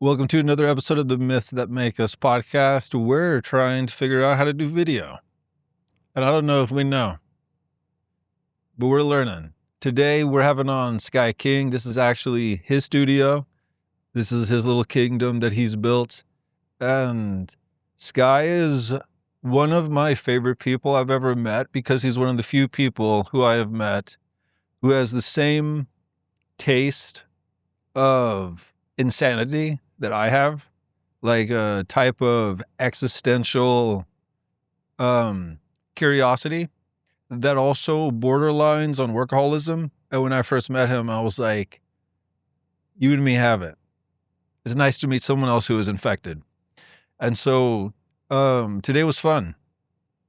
Welcome to another episode of the Myths That Make Us podcast. We're trying to figure out how to do video. And I don't know if we know, but we're learning. Today, we're having on Sky King. This is actually his studio. This is his little kingdom that he's built. And Sky is one of my favorite people I've ever met because he's one of the few people who I have met who has the same taste of insanity that I have, like a type of existential curiosity that also borderlines on workaholism. And when I first met him, I was like, you and me have it. It's nice to meet someone else who is infected. And so today was fun.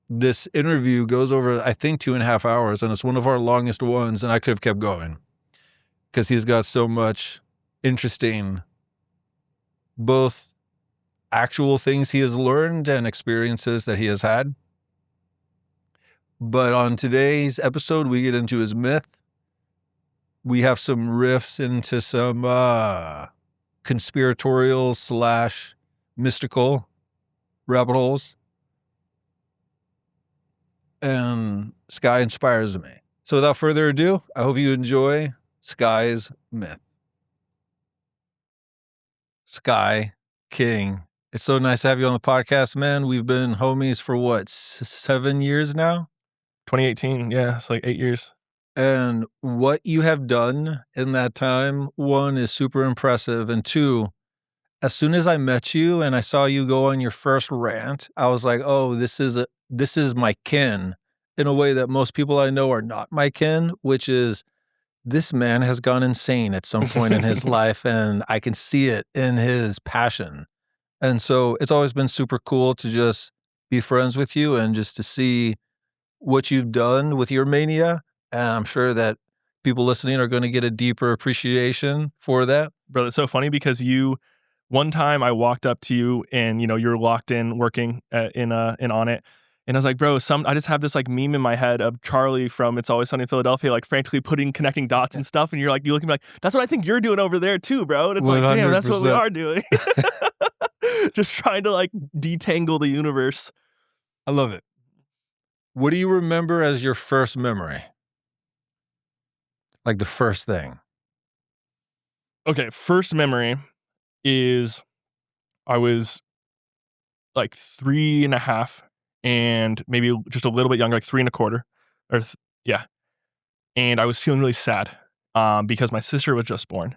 This interview goes over, I think, 2.5 hours, and it's one of our longest ones, and I could have kept going because he's got so much interesting, both actual things he has learned and experiences that he has had. But on today's episode, we get into his myth. We have some riffs into some conspiratorial / mystical rabbit holes. And Sky inspires me. So without further ado, I hope you enjoy Sky's myth. Sky King. It's so nice to have you on the podcast, man. We've been homies for what, 7 years now? 2018, yeah, it's like 8 years. And what you have done in that time, one, is super impressive. And two, as soon as I met you and I saw you go on your first rant, I was like, oh, this is my kin in a way that most people I know are not my kin, which is this man has gone insane at some point in his life, and I can see it in his passion. And so it's always been super cool to just be friends with you and just to see what you've done with your mania. And I'm sure that people listening are going to get a deeper appreciation for that. Bro, it's so funny because one time I walked up to you and, you're locked in working in Onnit. And I was like, bro, I just have this like meme in my head of Charlie from It's Always Sunny in Philadelphia, like frantically connecting dots and stuff. And you look at me like, that's what I think you're doing over there too, bro. And it's 100%. Like, damn, that's what we are doing. Just trying to like detangle the universe. I love it. What do you remember as your first memory? Like the first thing. Okay, first memory is I was like 3.5 and maybe just a little bit younger, like 3.25 yeah. And I was feeling really sad because my sister was just born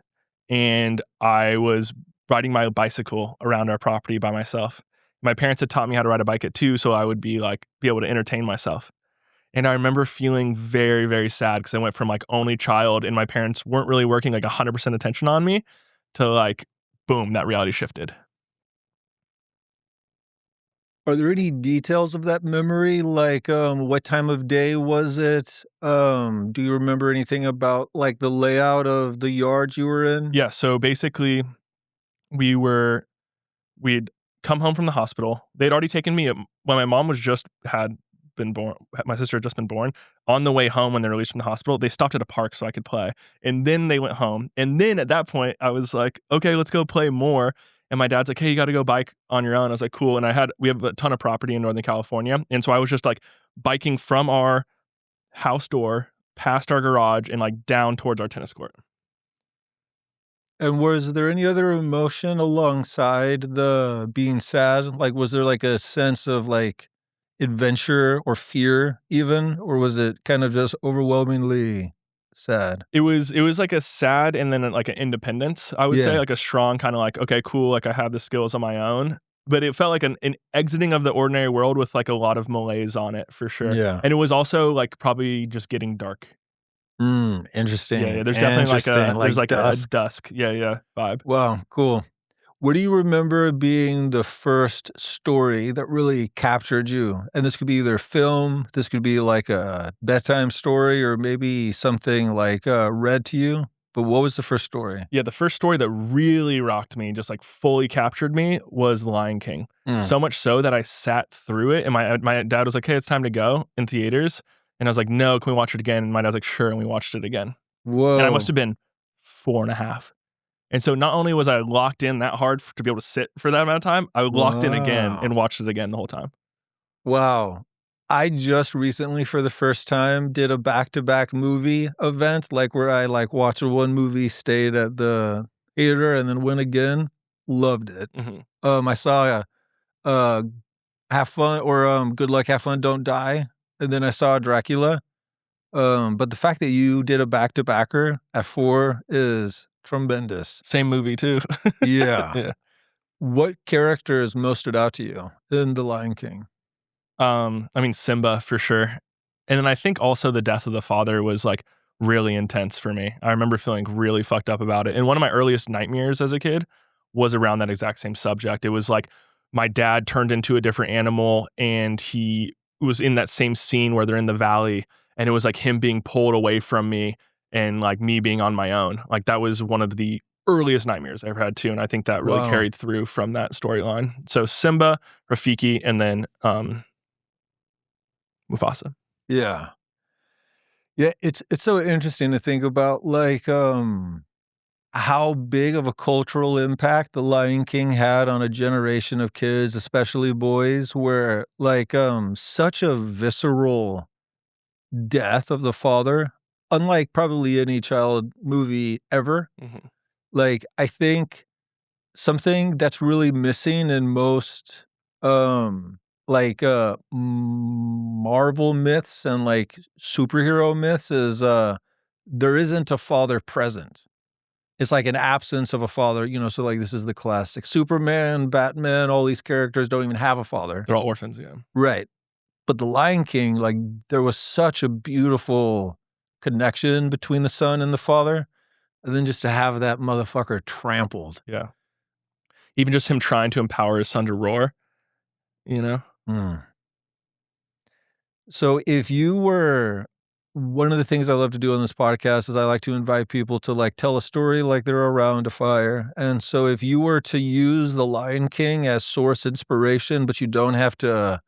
and I was riding my bicycle around our property by myself. My parents had taught me how to ride a bike at 2, so I would be able to entertain myself. And I remember feeling very, very sad because I went from like only child and my parents weren't really working like 100% attention on me to like, boom, that reality shifted. Are there any details of that memory? Like, what time of day was it? Do you remember anything about like the layout of the yard you were in? Yeah. So basically we'd come home from the hospital. They'd already taken me when my mom had been born. My sister had just been born. On the way home when they were released from the hospital, they stopped at a park so I could play. And then they went home. And then at that point I was like, okay, let's go play more. And my dad's like, hey, you got to go bike on your own. I was like, cool. And we have a ton of property in Northern California. And so I was just like biking from our house door past our garage and like down towards our tennis court. And was there any other emotion alongside the being sad? Like, was there like a sense of like adventure or fear even? Or was it kind of just overwhelmingly sad? It was like a sad and then like an independence, I would say, like a strong kind of like, okay, cool, like I have the skills on my own. But it felt like an exiting of the ordinary world with like a lot of malaise on it for sure. Yeah. And it was also like probably just getting dark. Interesting. Yeah, there's definitely there's like dusk. a dusk. Yeah, vibe. Wow, cool. What do you remember being the first story that really captured you? And this could be either film, this could be like a bedtime story, or maybe something like read to you. But what was the first story? Yeah, the first story that really rocked me, just like fully captured me, was The Lion King. So much so that I sat through it, and my dad was like, hey, it's time to go in theaters. And I was like, no, can we watch it again? And my dad's like, sure. And we watched it again. Whoa. And I must have been 4.5. And so not only was I locked in that hard to be able to sit for that amount of time, I locked in again and watched it again the whole time. Wow. I just recently, for the first time, did a back-to-back movie event, like where I like watched one movie, stayed at the theater, and then went again. Loved it. I saw Have Fun or Good Luck, Have Fun, Don't Die, and then I saw Dracula. But the fact that you did a back-to-backer at 4 is tremendous. Same movie too. Yeah. Yeah. What characters most stood out to you in The Lion King? I mean, Simba for sure. And then I think also the death of the father was like really intense for me. I remember feeling really fucked up about it. And one of my earliest nightmares as a kid was around that exact same subject. It was like my dad turned into a different animal and he was in that same scene where they're in the valley, and it was like him being pulled away from me and like me being on my own. Like that was one of the earliest nightmares I ever had too. And I think that really carried through from that storyline. So Simba, Rafiki, and then Mufasa. Yeah. Yeah, it's so interesting to think about, like, how big of a cultural impact The Lion King had on a generation of kids, especially boys, where, like, such a visceral death of the father, unlike probably any child movie ever. Like, I think something that's really missing in most, Marvel myths and, like, superhero myths is, there isn't a father present. It's like an absence of a father, so, like, this is the classic Superman, Batman, all these characters don't even have a father. They're all orphans, yeah. Right. But The Lion King, like, there was such a beautiful connection between the son and the father, and then just to have that motherfucker trampled. Yeah. Even just him trying to empower his son to roar, you know? So if you were, one of the things I love to do on this podcast is I like to invite people to like tell a story like they're around a fire. And so if you were to use The Lion King as source inspiration, but you don't have to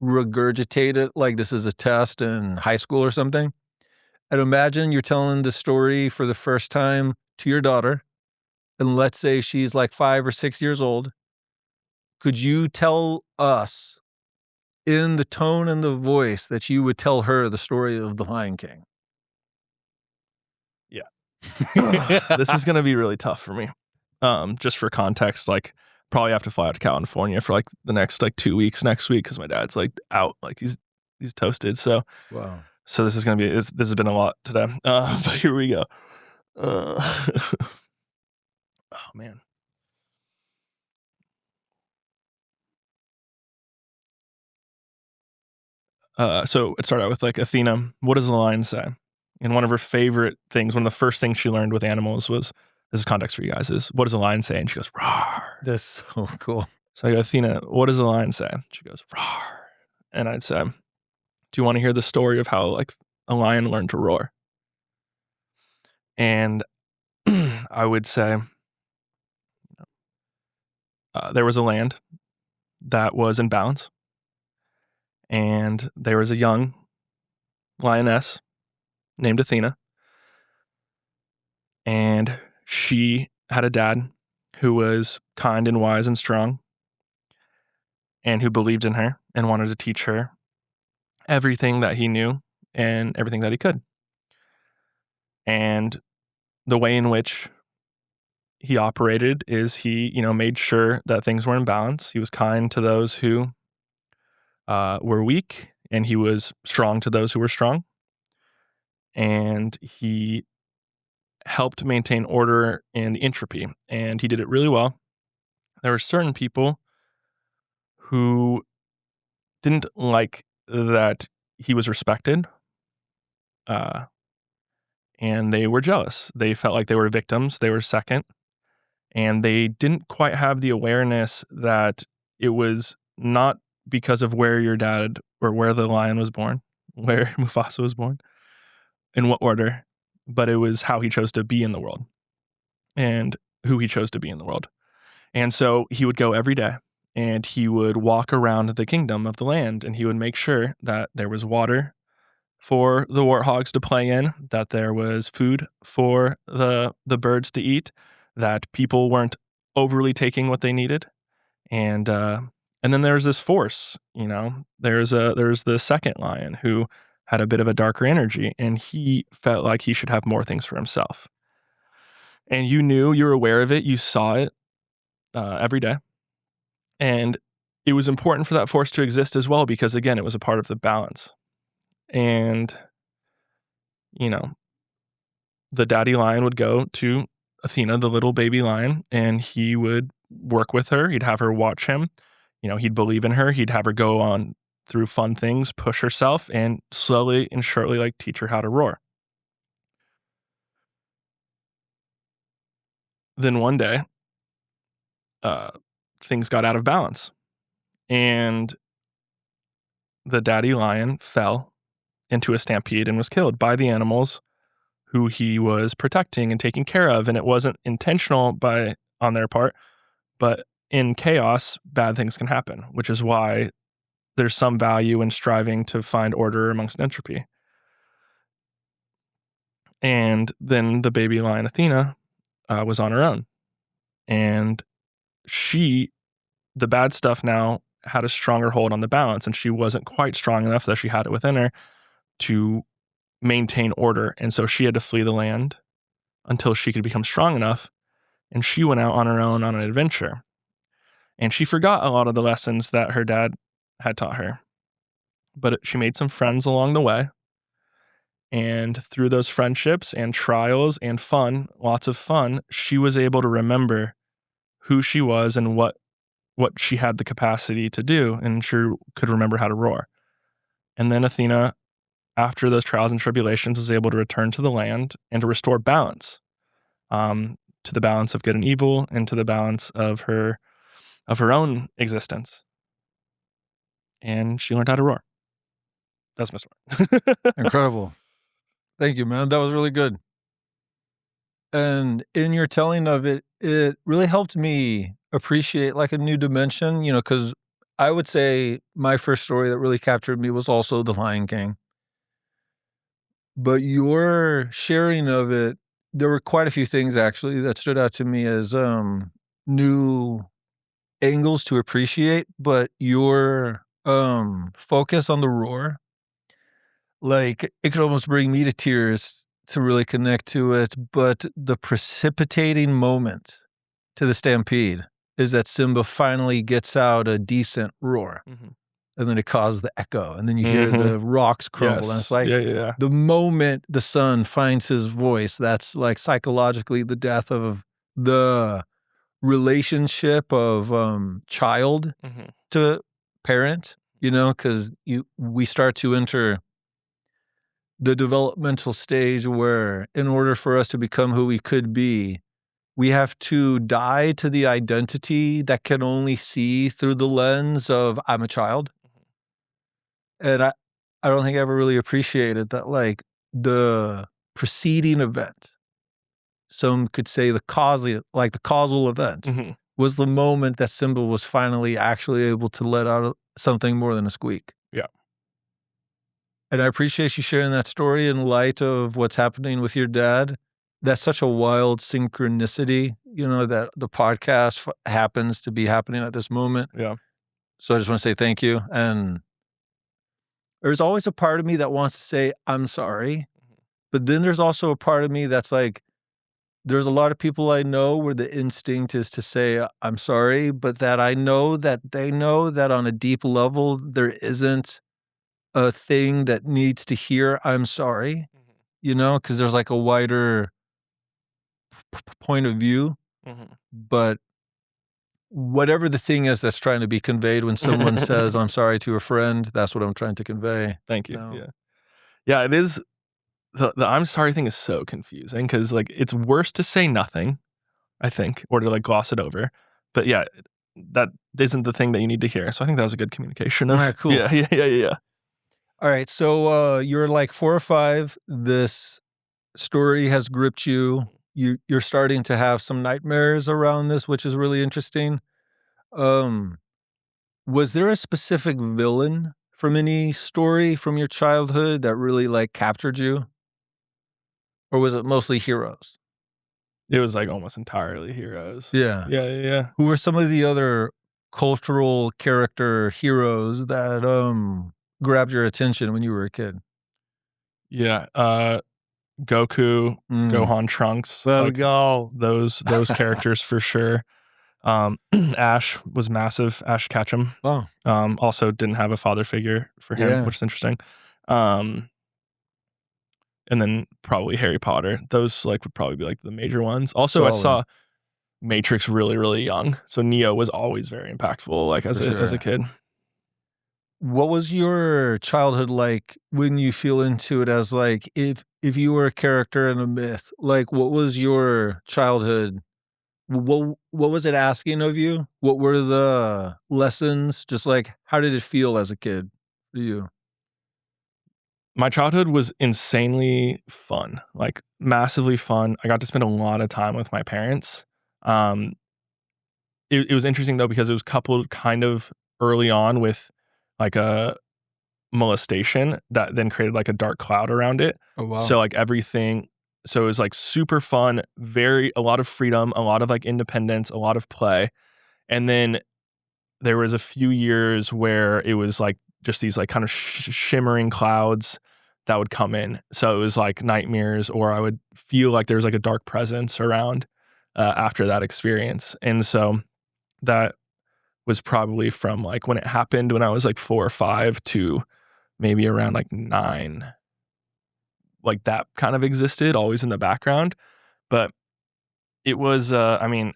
regurgitate it like this is a test in high school or something, and imagine you're telling the story for the first time to your daughter, and let's say she's like 5 or 6 years old. Could you tell us in the tone and the voice that you would tell her the story of The Lion King? Yeah. This is going to be really tough for me. Just for context, like probably have to fly out to California for like the next like 2 weeks next week because my dad's like out, like he's toasted. So Wow. So this is going to be, this has been a lot today. But here we go. Oh man. So it started out with like Athena, what does the lion say? And one of her favorite things, one of the first things she learned with animals was, this is context for you guys, is what does the lion say? And she goes, roar. That's so cool. So I go, Athena, what does the lion say? She goes, roar. And I'd say, do you want to hear the story of how like a lion learned to roar? And I would say, there was a land that was in balance, and there was a young lioness named Athena, and she had a dad who was kind and wise and strong, and who believed in her and wanted to teach her everything that he knew and everything that he could. And the way in which he operated is he, made sure that things were in balance. He was kind to those who were weak, and he was strong to those who were strong. And he helped maintain order and the entropy, and he did it really well. There were certain people who didn't like that he was respected, and they were jealous. They felt like they were victims. They were second, and they didn't quite have the awareness that it was not because of where your dad or where the lion was born, where Mufasa was born, in what order, but it was how he chose to be in the world and who he chose to be in the world. And so he would go every day and he would walk around the kingdom of the land, and he would make sure that there was water for the warthogs to play in, that there was food for the birds to eat, that people weren't overly taking what they needed. And then there's this force, there's the second lion who had a bit of a darker energy, and he felt like he should have more things for himself. And you were aware of it, you saw it every day. And it was important for that force to exist as well, because again, it was a part of the balance. And, the daddy lion would go to Athena, the little baby lion, and he would work with her. He'd have her watch him. He'd believe in her. He'd have her go on through fun things, push herself, and slowly and surely, teach her how to roar. Then one day, things got out of balance, and the daddy lion fell into a stampede and was killed by the animals who he was protecting and taking care of. And it wasn't intentional on their part, but in chaos, bad things can happen, which is why there's some value in striving to find order amongst entropy. And then the baby lion Athena was on her own. And the bad stuff now had a stronger hold on the balance, and she wasn't quite strong enough that she had it within her to maintain order. And so she had to flee the land until she could become strong enough. And she went out on her own on an adventure. And she forgot a lot of the lessons that her dad had taught her. But she made some friends along the way. And through those friendships and trials and fun, lots of fun, she was able to remember who she was and what she had the capacity to do, and she could remember how to roar. And then Athena, after those trials and tribulations, was able to return to the land and to restore balance, to the balance of good and evil, and to the balance of her own existence. And she learned how to roar. That's my story. Incredible. Thank you, man. That was really good. And in your telling of it, it really helped me appreciate a new dimension, because I would say my first story that really captured me was also The Lion King. But your sharing of it, there were quite a few things actually that stood out to me as new angles to appreciate, but your focus on the roar, it could almost bring me to tears to really connect to it. But the precipitating moment to the stampede is that Simba finally gets out a decent roar. Mm-hmm. And then it causes the echo, and then you hear the rocks crumble. Yes. And it's the moment the son finds his voice, that's psychologically the death of the relationship of child to parent, because we start to enter the developmental stage where in order for us to become who we could be, we have to die to the identity that can only see through the lens of I'm a child. And I don't think I ever really appreciated that, the preceding event, some could say the causal event, was the moment that Simba was finally actually able to let out something more than a squeak. Yeah. And I appreciate you sharing that story in light of what's happening with your dad. That's such a wild synchronicity, that the podcast happens to be happening at this moment. Yeah. So I just want to say thank you. And there's always a part of me that wants to say, I'm sorry. But then there's also a part of me that's there's a lot of people I know where the instinct is to say, I'm sorry, but that I know that they know that on a deep level, there isn't a thing that needs to hear, I'm sorry, because there's a wider point of view. But whatever the thing is that's trying to be conveyed when someone says, I'm sorry to a friend, that's what I'm trying to convey. Thank you. Yeah. Yeah, it is. The I'm sorry thing is so confusing because it's worse to say nothing, I think, or to gloss it over. But yeah, that isn't the thing that you need to hear. So I think that was a good communication. All right, cool. Yeah. All right, so you're 4 or 5. This story has gripped you. You're starting to have some nightmares around this, which is really interesting. Was there a specific villain from any story from your childhood that really captured you? Or was it mostly heroes? It was like almost entirely heroes. Yeah. Yeah. Who were some of the other cultural character heroes that grabbed your attention when you were a kid? Yeah. Goku, Gohan, Trunks, Let's like go. those characters for sure. Ash was massive. Ash Ketchum. Oh, Also didn't have a father figure for him, yeah. which is interesting. And then probably Harry Potter. Those like would probably be like the major ones. Also, I Solid. saw Matrix really, really young. So Neo was always very impactful, like as a kid. What was your childhood like when you feel into it as like if you were a character in a myth? Like what was your childhood? What was it asking of you? What were the lessons? Just like how did it feel as a kid for you? My childhood was insanely fun, like massively fun. I got to spend a lot of time with my parents. Um, it was interesting though because it was coupled kind of early on with like a molestation that then created like a dark cloud around it. Oh wow. So like everything, so it was like super fun, a lot of freedom, a lot of like independence, a lot of play. And then there was a few years where it was like just these like kind of shimmering clouds that would come in. So it was like nightmares, or I would feel like there was like a dark presence around after that experience. And so that was probably from like when it happened when I was like 4 or 5 to maybe around like 9. Like that kind of existed always in the background. But it was, I mean,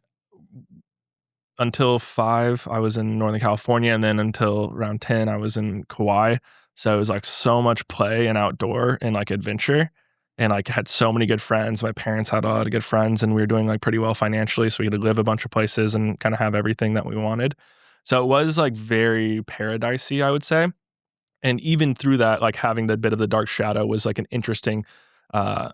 until 5, I was in Northern California, and then until around 10, I was in Kauai. So it was like so much play and outdoor and like adventure, and like had so many good friends. My parents had a lot of good friends, and we were doing like pretty well financially, so we could live a bunch of places and kind of have everything that we wanted. So it was like very paradisey, I would say. And even through that, like having the bit of the dark shadow was like an interesting uh,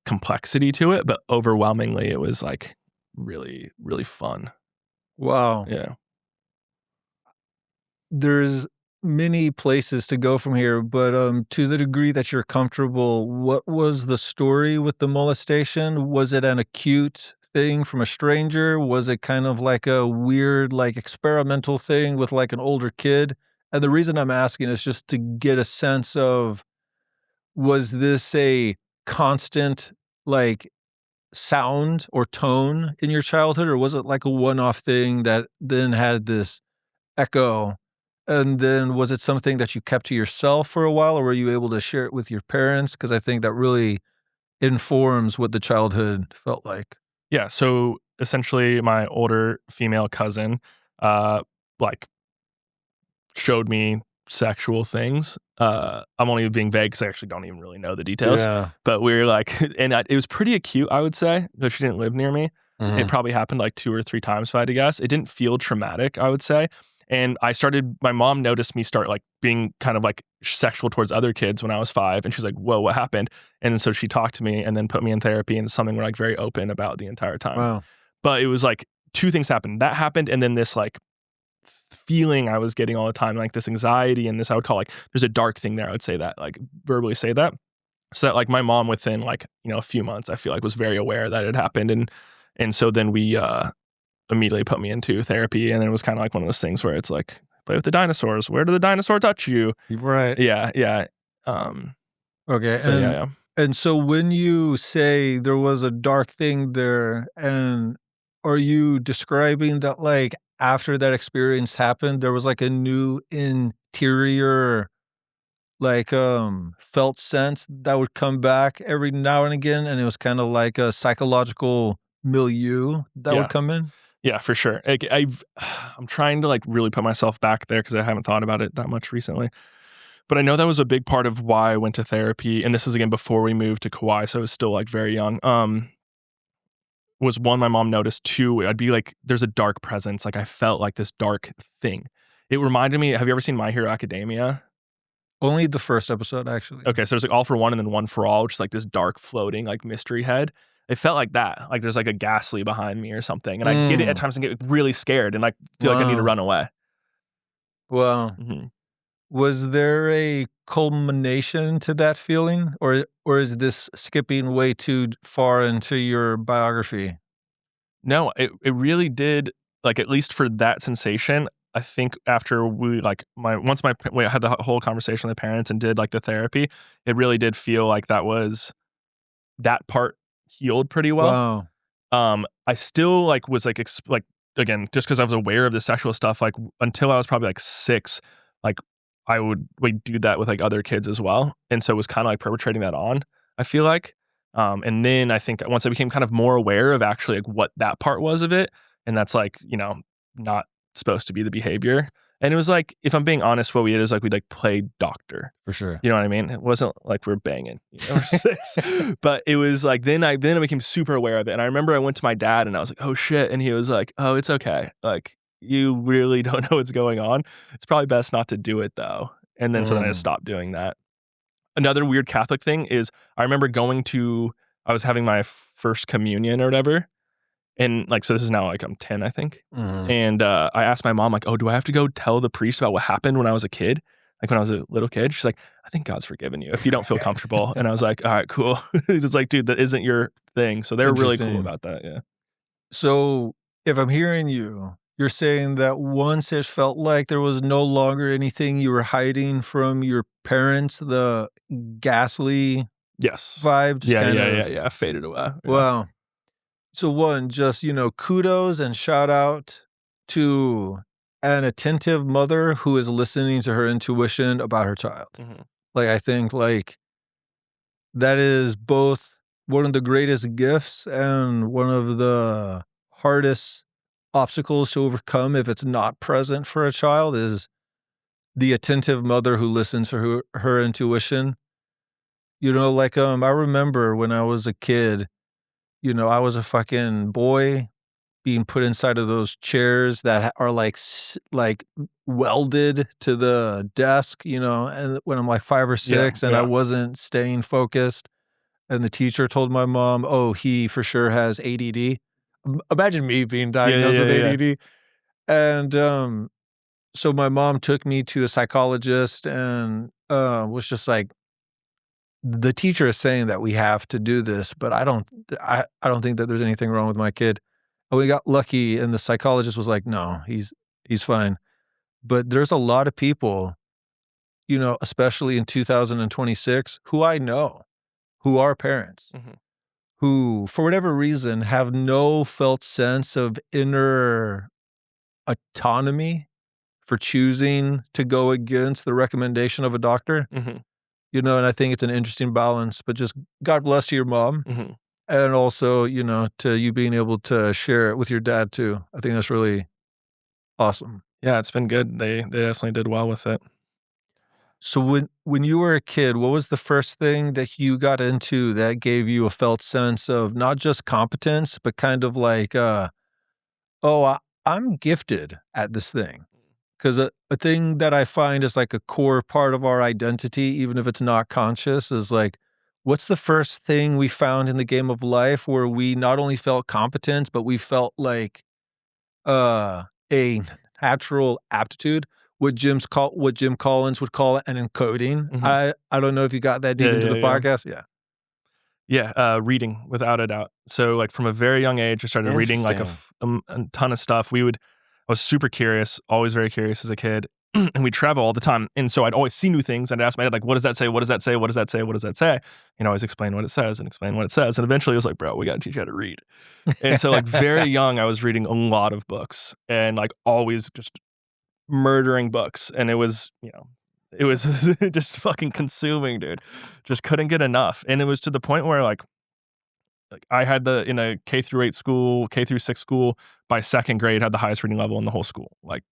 complexity to it, but overwhelmingly, it was like really, really fun. Wow. Yeah. There's many places to go from here, but to the degree that you're comfortable, what was the story with the molestation? Was it an acute thing from a stranger? Was it kind of like a weird, like experimental thing with like an older kid? And the reason I'm asking is just to get a sense of, was this a constant like sound or tone in your childhood, or was it like a one-off thing that then had this echo? And then was it something that you kept to yourself for a while, or were you able to share it with your parents? Because I think that really informs what the childhood felt like. Yeah. So essentially, my older female cousin, like showed me sexual things. I'm only being vague because I actually don't even really know the details. Yeah. But we were like, and it was pretty acute, I would say, because she didn't live near me. It probably happened like 2 or 3 times, if I had to guess. It didn't feel traumatic, I would say. And my mom noticed me start like being kind of like sexual towards other kids when I was 5. And she's like, whoa, what happened? And so she talked to me and then put me in therapy, and it's something we're like very open about the entire time. Wow. But it was like 2 things happened. That happened, and then this like feeling I was getting all the time, like this anxiety and this, I would call like, there's a dark thing there. I would say that, like verbally say that. So that like my mom within like, a few months, I feel like was very aware that it happened. And so then we immediately put me into therapy. And then it was kind of like one of those things where it's like, play with the dinosaurs. Where did the dinosaur touch you? Right. Yeah. Okay. So yeah. And so when you say there was a dark thing there, and are you describing that like after that experience happened, there was like a new interior, like felt sense that would come back every now and again, and it was kind of like a psychological milieu that Yeah. would come in? Yeah, for sure. Like, I'm trying to like really put myself back there because I haven't thought about it that much recently. But I know that was a big part of why I went to therapy. And this was again before we moved to Kauai, so I was still like very young. Was one, my mom noticed. 2, I'd be like, there's a dark presence. Like I felt like this dark thing. It reminded me, have you ever seen My Hero Academia? Only the first episode, actually. Okay, so there's like All for One and then One for All, which is like this dark floating like mystery head. It felt like that. Like there's like a ghastly behind me or something. And I get it at times and get really scared and like feel like I need to run away. Well, Mm-hmm. Was there a culmination to that feeling, or is this skipping way too far into your biography? No, it really did, like, at least for that sensation, I think after we, like, we had the whole conversation with the parents and did, like, the therapy, it really did feel like that part healed pretty well. Wow. I still, like, was, like, again, just because I was aware of the sexual stuff, like, until I was probably, like, 6, like, we'd do that with, like, other kids as well, and so it was kinda, like, perpetrating that on, I feel like. And then I think once I became kind of more aware of actually, like, what that part was of it, and that's, like, not supposed to be the behavior, and it was, like, if I'm being honest, what we did is, like, we'd, like, play doctor. For sure. You know what I mean? It wasn't like we're banging, or 6, but it was like then I became super aware of it, and I remember I went to my dad and I was like, "Oh shit," and he was like, "Oh, it's okay. Like, you really don't know what's going on. It's probably best not to do it though." And then so then I just Mm. stopped doing that. Another weird Catholic thing is I remember I was having my first communion or whatever, and, like, so this is now, like, I'm 10, I think, Mhm. and, I asked my mom, like, "Oh, do I have to go tell the priest about what happened when I was a kid?" Like, when I was a little kid? She's like, "I think God's forgiven you if you don't feel comfortable." And I was like, "Alright, cool." It's like, "Dude, that isn't your thing." So they were really cool Interesting. about that, yeah. So, if I'm hearing you, you're saying that once it felt like there was no longer anything you were hiding from your parents, the ghastly Yes. vibe just Yeah, kind yeah, yeah, of yeah, faded away, yeah. well, so one, just, kudos and shout out to an attentive mother who is listening to her intuition about her child. Mhm, Like, I think, like, that is both one of the greatest gifts and one of the hardest obstacles to overcome if it's not present for a child is the attentive mother who listens to her intuition. Like, I remember when I was a kid, I was a fucking boy being put inside of those chairs that are like welded to the desk, and when I'm like 5 or yeah, 6 and I yeah. wasn't staying focused, and the teacher told my mom, "Oh, he for sure has ADD." Imagine me being Yeah, yeah, diagnosed yeah, with yeah, yeah. ADD. And, so my mom took me to a psychologist and, was just like, "The teacher is saying that we have to do this, but I don't think that there's anything wrong with my kid." And we got lucky and the psychologist was like, "No, he's fine." But there's a lot of people, especially in 2026, who I know, who are parents, Mhm, who, for whatever reason, have no felt sense of inner autonomy for choosing to go against the recommendation of a doctor, mhm, and I think it's an interesting balance, but just God bless to your mom mhm. and also, to you being able to share it with your dad too. I think that's really awesome. Yeah, it's been good. They definitely did well with it. So when you were a kid, what was the first thing that you got into that gave you a felt sense of not just competence, but kind of like, "Oh, I'm gifted at this thing." 'Cause a thing that I find is like a core part of our identity, even if it's not conscious, is like, what's the first thing we found in the game of life where we not only felt competence, but we felt like, a natural aptitude? What Jim Collins would call an encoding. Mhm. I don't know if you got that deep Yeah, into yeah, the yeah. podcast. Yeah. Yeah, reading without a doubt. So, like, from a very young age, I started reading like Interesting. a ton of stuff. I was super curious, always very curious as a kid, and we'd travel all the time. And so I'd always see new things. And I'd ask my dad, like, "What does that say? What does that say? What does that say? What does that say?" And always explain what it says and explain what it says. And eventually, it was like, "Bro, we got to teach you how to read." And so, like, very young, I was reading a lot of books and like always just murdering books. And it was just fucking consuming, dude. Just couldn't get enough. And it was to the point where like I had in a K through 8 school, K through 6 school, by 2nd grade had the highest reading level in the whole school, like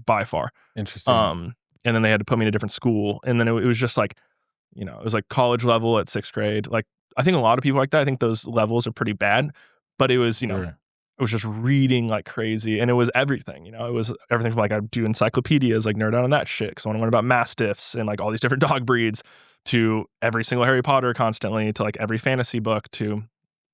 by far. Interesting. Um, and then they had to put me in a different school, and then it was just like, it was like college level at 6th grade. Like, I think a lot of people like that. I think those levels are pretty bad, but Sure. it was just reading like crazy, and it was everything. It was everything from, like, I do encyclopedias, like nerd out on that shit because I want to learn about mastiffs and like all these different dog breeds, to every single Harry Potter constantly, to like every fantasy book, to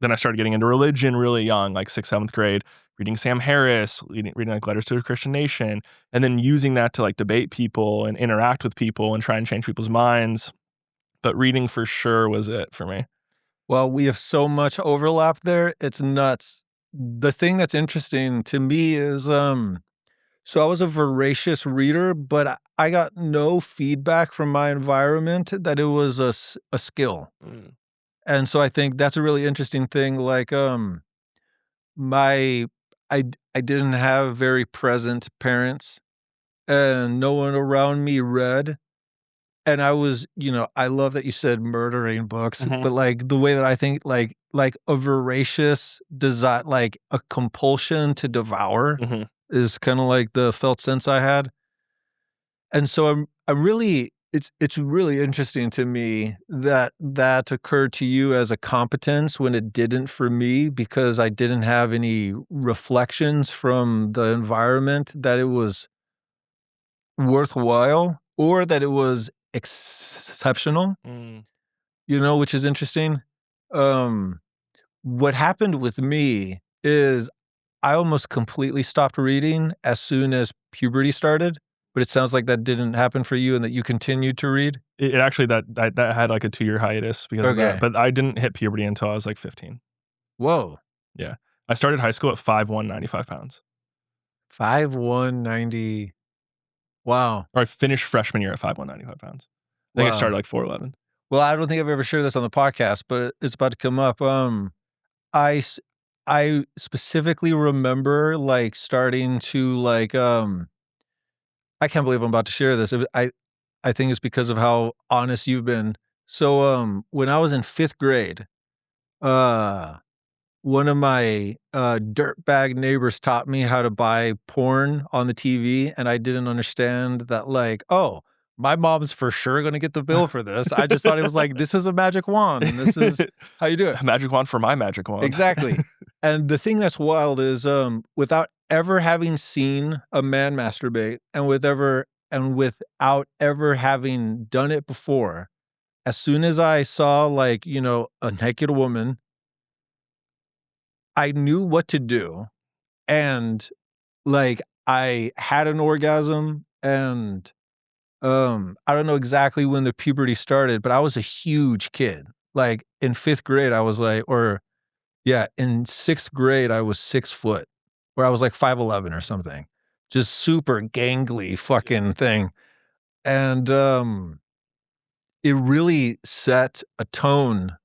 then I started getting into religion really young, like 6th, 7th grade, reading Sam Harris, reading like Letters to a Christian Nation, and then using that to like debate people and interact with people and try and change people's minds. But reading for sure was it for me. Well, we have so much overlap there. It's nuts. The thing that's interesting to me is, so I was a voracious reader, but I got no feedback from my environment that it was a skill. And so I think that's a really interesting thing. Like, I didn't have very present parents, and no one around me read. And I was, I love that you said murdering books, but like the way that I think, like a voracious desire, like a compulsion to devour, is kind of like the felt sense I had. And so I'm really, it's really interesting to me that occurred to you as a competence when it didn't for me, because I didn't have any reflections from the environment that it was worthwhile or that it was exceptional, which is interesting. What happened with me is I almost completely stopped reading as soon as puberty started, but it sounds like that didn't happen for you and that you continued to read. It actually, that had like a 2-year hiatus because of that, but I didn't hit puberty until I was like 15. Whoa. Yeah. I started high school at 5'1", 95 pounds. 5'1", 90. Wow. Or I finished freshman year at 5'1", 95 pounds. I think I started like 4'11". Well, I don't think I've ever shared this on the podcast, but it's about to come up. I specifically remember like starting to like, I can't believe I'm about to share this. I think it's because of how honest you've been. So, when I was in 5th grade, one of my dirtbag neighbors taught me how to buy porn on the TV, and I didn't understand that, like, oh, my mom's for sure going to get the bill for this. I just thought it was like, this is a magic wand, and this is how you do it. A magic wand for my magic wand. Exactly. And the thing that's wild is, without ever having seen a man masturbate, and without ever having done it before, as soon as I saw, like, a naked woman, I knew what to do, and like I had an orgasm, and I don't know exactly when the puberty started, but I was a huge kid. Like in 5th grade, I was like, in 6th grade, I was 6 foot, or I was like 5'11" or something, just super gangly fucking thing, and it really set a tone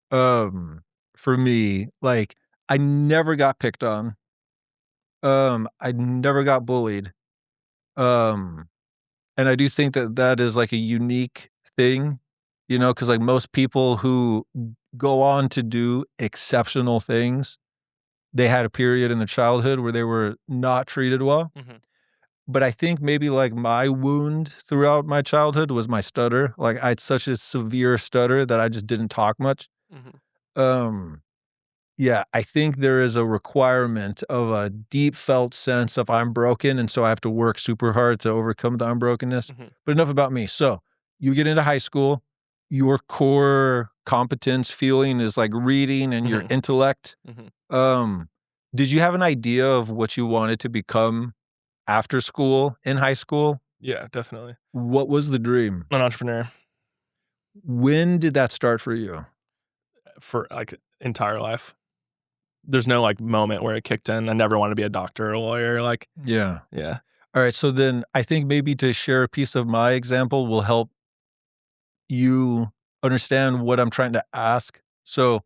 for me. Like, I never got picked on. I never got bullied. And I do think that is like a unique thing, because like most people who go on to do exceptional things, they had a period in their childhood where they were not treated well. But I think maybe like my wound throughout my childhood was my stutter. Like I had such a severe stutter that I just didn't talk much. Yeah, I think there is a requirement of a deep felt sense of I'm broken, and so I have to work super hard to overcome the unbrokenness. But enough about me. So you get into high school, your core competence feeling is like reading and your intellect. Did you have an idea of what you wanted to become after school, in high school? Yeah, definitely. What was the dream? An entrepreneur. When did that start for you? For like entire life. There's no like moment where it kicked in. I never wanted to be a doctor or a lawyer. Like, yeah. All right. So then I think maybe to share a piece of my example will help you understand what I'm trying to ask. So,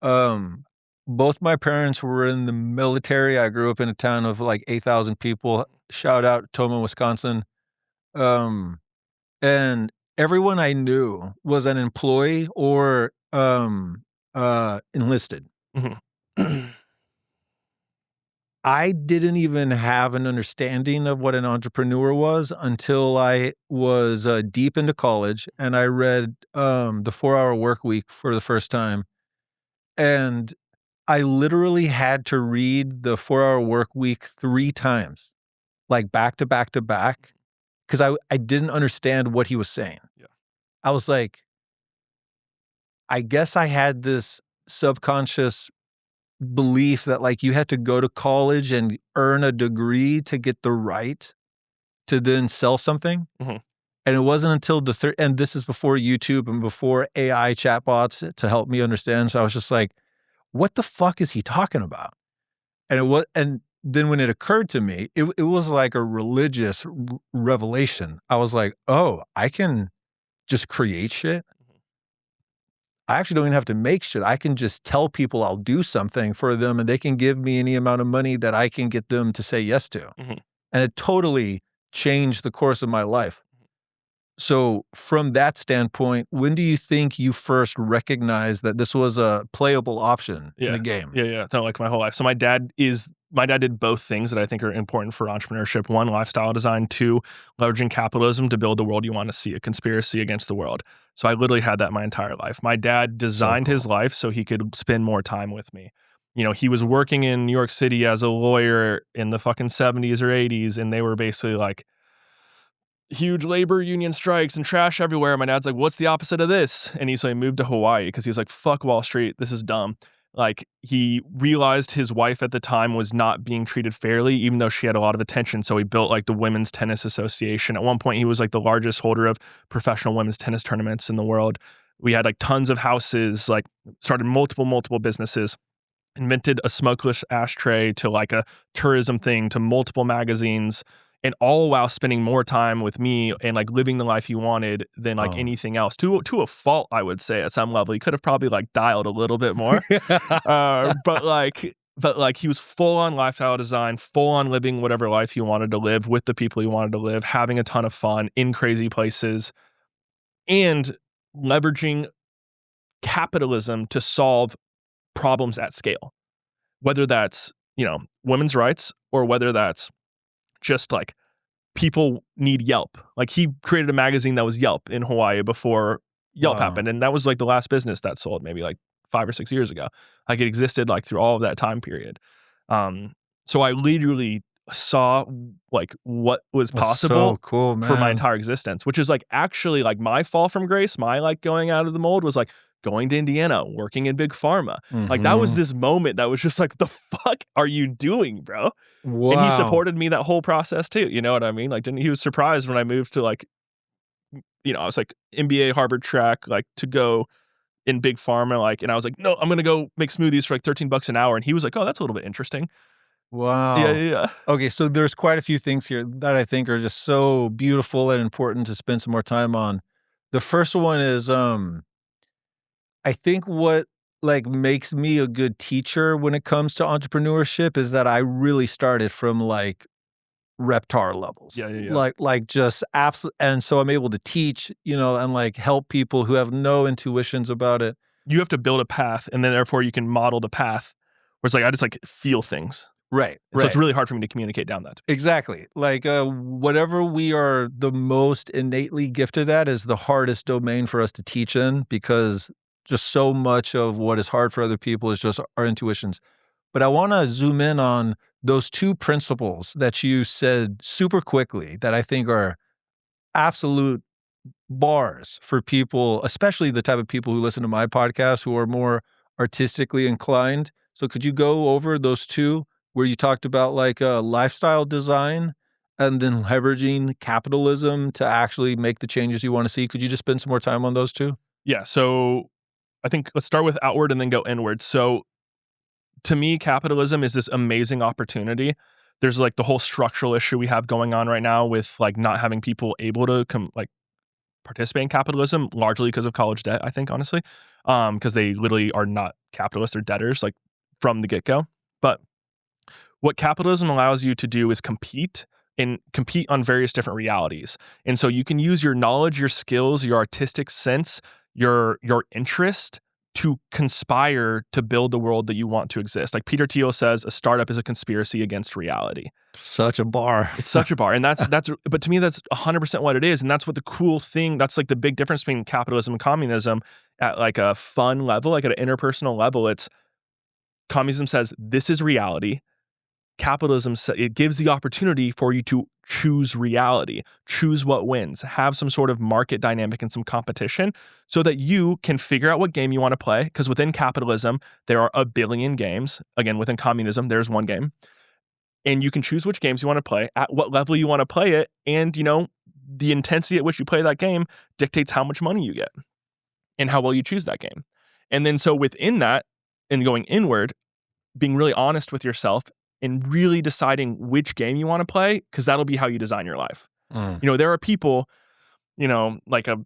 both my parents were in the military. I grew up in a town of like 8,000 people. Shout out Toma, Wisconsin. And everyone I knew was an employee or enlisted. I didn't even have an understanding of what an entrepreneur was until I was deep into college, and I read the 4-Hour Work Week for the first time. And I literally had to read the 4-Hour Work Week 3 times, like back to back to back, because I didn't understand what he was saying. Yeah. I was like, I guess I had this subconscious belief that like you had to go to college and earn a degree to get the right to then sell something. Mhm. And it wasn't until and this is before YouTube and before AI chatbots to help me understand. So I was just like, what the fuck is he talking about? And then when it occurred to me, it was like a religious revelation. I was like, oh, I can just create shit. I actually don't even have to make shit. I can just tell people I'll do something for them and they can give me any amount of money that I can get them to say yes to. Mhm. And it totally changed the course of my life. So from that standpoint, when do you think you first recognized that this was a playable option in the game? Yeah. So like my whole life. So my dad did both things that I think are important for entrepreneurship. One, lifestyle design. Two, leveraging capitalism to build the world you want to see, a conspiracy against the world. So I literally had that my entire life. My dad designed his life so he could spend more time with me. You know, he was working in New York City as a lawyer in the fucking 70s or 80s, and they were basically like huge labor union strikes and trash everywhere. My dad's like, what's the opposite of this? And he moved to Hawaii because he was like, fuck Wall Street. This is dumb. Like, he realized his wife at the time was not being treated fairly, even though she had a lot of attention. So he built like the Women's Tennis Association. At one point, he was like the largest holder of professional women's tennis tournaments in the world. We had like tons of houses, like started multiple businesses, invented a smokeless ashtray to like a tourism thing to multiple magazines, and all while spending more time with me and like living the life he wanted than like anything else, to a fault, I would say. At some level he could have probably like dialed a little bit more. But he was full on lifestyle design, full on living whatever life he wanted to live with the people he wanted to live, having a ton of fun in crazy places, and leveraging capitalism to solve problems at scale, whether that's, you know, women's rights or whether that's just like people need Yelp. Like, he created a magazine that was Yelp in Hawaii before Yelp happened. And that was like the last business that sold maybe like 5 or 6 years ago. Like, it existed like through all of that time period. So I literally saw like what was possible so cool, man. for my entire existence, which is like actually like my fall from grace, my like going out of the mold was like going to Indiana, working in big pharma. Like, that was this moment that was just like, the fuck are you doing, bro? Wow. And he supported me that whole process too. You know what I mean? Like, he was surprised when I moved to like, you know, I was like MBA Harvard track, like to go in big pharma. Like, and I was like, no, I'm going to go make smoothies for like $13 an hour. And he was like, oh, that's a little bit interesting. Wow. Yeah. Okay, so there's quite a few things here that I think are just so beautiful and important to spend some more time on. The first one is, I think what like makes me a good teacher when it comes to entrepreneurship is that I really started from like reptar levels. Yeah. Like just absolute. And so I'm able to teach, you know, and like help people who have no intuitions about it. You have to build a path, and then therefore you can model the path. Where it's like, I just like feel things. Right. So it's really hard for me to communicate down that. Exactly. Like whatever we are the most innately gifted at is the hardest domain for us to teach in, because just so much of what is hard for other people is just our intuitions. But I want to zoom in on those two principles that you said super quickly that I think are absolute bars for people, especially the type of people who listen to my podcast who are more artistically inclined. So could you go over those two where you talked about like lifestyle design and then leveraging capitalism to actually make the changes you want to see? Could you just spend some more time on those two? Yeah. So I think let's start with outward and then go inward. So to me, capitalism is this amazing opportunity. There's like the whole structural issue we have going on right now with like not having people able to participate in capitalism, largely because of college debt, I think, honestly, because they literally are not capitalists, they're debtors like from the get-go. But what capitalism allows you to do is compete on various different realities. And so you can use your knowledge, your skills, your artistic sense, your interest to conspire to build the world that you want to exist. Like Peter Thiel says, a startup is a conspiracy against reality. Such a bar. It's such a bar. And that's but to me, that's 100% what it is. And that's what the cool thing, that's like the big difference between capitalism and communism at like a fun level, like at an interpersonal level. It's communism says, this is reality. capitalism, it gives the opportunity for you to choose reality, choose what wins, have some sort of market dynamic and some competition so that you can figure out what game you want to play. Because within capitalism, there are a billion games. Again, within communism, there's one game. And you can choose which games you want to play, at what level you want to play it. And, the intensity at which you play that game dictates how much money you get and how well you choose that game. And then so within that and going inward, being really honest with yourself and really deciding which game you want to play, because that'll be how you design your life. There are people, like a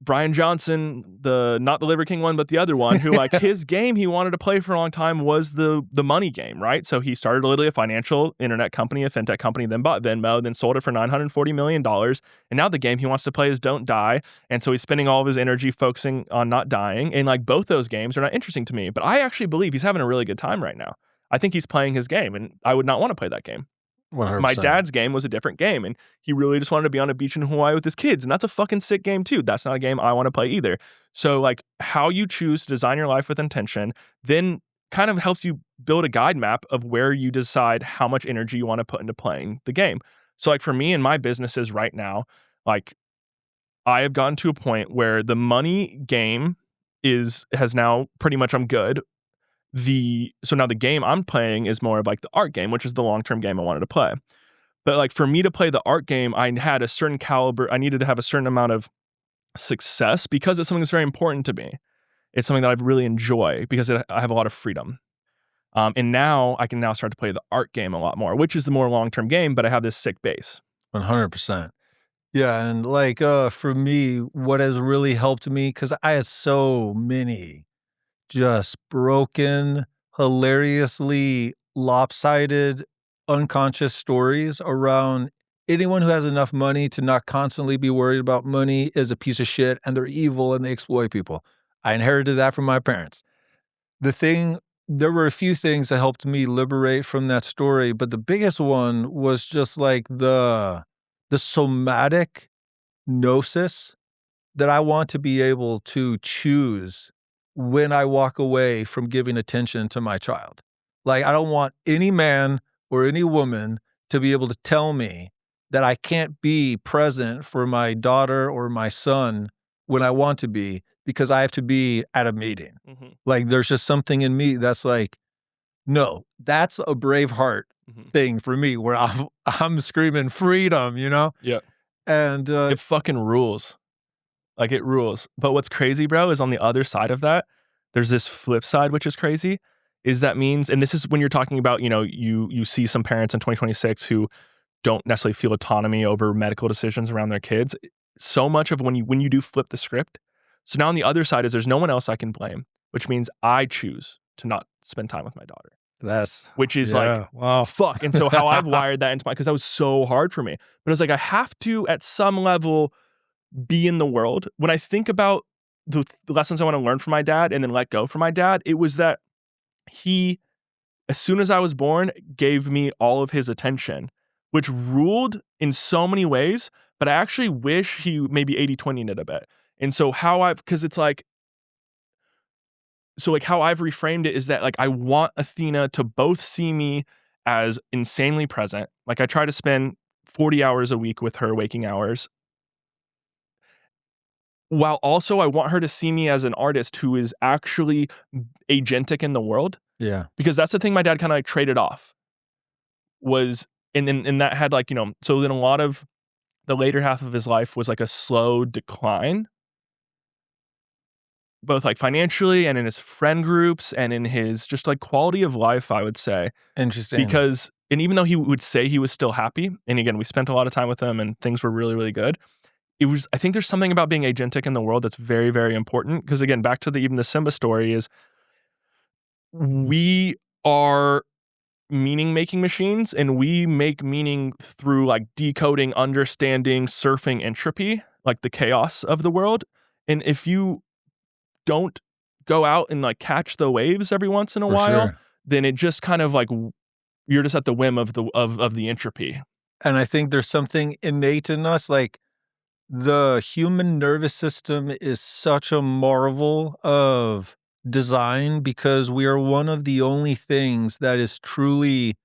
Brian Johnson, not the Liver King one, but the other one, who like his game he wanted to play for a long time was the money game, right? So he started literally a financial internet company, a fintech company, then bought Venmo, then sold it for $940 million. And now the game he wants to play is Don't Die. And so he's spending all of his energy focusing on not dying. And like both those games are not interesting to me, but I actually believe he's having a really good time right now. I think he's playing his game, and I would not want to play that game. 100%. My dad's game was a different game, and he really just wanted to be on a beach in Hawaii with his kids, and that's a fucking sick game too. That's not a game I want to play either. So like how you choose to design your life with intention then kind of helps you build a guide map of where you decide how much energy you want to put into playing the game. So like for me and my businesses right now, like I have gotten to a point where the money game has now pretty much I'm good. So now the game I'm playing is more of like the art game, which is the long-term game I wanted to play. But like for me to play the art game, I had a certain caliber. I needed to have a certain amount of success because it's something that's very important to me. It's something that I really enjoy because I have a lot of freedom. And now I can now start to play the art game a lot more, which is the more long-term game, but I have this sick base. 100%. Yeah, and like for me, what has really helped me, because I had so many just broken, hilariously lopsided, unconscious stories around anyone who has enough money to not constantly be worried about money is a piece of shit and they're evil and they exploit people. I inherited that from my parents. There were a few things that helped me liberate from that story, but the biggest one was just like the somatic gnosis that I want to be able to choose when I walk away from giving attention to my child. Like, I don't want any man or any woman to be able to tell me that I can't be present for my daughter or my son when I want to be because I have to be at a meeting. Mm-hmm. Like, there's just something in me that's like, no, that's a Braveheart thing for me where I'm screaming freedom, Yeah. And it fucking rules. Like it rules. But what's crazy, bro, is on the other side of that, there's this flip side, which is crazy, is that means, and this is when you're talking about, you see some parents in 2026 who don't necessarily feel autonomy over medical decisions around their kids. So much of when you do flip the script. So now on the other side is there's no one else I can blame, which means I choose to not spend time with my daughter. Which is wow. Fuck. And so how I've wired that into because that was so hard for me. But it's like I have to at some level be in the world. When I think about the lessons I want to learn from my dad and then let go from my dad, it was that he, as soon as I was born, gave me all of his attention, which ruled in so many ways, but I actually wish he maybe 80-20'd it a bit. And so how I've reframed it is that like I want Athena to both see me as insanely present. Like I try to spend 40 hours a week with her waking hours, while also I want her to see me as an artist who is actually agentic in the world. Yeah. Because that's the thing my dad kind of like traded off was, and that had like, so then a lot of the later half of his life was like a slow decline, both like financially and in his friend groups and in his just like quality of life, I would say. Interesting. Because, and even though he would say he was still happy, and again, we spent a lot of time with him and things were really, really good. I think there's something about being agentic in the world that's very, very important. Because again, back to even the Simba story is we are meaning-making machines and we make meaning through like decoding, understanding, surfing entropy, like the chaos of the world. And if you don't go out and like catch the waves every once in a while, then it just kind of like you're just at the whim of the entropy. And I think there's something innate in us, like the human nervous system is such a marvel of design because we are one of the only things that is truly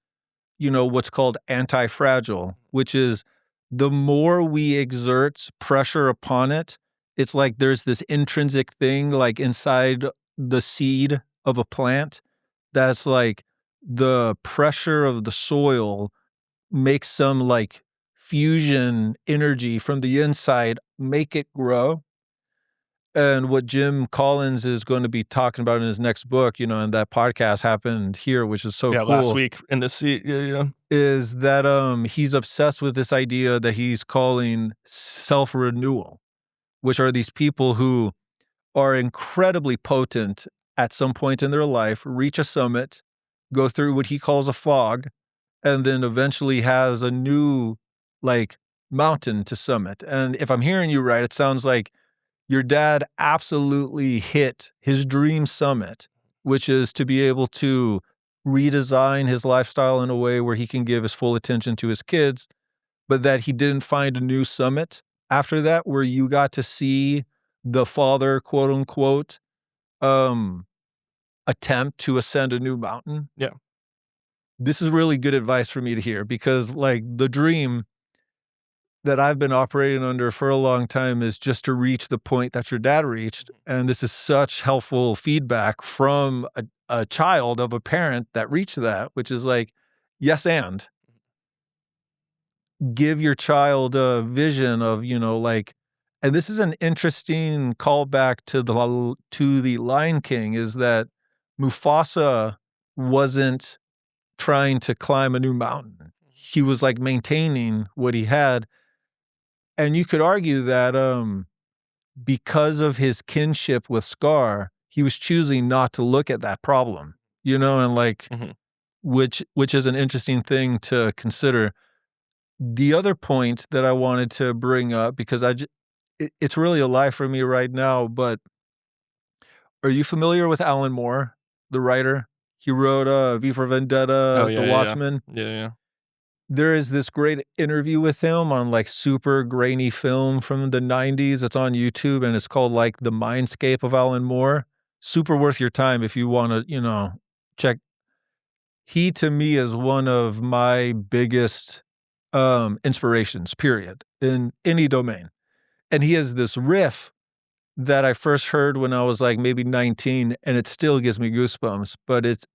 what's called anti-fragile, which is the more we exert pressure upon it, it's like there's this intrinsic thing like inside the seed of a plant that's like the pressure of the soil makes some like fusion energy from the inside, make it grow. And what Jim Collins is going to be talking about in his next book, and that podcast happened here, which is so cool. Last week in the seat, is that he's obsessed with this idea that he's calling self-renewal, which are these people who are incredibly potent at some point in their life, reach a summit, go through what he calls a fog, and then eventually has a new like mountain to summit. And if I'm hearing you right, it sounds like your dad absolutely hit his dream summit, which is to be able to redesign his lifestyle in a way where he can give his full attention to his kids, but that he didn't find a new summit after that where you got to see the father, quote unquote, attempt to ascend a new mountain. Yeah. This is really good advice for me to hear because like the dream that I've been operating under for a long time is just to reach the point that your dad reached. And this is such helpful feedback from a child of a parent that reached that, which is like, yes, and give your child a vision of, and this is an interesting callback to the Lion King is that Mufasa wasn't trying to climb a new mountain. He was like maintaining what he had. And you could argue that because of his kinship with Scar, he was choosing not to look at that problem, and like, which is an interesting thing to consider. The other point that I wanted to bring up, because it's really alive for me right now, but are you familiar with Alan Moore, the writer? He wrote V for Vendetta, The Watchmen. Yeah. There is this great interview with him on like super grainy film from the 90s. It's on YouTube and it's called like The Mindscape of Alan Moore. Super worth your time if you want to, check. He to me is one of my biggest inspirations, period, in any domain. And he has this riff that I first heard when I was like maybe 19 and it still gives me goosebumps, but it's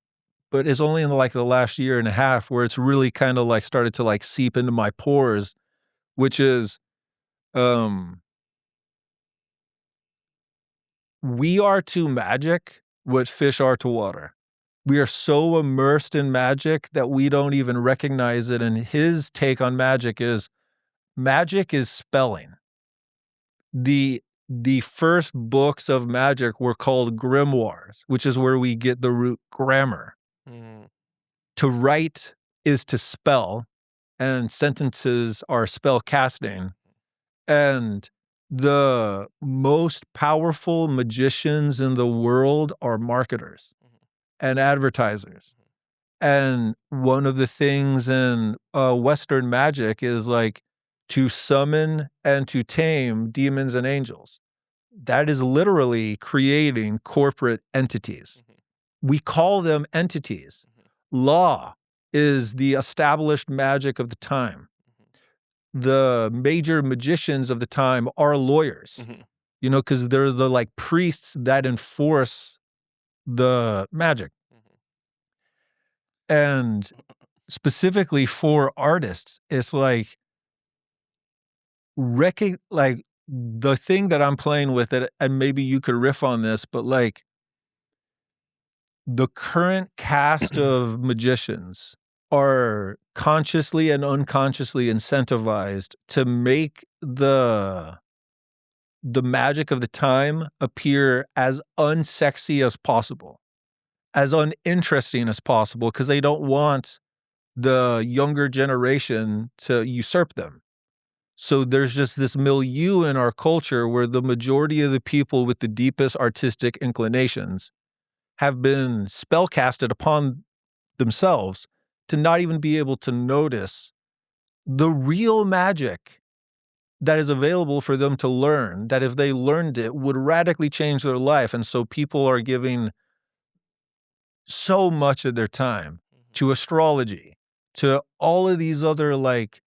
only in like the last year and a half where it's really kind of like started to like seep into my pores, which is, we are to magic what fish are to water. We are so immersed in magic that we don't even recognize it. And his take on magic is spelling. The first books of magic were called grimoires, which is where we get the root grammar. To write is to spell, and sentences are spell casting. And the most powerful magicians in the world are marketers and advertisers. And one of the things in Western magic is like to summon and to tame demons and angels. That is literally creating corporate entities. We call them entities. Law is the established magic of the time. The major magicians of the time are lawyers, because they're the like priests that enforce the magic. And specifically for artists, it's like the thing that I'm playing with it, and maybe you could riff on this, but like the current cast of magicians are consciously and unconsciously incentivized to make the magic of the time appear as unsexy as possible, as uninteresting as possible, because they don't want the younger generation to usurp them. So there's just this milieu in our culture where the majority of the people with the deepest artistic inclinations have been spellcasted upon themselves to not even be able to notice the real magic that is available for them to learn, that if they learned it would radically change their life. And so people are giving so much of their time to astrology, to all of these other, like,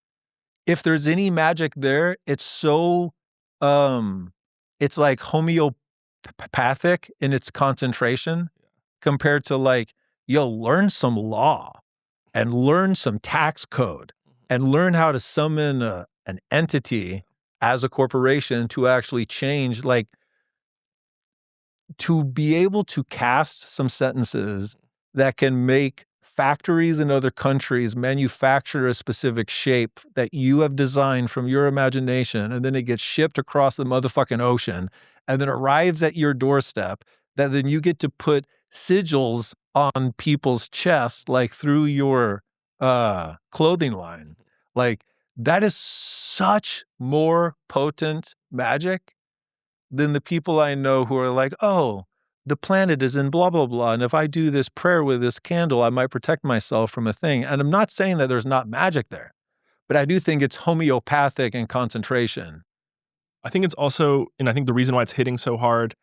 if there's any magic there, it's so, it's like homeopathic in its concentration compared to like, yo, learn some law and learn some tax code and learn how to summon an entity as a corporation to actually change, like, to be able to cast some sentences that can make factories in other countries manufacture a specific shape that you have designed from your imagination, and then it gets shipped across the motherfucking ocean and then arrives at your doorstep, that then you get to put sigils on people's chests, like through your clothing line. Like, that is such more potent magic than the people I know who are like, oh, the planet is in blah, blah, blah. And if I do this prayer with this candle, I might protect myself from a thing. And I'm not saying that there's not magic there, but I do think it's homeopathic in concentration. I think it's also, and I think the reason why it's hitting so hard,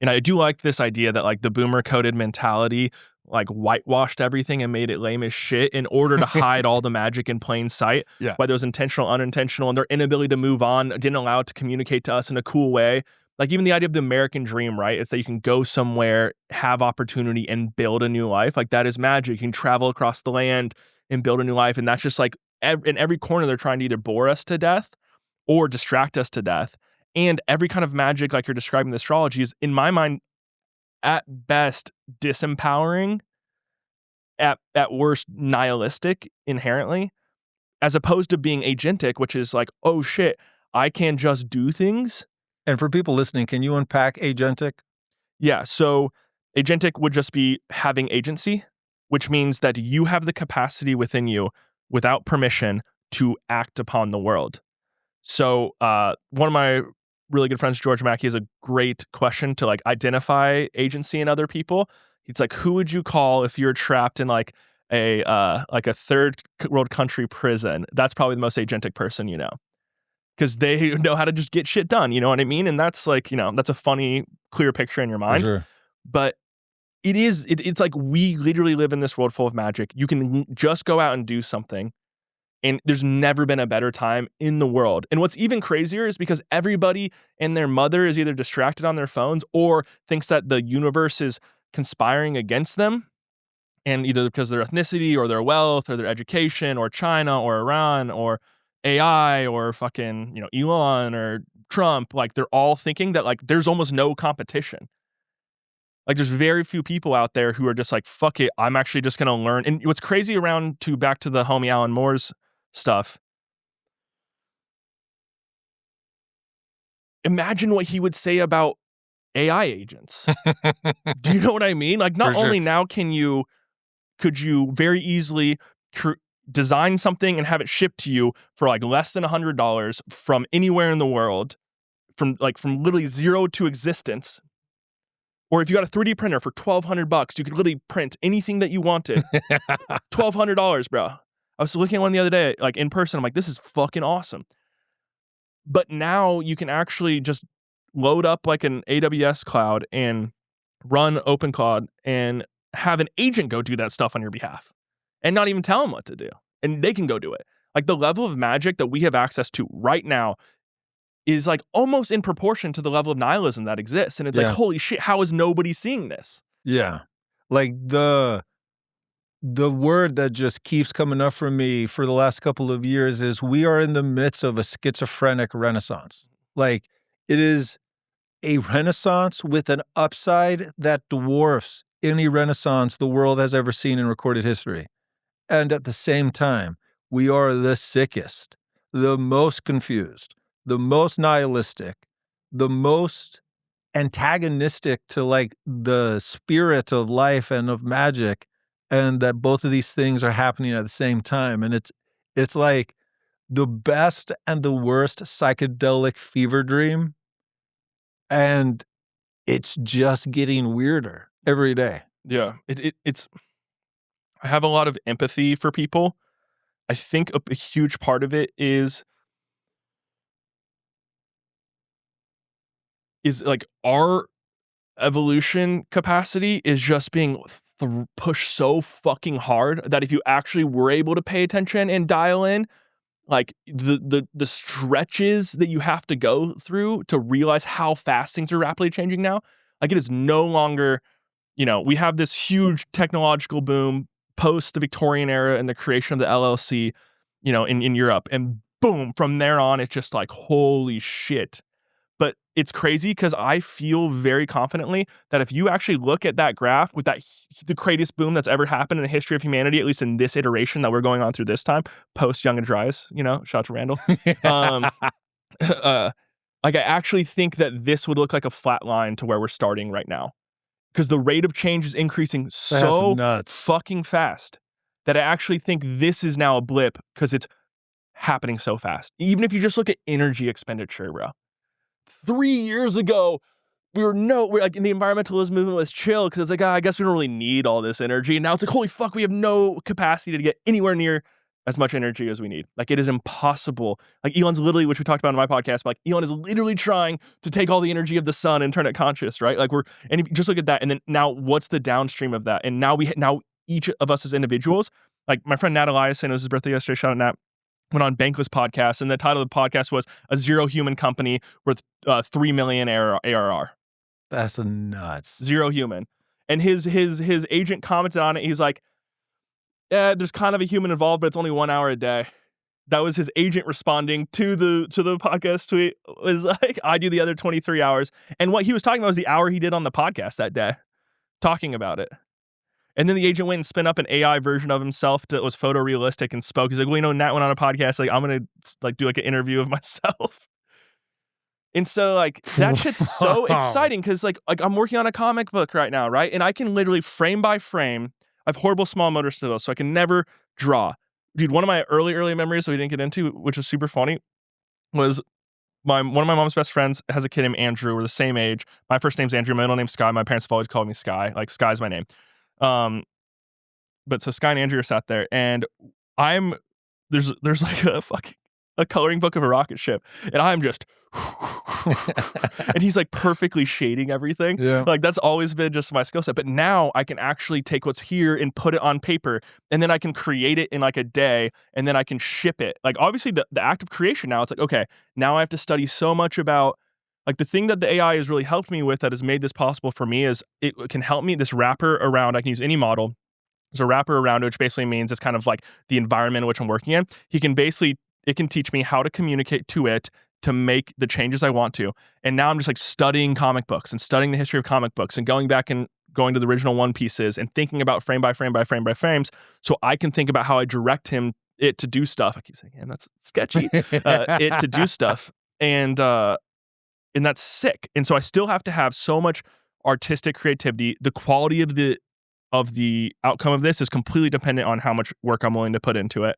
and I do like this idea that like the boomer coded mentality like whitewashed everything and made it lame as shit in order to hide all the magic in plain sight, Yeah. whether it was intentional, unintentional, and their inability to move on didn't allow it to communicate to us in a cool way. Like even the idea of the American dream, right? It's that you can go somewhere, have opportunity, and build a new life. Like that is magic. You can travel across the land and build a new life. And that's just like in every corner, they're trying to either bore us to death or distract us to death. And every kind of magic, like you're describing the astrology, is, in my mind, at best, disempowering, at worst, nihilistic inherently, as opposed to being agentic, which is like, oh shit, I can just do things. And for people listening, can you unpack agentic? Yeah, so agentic would just be having agency, which means that you have the capacity within you, without permission, to act upon the world. So one of my really good friends, George Mackey, has a great question to like identify agency in other people. He's like, who would you call if you're trapped in like a third world country prison? That's probably the most agentic person you know, because they know how to just get shit done. You know what I mean? And that's like, you know, that's a funny, clear picture in your mind. For sure. But it's like we literally live in this world full of magic. You can just go out and do something. And there's never been a better time in the world. And what's even crazier is because everybody and their mother is either distracted on their phones or thinks that the universe is conspiring against them. And either because of their ethnicity or their wealth or their education or China or Iran or AI or fucking, you know, Elon or Trump, like they're all thinking that like there's almost no competition. Like there's very few people out there who are just like, fuck it, I'm actually just going to learn. And what's crazy back to the homie Alan Moore's stuff. Imagine what he would say about AI agents. Do you know what I mean? Like not only now could you very easily design something and have it shipped to you for like less than $100 from anywhere in the world, from literally zero to existence. Or if you got a 3D printer for $1,200, you could literally print anything that you wanted. $1,200, bro. I was looking at one the other day, like in person. I'm like, this is fucking awesome. But now you can actually just load up like an AWS cloud and run OpenCloud and have an agent go do that stuff on your behalf and not even tell them what to do. And they can go do it. Like the level of magic that we have access to right now is like almost in proportion to the level of nihilism that exists. And it's like, holy shit, how is nobody seeing this? Yeah. Like the word that just keeps coming up for me for the last couple of years is we are in the midst of a schizophrenic renaissance. Like it is a renaissance with an upside that dwarfs any renaissance the world has ever seen in recorded history. And at the same time, we are the sickest, the most confused, the most nihilistic, the most antagonistic to like the spirit of life and of magic, and that both of these things are happening at the same time. And it's like the best and the worst psychedelic fever dream. And it's just getting weirder every day. Yeah. It's I have a lot of empathy for people. I think a huge part of it is like our evolution capacity is just being push so fucking hard that if you actually were able to pay attention and dial in, like the stretches that you have to go through to realize how fast things are rapidly changing now, like it is no longer, we have this huge technological boom post the Victorian era and the creation of the LLC, in Europe, and boom, from there on, it's just like, holy shit. But it's crazy because I feel very confidently that if you actually look at that graph with the greatest boom that's ever happened in the history of humanity, at least in this iteration that we're going on through this time, post Young and Dryas, shout out to Randall. Like I actually think that this would look like a flat line to where we're starting right now. Because the rate of change is increasing so fucking fast that I actually think this is now a blip because it's happening so fast. Even if you just look at energy expenditure, bro. 3 years ago, we're like in the environmentalist movement was chill because it's like, I guess we don't really need all this energy. And now it's like, holy fuck, we have no capacity to get anywhere near as much energy as we need. Like it is impossible. Like Elon's literally, which we talked about in my podcast, but like Elon is literally trying to take all the energy of the sun and turn it conscious, right? Like and if you just look at that, and then now what's the downstream of that? And now each of us as individuals, like my friend Nat Eliason, it was his birthday yesterday, shout out Nat, went on Bankless podcast, and the title of the podcast was A Zero Human Company Worth 3 million ARR. That's nuts. Zero human. And his agent commented on it. He's like, yeah, there's kind of a human involved, but it's only 1 hour a day. That was his agent responding to the podcast tweet. Was like, I do the other 23 hours. And what he was talking about was the hour he did on the podcast that day, talking about it. And then the agent went and spun up an AI version of himself that was photorealistic and spoke. He's like, well, Nat went on a podcast. Like, I'm going to like do like an interview of myself. And so like that shit's so exciting because like I'm working on a comic book right now, right? And I can literally frame by frame. I have horrible small motor skills, so I can never draw. Dude, one of my early memories that we didn't get into, which was super funny, was one of my mom's best friends has a kid named Andrew. We're the same age. My first name's Andrew. My middle name's Sky. My parents have always called me Sky. Like Sky's my name. But so Sky and Andrew are sat there, and there's like a coloring book of a rocket ship, and I'm just and he's like perfectly shading everything. Yeah. Like that's always been just my skill set. But now I can actually take what's here and put it on paper, and then I can create it in like a day, and then I can ship it. Like obviously the act of creation now, it's like, okay, now I have to study so much about like the thing that the AI has really helped me with that has made this possible for me is it can help me, this wrapper around, I can use any model. There's a wrapper around it, which basically means it's kind of like the environment in which I'm working in. It can teach me how to communicate to it to make the changes I want to. And now I'm just like studying comic books and studying the history of comic books and going back and going to the original One Pieces and thinking about frame by frame by frame by frames so I can think about how I direct it to do stuff. I keep saying, yeah, that's sketchy. It to do stuff. And that's sick. And so I still have to have so much artistic creativity. The quality of the outcome of this is completely dependent on how much work I'm willing to put into it,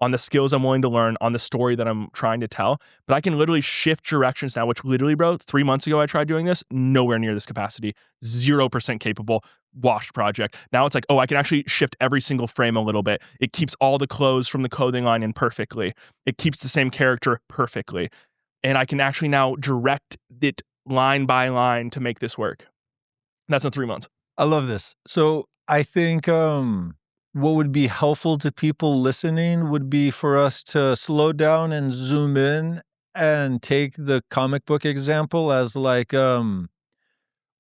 on the skills I'm willing to learn, on the story that I'm trying to tell. But I can literally shift directions now, which literally, bro, 3 months ago I tried doing this, nowhere near this capacity, 0% capable, washed project. Now it's like, oh, I can actually shift every single frame a little bit. It keeps all the clothes from the clothing line in perfectly. It keeps the same character perfectly. And I can actually now direct it line by line to make this work. That's in 3 months. I love this. So I think what would be helpful to people listening would be for us to slow down and zoom in and take the comic book example as like,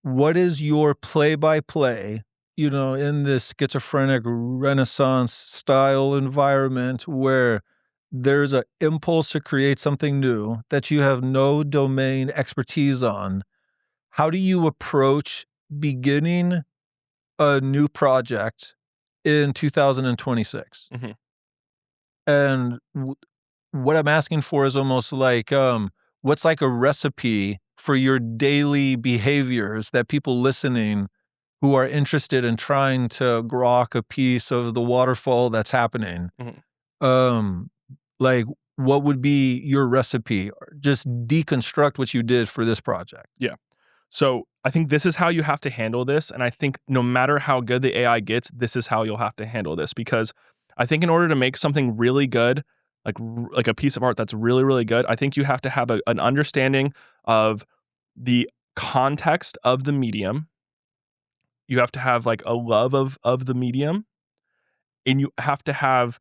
what is your play-by-play, in this schizophrenic Renaissance style environment where there's an impulse to create something new that you have no domain expertise on. How do you approach beginning a new project in 2026? Mm-hmm. And what I'm asking for is almost like, what's like a recipe for your daily behaviors that people listening who are interested in trying to grok a piece of the waterfall that's happening, like what would be your recipe? Just deconstruct what you did for this project. Yeah. So I think this is how you have to handle this. And I think no matter how good the AI gets, this is how you'll have to handle this. Because I think in order to make something really good, like a piece of art that's really, really good, I think you have to have an understanding of the context of the medium you have to have like a love of the medium, and you have to have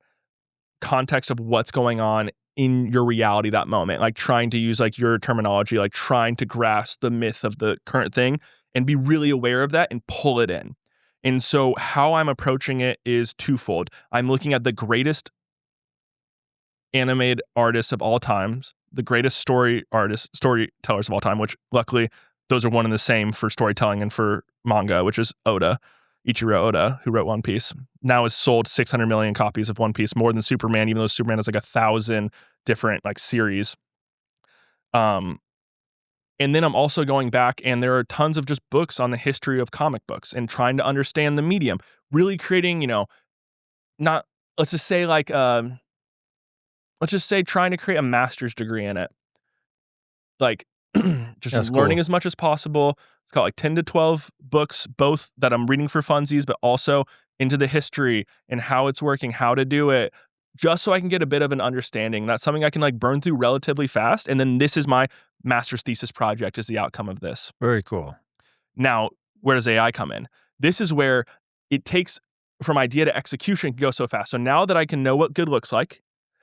context of what's going on in your reality that moment, like trying to use like your terminology, like trying to grasp the myth of the current thing and be really aware of that and pull it in. And so how I'm approaching it is twofold. I'm looking at the greatest animated artists of all times, the greatest storytellers of all time, which luckily those are one and the same for storytelling and for manga, which is Ichiro Oda, who wrote One Piece, now has sold 600 million copies of One Piece, more than Superman, even though Superman has like 1,000 different like series. And then I'm also going back, and there are tons of just books on the history of comic books and trying to understand the medium, really creating, not, let's just say trying to create a master's degree in it. Like, just That's learning cool. as much as possible. It's got like 10 to 12 books, both that I'm reading for funsies, but also into the history and how it's working, how to do it, just so I can get a bit of an understanding. That's something I can like burn through relatively fast. And then this is my master's thesis project is the outcome of this. Very cool. Now, where does AI come in? This is where it takes from idea to execution can go so fast. So now that I can know what good looks like,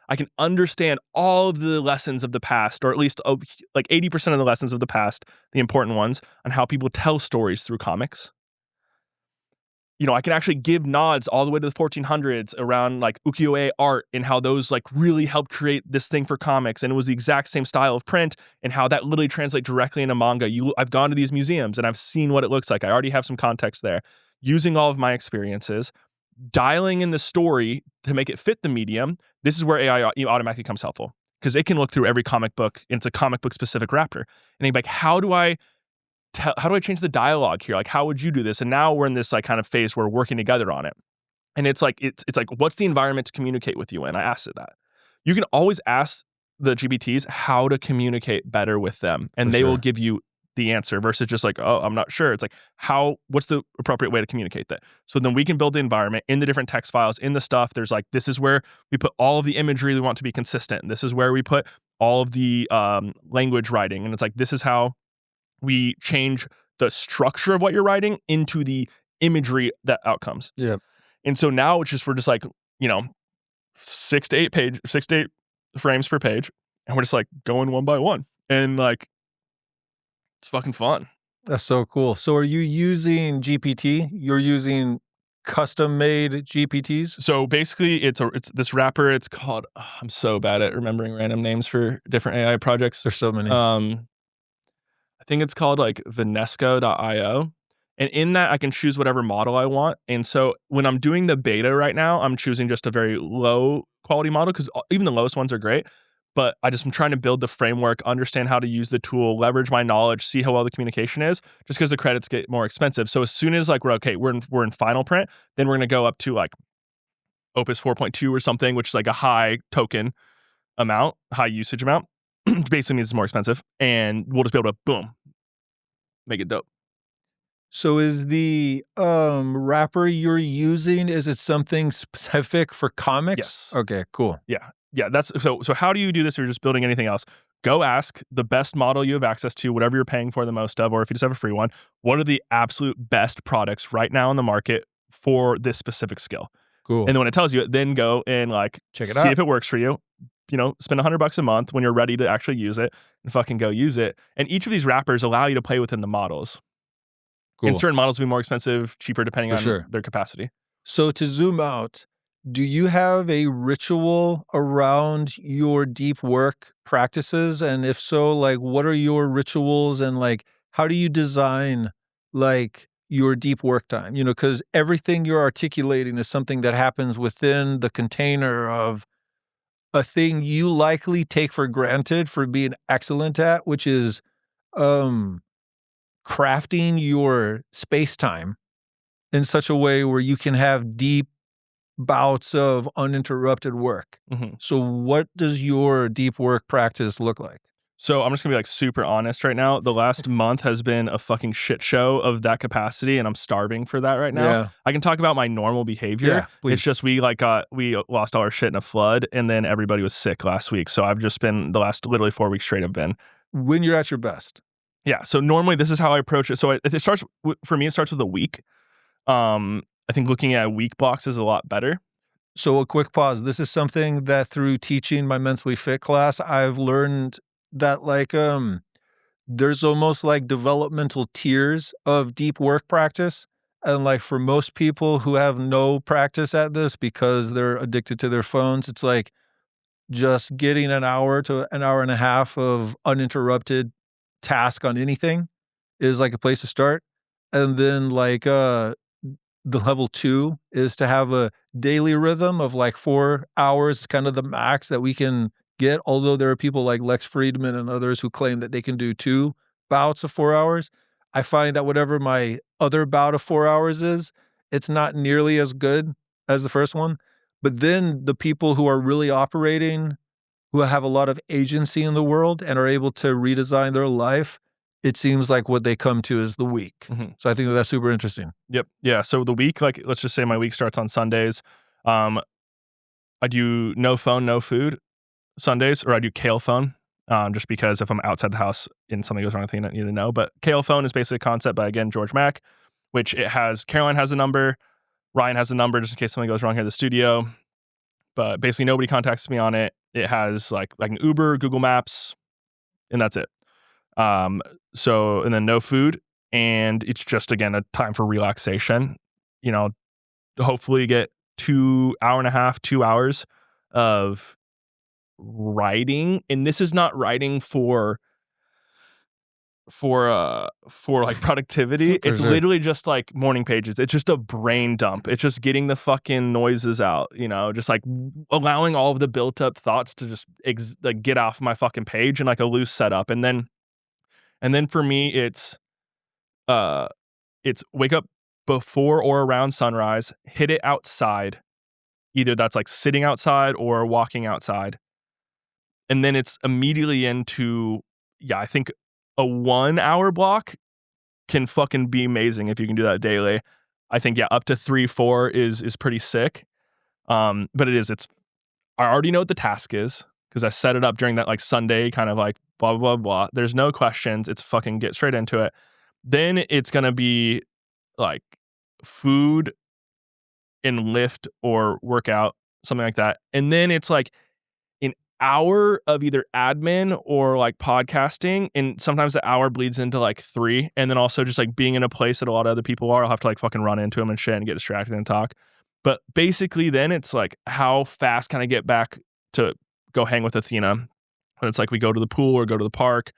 I can understand all of the lessons of the past, or at least like 80% of the lessons of the past, the important ones, on how people tell stories through comics. I can actually give nods all the way to the 1400s around like ukiyo-e art and how those like really helped create this thing for comics. And it was the exact same style of print and how that literally translates directly into manga. I've gone to these museums and I've seen what it looks like. I already have some context there. Using all of my experiences, dialing in the story to make it fit the medium, this is where AI automatically becomes helpful because it can look through every comic book. And it's a comic book specific wrapper. And they'd be like, how do I change the dialogue here? Like, how would you do this? And now we're in this like kind of phase where we're working together on it. And it's like, what's the environment to communicate with you in? I asked it that. You can always ask the GPTs how to communicate better with them. And they will give you the answer versus just like, oh, I'm not sure. It's like, what's the appropriate way to communicate that? So then we can build the environment in the different text files, in the stuff. There's like, this is where we put all of the imagery we want to be consistent. This is where we put all of the language writing. And it's like, this is how we change the structure of what you're writing into the imagery that outcomes. Yeah. And so now we're just like, 6 to 8 frames per page. And we're just like going one by one. And like, it's fucking fun. That's so cool. So are you using GPT? You're using custom-made GPTs? So basically, it's this wrapper. It's called. I'm so bad at remembering random names for different AI projects. There's so many. I think it's called like Vanesco.io. And in that, I can choose whatever model I want. And so when I'm doing the beta right now, I'm choosing just a very low quality model because even the lowest ones are great. But I'm trying to build the framework, understand how to use the tool, leverage my knowledge, see how well the communication is, just because the credits get more expensive. So as soon as like we're in final print, then we're going to go up to like opus 4.2 or something, which is like a high token amount, high usage amount. Basically means it's more expensive. And we'll just be able to, boom, make it dope. So is the wrapper you're using, is it something specific for comics? Yes. Okay, cool. Yeah, that's so how do you do this if you're just building anything else? Go ask the best model you have access to, whatever you're paying for the most of, or if you just have a free one, what are the absolute best products right now in the market for this specific skill? Cool. And then when it tells you it, then go and like Check it see out. if it works for you. Spend $100 a month when you're ready to actually use it and fucking go use it. And each of these wrappers allow you to play within the models. Cool. And certain models will be more expensive, cheaper, depending on their capacity. So to zoom out, do you have a ritual around your deep work practices? And if so, like, what are your rituals and like, how do you design like your deep work time? Because everything you're articulating is something that happens within the container of a thing you likely take for granted for being excellent at, which is crafting your space-time in such a way where you can have deep bouts of uninterrupted work. Mm-hmm. So what does your deep work practice look like? So I'm just gonna be like super honest right now. The last month has been a fucking shit show of that capacity, and I'm starving for that right now. Yeah. I can talk about my normal behavior. Yeah, please. It's just we lost all our shit in a flood, and then everybody was sick last week. So I've just been the last literally 4 weeks straight. I've been When you're at your best. Yeah. So normally this is how I approach it. So it starts for me. It starts with a week. I think looking at week blocks is a lot better. So a quick pause. This is something that through teaching my mentally fit class, I've learned that like there's almost like developmental tiers of deep work practice. And like for most people who have no practice at this because they're addicted to their phones, it's like just getting an hour to an hour and a half of uninterrupted task on anything is like a place to start. And then like the level 2 is to have a daily rhythm of like 4 hours, kind of the max that we can get. Although there are people like Lex Friedman and others who claim that they can do 2 bouts of 4 hours. I find that whatever my other bout of 4 hours is, it's not nearly as good as the first one. But then the people who are really operating, who have a lot of agency in the world and are able to redesign their life, it seems like what they come to is the week. Mm-hmm. So I think that's super interesting. Yep. Yeah. So the week, like, let's just say my week starts on Sundays. I do no phone, no food Sundays, or I do kale phone. Just because if I'm outside the house and something goes wrong, I think I need to know. But kale phone is basically a concept by, again, George Mack, which it has, Caroline has the number, Ryan has the number just in case something goes wrong here at the studio. But basically nobody contacts me on it. It has like an Uber, Google Maps, and that's it. So, and then no food. And it's just, again, a time for relaxation, you know, hopefully get 2 hours of writing. And this is not writing for like productivity. For It's sure. literally just like morning pages. It's just a brain dump. It's just getting the fucking noises out, you know, just like allowing all of the built up thoughts to just like get off my fucking page in like a loose setup. And then for me, it's wake up before or around sunrise, hit it outside. Either that's like sitting outside or walking outside. And then it's immediately into, I think a 1 hour block can fucking be amazing if you can do that daily. I think, up to 3-4 is pretty sick. But I already know what the task is because I set it up during that like Sunday kind of like blah, blah, blah. There's no questions. It's fucking get straight into it. Then it's going to be like food and lift or workout, something like that. And then it's like an hour of either admin or like podcasting. And sometimes the hour bleeds into like 3. And then also just like being in a place that a lot of other people are, I'll have to like fucking run into them and shit and get distracted and talk. But basically then it's like, how fast can I get back to go hang with Athena? And it's like we go to the pool or go to the park,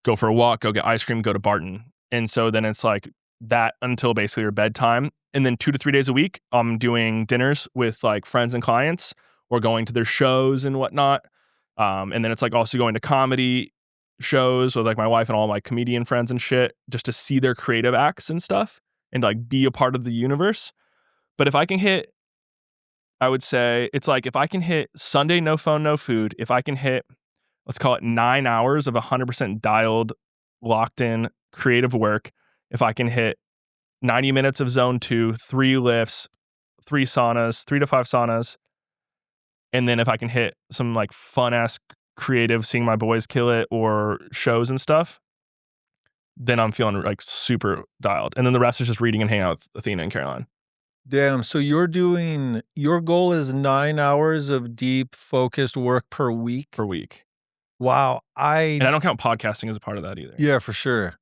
go for a walk, go get ice cream, go to Barton. And so then it's like that until basically your bedtime. And then 2 to 3 days a week, I'm doing dinners with like friends and clients or going to their shows and whatnot. And then it's like also going to comedy shows with like my wife and all my comedian friends and shit, just to see their creative acts and stuff and like be a part of the universe. But if I can hit, I would say it's like if I can hit Sunday, no phone, no food, if I can hit, let's call it 9 hours of 100% dialed, locked in creative work, if I can hit 90 minutes of zone 2, 3 lifts, 3 saunas, 3 to 5 saunas, and then if I can hit some like fun ass creative, seeing my boys kill it or shows and stuff, then I'm feeling like super dialed. And then the rest is just reading and hanging out with Athena and Caroline. Damn. So your goal is 9 hours of deep focused work per week? Per week. Wow. And I don't count podcasting as a part of that either. Yeah, for sure.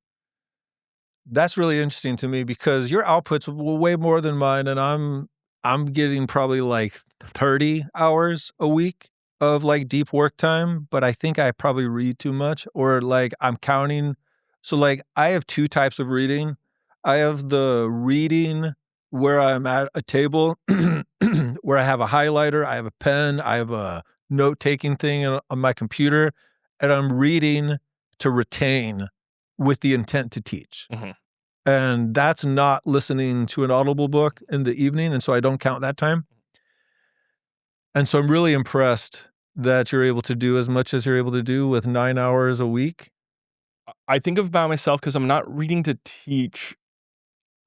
That's really interesting to me because your output's way more than mine, and I'm getting probably like 30 hours a week of like deep work time, but I think I probably read too much, or like I'm counting. So like I have 2 types of reading. I have the reading where I'm at a table where I have a highlighter, I have a pen, I have a note-taking thing on my computer, and I'm reading to retain with the intent to teach. Mm-hmm. And that's not listening to an Audible book in the evening, and so I don't count that time. And so I'm really impressed that you're able to do as much as you're able to do with 9 hours a week. I think about myself because I'm not reading to teach.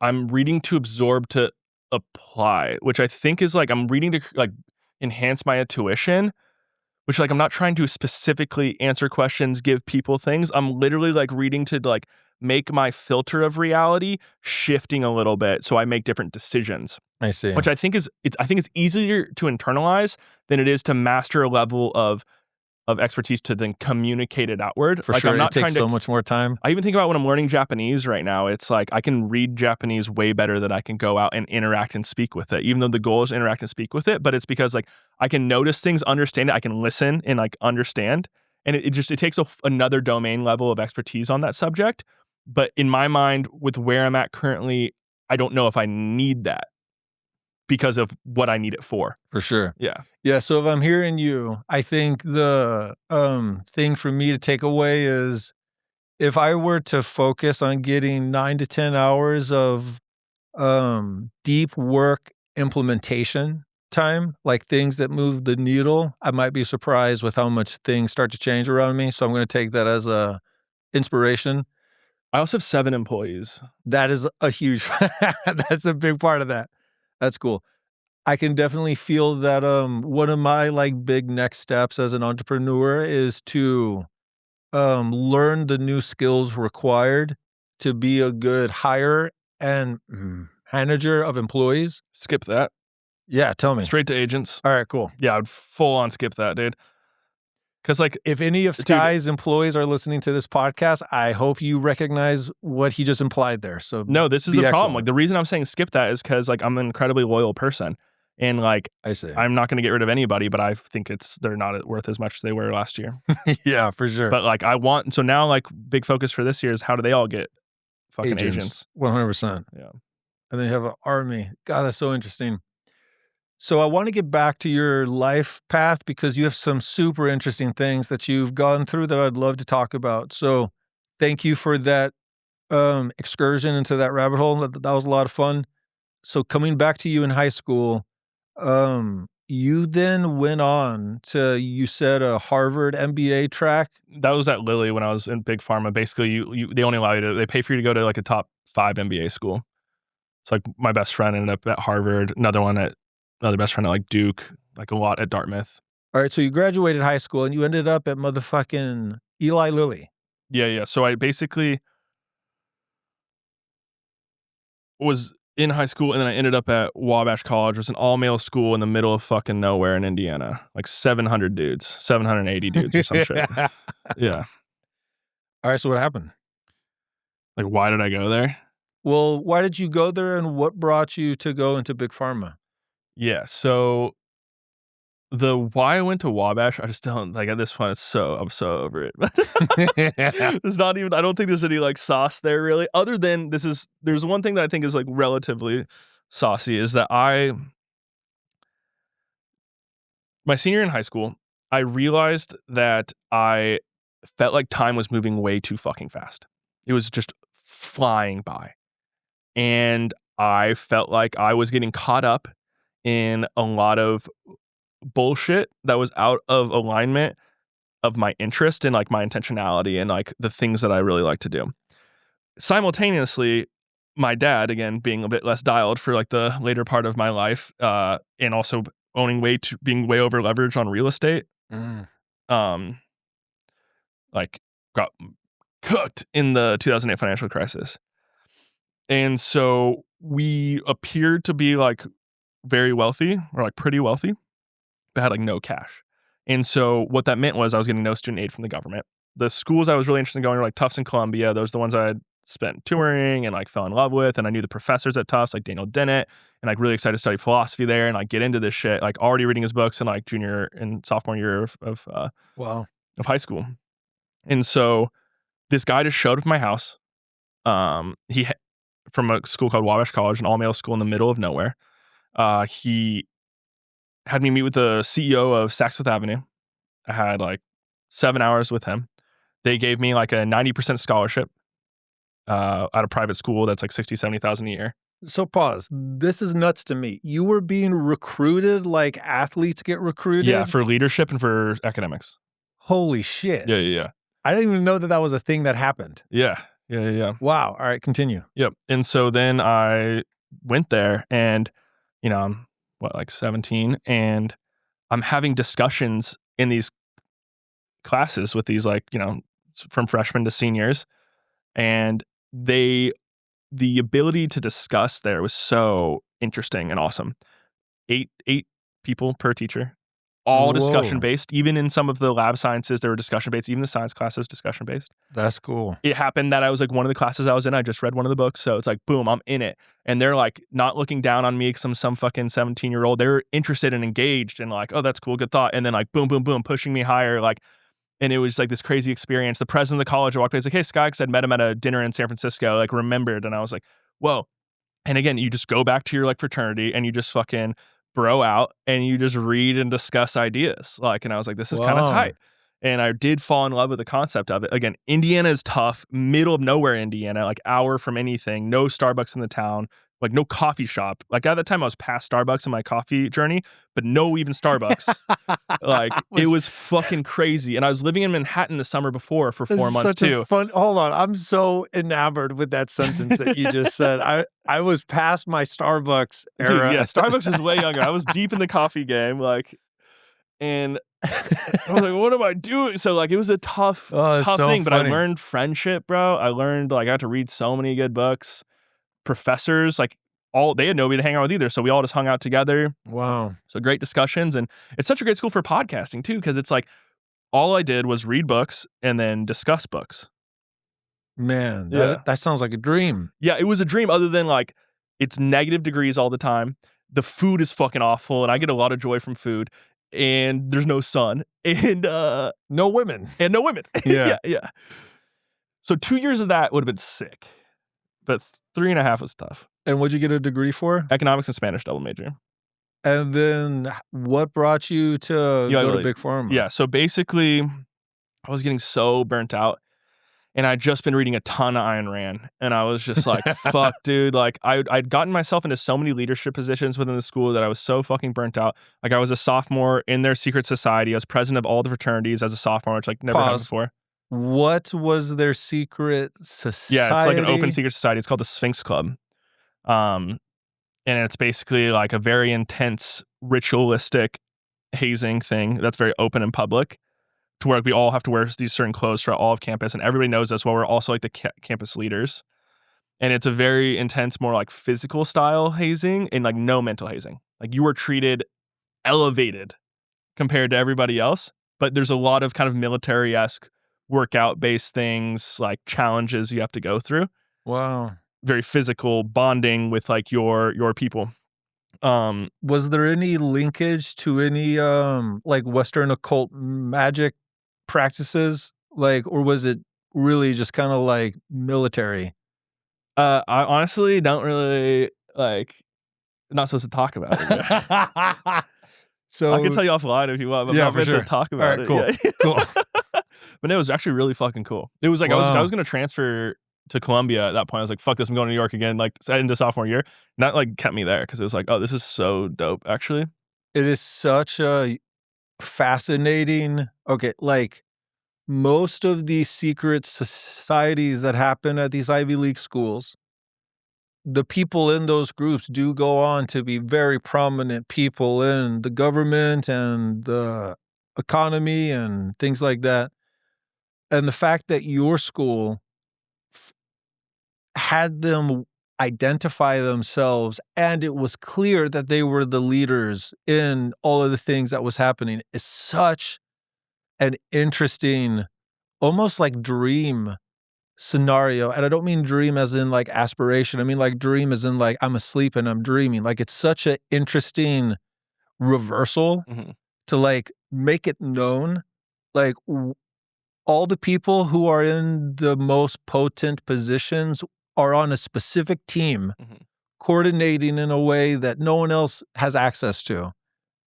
I'm reading to absorb, to apply, which I think is like I'm reading to like enhance my intuition. which like I'm not trying to specifically answer questions, give people things. I'm literally like reading to like make my filter of reality shifting a little bit so I make different decisions. I see. Which I think it's easier to internalize than it is to master a level of expertise to then communicate it outward. For like sure, I'm not it takes trying to so much more time. I even think about when I'm learning Japanese right now, it's like I can read Japanese way better than I can go out and interact and speak with it, even though the goal is to interact and speak with it. But it's because like I can notice things, understand it, I can listen and like understand. And it takes another domain level of expertise on that subject. But in my mind, with where I'm at currently, I don't know if I need that because of what I need it for. For sure. Yeah. Yeah, so if I'm hearing you, I think the thing for me to take away is if I were to focus on getting 9 to 10 hours of deep work implementation time, like things that move the needle, I might be surprised with how much things start to change around me. So I'm going to take that as a inspiration. I also have 7 employees. That is a huge, that's a big part of that. That's cool. I can definitely feel that one of my like big next steps as an entrepreneur is to learn the new skills required to be a good hire and manager of employees. Skip that. Yeah, tell me. Straight to agents. All right, cool. Yeah, I'd full on skip that, dude. Because like if any of Sky's employees are listening to this podcast, I hope you recognize what he just implied there. So no, this is the problem. Like the reason I'm saying skip that is because like I'm an incredibly loyal person. And like I see. I'm not going to get rid of anybody, but I think they're not worth as much as they were last year. Yeah, for sure. But like so now like big focus for this year is how do they all get fucking agents? 100%. Yeah. And then you have an army. God, that's so interesting. So I want to get back to your life path because you have some super interesting things that you've gone through that I'd love to talk about. So thank you for that excursion into that rabbit hole. That was a lot of fun. So coming back to you in high school, you then went on to, you said, a Harvard MBA track. That was at Lilly when I was in big pharma. Basically, they only allow you they pay for you to go to like a top 5 MBA school. So like my best friend ended up at Harvard, another best friend at like Duke, like a lot at Dartmouth. All right, so you graduated high school and you ended up at motherfucking Eli Lilly. Yeah. So I basically was in high school and then I ended up at Wabash College. It was an all-male school in the middle of fucking nowhere in Indiana. Like 700 dudes, 780 dudes or some shit. Yeah. All right, so what happened? Like, why did I go there? Well, why did you go there and what brought you to go into big pharma? Yeah, so the why I went to Wabash, I just don't like at this point. I'm so over it. It's not even. I don't think there's any like sauce there really. Other than there's one thing that I think is like relatively saucy is that my senior year in high school, I realized that I felt like time was moving way too fucking fast. It was just flying by, and I felt like I was getting caught up in a lot of bullshit that was out of alignment of my interest and like my intentionality and like the things that I really like to do. Simultaneously, my dad, again, being a bit less dialed for like the later part of my life, and also being way over leveraged on real estate, like got cooked in the 2008 financial crisis. And so we appeared to be like very wealthy or like pretty wealthy, but had like no cash. And so what that meant was I was getting no student aid from the government. The schools I was really interested in going were like Tufts and Columbia. Those are the ones I had spent touring and like fell in love with. And I knew the professors at Tufts, like Daniel Dennett, and like really excited to study philosophy there and like get into this shit, like already reading his books in like junior and sophomore year of high school. And so this guy just showed up at my house. From a school called Wabash College, an all-male school in the middle of nowhere. He had me meet with the CEO of Saks Fifth Avenue. I had like 7 hours with him. They gave me like a 90% scholarship at a private school that's like $60,000-$70,000 a year. So pause. This is nuts to me. You were being recruited like athletes get recruited? Yeah, for leadership and for academics. Holy shit. Yeah. I didn't even know that was a thing that happened. Yeah. Wow. All right, continue. Yep. And so then I went there and, I'm like 17 and I'm having discussions in these classes with these like, from freshmen to seniors, and the ability to discuss there was so interesting and awesome. Eight people per teacher, all discussion Whoa, based. Even in some of the lab sciences, they were discussion based. Even the science classes, discussion based. that's cool. It happened that I was like one of the classes I was in, I just read one of the books, so it's like boom, I'm in it, and they're like not looking down on me because I'm some fucking 17-year-old. They're interested and engaged and like, oh, that's cool, good thought, and then like boom, boom, boom, pushing me higher, like. And it was like this crazy experience. The president of the college walked by, he's like, hey, Sky, because I'd met him at a dinner in San Francisco, like remembered. And I was like, whoa. And again, you just go back to your like fraternity and you just fucking bro out and you just read and discuss ideas. Like, and I was like, this is kind of Wow. tight. And I did fall in love with the concept of it. Again, Indiana is tough, middle of nowhere, Indiana, like hour from anything, no Starbucks in the town, like no coffee shop. Like at the time I was past Starbucks in my coffee journey, but no even Starbucks. Like it was fucking crazy. And I was living in Manhattan the summer before for 4 months such too. A fun. Hold on, I'm so enamored with that sentence that you just said. I was past my Starbucks era. Dude, yeah, Starbucks is way younger. I was deep in the coffee game, like, and I was like, what am I doing? So like it was a tough so thing, but I funny. learned friendship, bro. I learned like I got to read so many good books. Professors, like they had nobody to hang out with either, so we all just hung out together. Wow. So great discussions, and it's such a great school for podcasting too, because it's like all I did was read books and then discuss books. Man, Yeah. that sounds like a dream. Yeah, it was a dream, other than like it's negative degrees all the time. The food is fucking awful, and I get a lot of joy from food. And there's no sun, and no women. Yeah. Yeah. So 2 years of that would have been sick, but 3.5 was tough. And what'd you get a degree for? Economics and Spanish double major. And then what brought you to go to Big Pharma? Yeah, so basically, I was getting so burnt out, and I'd just been reading a ton of Ayn Rand, and I was just like, fuck, dude. Like, I'd gotten myself into so many leadership positions within the school that I was so fucking burnt out. Like, I was a sophomore in their secret society. I was president of all the fraternities as a sophomore, which, like, never happened before. What was their secret society? Yeah, it's like an open secret society. It's called the Sphinx Club. And it's basically like a very intense ritualistic hazing thing that's very open and public, to where we all have to wear these certain clothes throughout all of campus, and everybody knows us. While we're also like the campus leaders, and it's a very intense, more like physical style hazing, and like no mental hazing. Like you were treated elevated compared to everybody else, but there's a lot of kind of military-esque workout based things, like challenges you have to go through. Wow. Very physical bonding with like your people. Was there any linkage to any like Western occult magic practices, like, or was it really just kind of like military? I honestly don't really like. Not supposed to talk about it yet. So I can tell you offline if you want. But yeah, I'm not for meant sure. to talk about All right, it. Cool. Yeah. Cool. But it was actually really fucking cool. It was like Wow. I was gonna transfer to Columbia at that point. I was like, fuck this, I'm going to New York again, like into sophomore year. And that like kept me there, because it was like, oh, this is so dope, actually. It is such a fascinating, like most of these secret societies that happen at these Ivy League schools, the people in those groups do go on to be very prominent people in the government and the economy and things like that. And the fact that your school had them identify themselves and it was clear that they were the leaders in all of the things that was happening is such an interesting, almost like dream scenario. And I don't mean dream as in like aspiration. I mean like dream as in like I'm asleep and I'm dreaming. Like it's such an interesting reversal to like make it known, like all the people who are in the most potent positions are on a specific team, coordinating in a way that no one else has access to.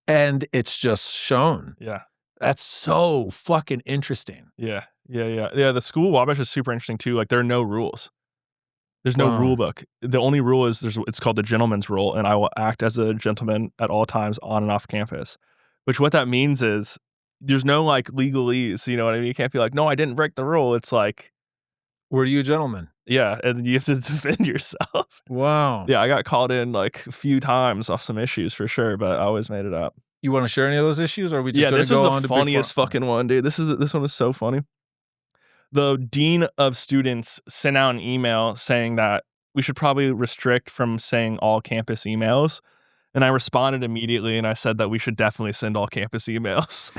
And it's just shown. Yeah. That's so fucking interesting. Yeah. The school Wabash is super interesting too. Like there are no rules. There's no rule book. The only rule is it's called the gentleman's rule, and I will act as a gentleman at all times on and off campus. Which what that means is there's no like legalese, you know what I mean? You can't be like, no, I didn't break the rule. It's like, were you a gentleman? Yeah, and you have to defend yourself. Wow. Yeah, I got called in like a few times off some issues for sure, but I always made it up. You want to share any of those issues, or are we just Yeah, going to this was go the on to big funniest pharma? fucking one, dude. This one was so funny. The dean of students sent out an email saying that we should probably restrict from saying all campus emails. And I responded immediately and I said that we should definitely send all campus emails.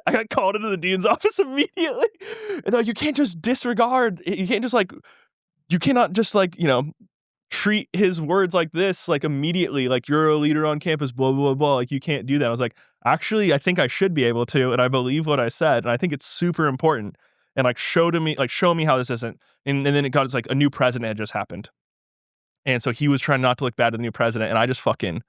I got called into the dean's office immediately. And they're like, you can't just disregard. You can't just like, you cannot just like, treat his words like this, like immediately, like you're a leader on campus, blah, blah, blah. Like you can't do that. I was like, actually, I think I should be able to. And I believe what I said. And I think it's super important. And like show me how this isn't. And then it got, it's like a new president had just happened. And so he was trying not to look bad to the new president. And I just fucking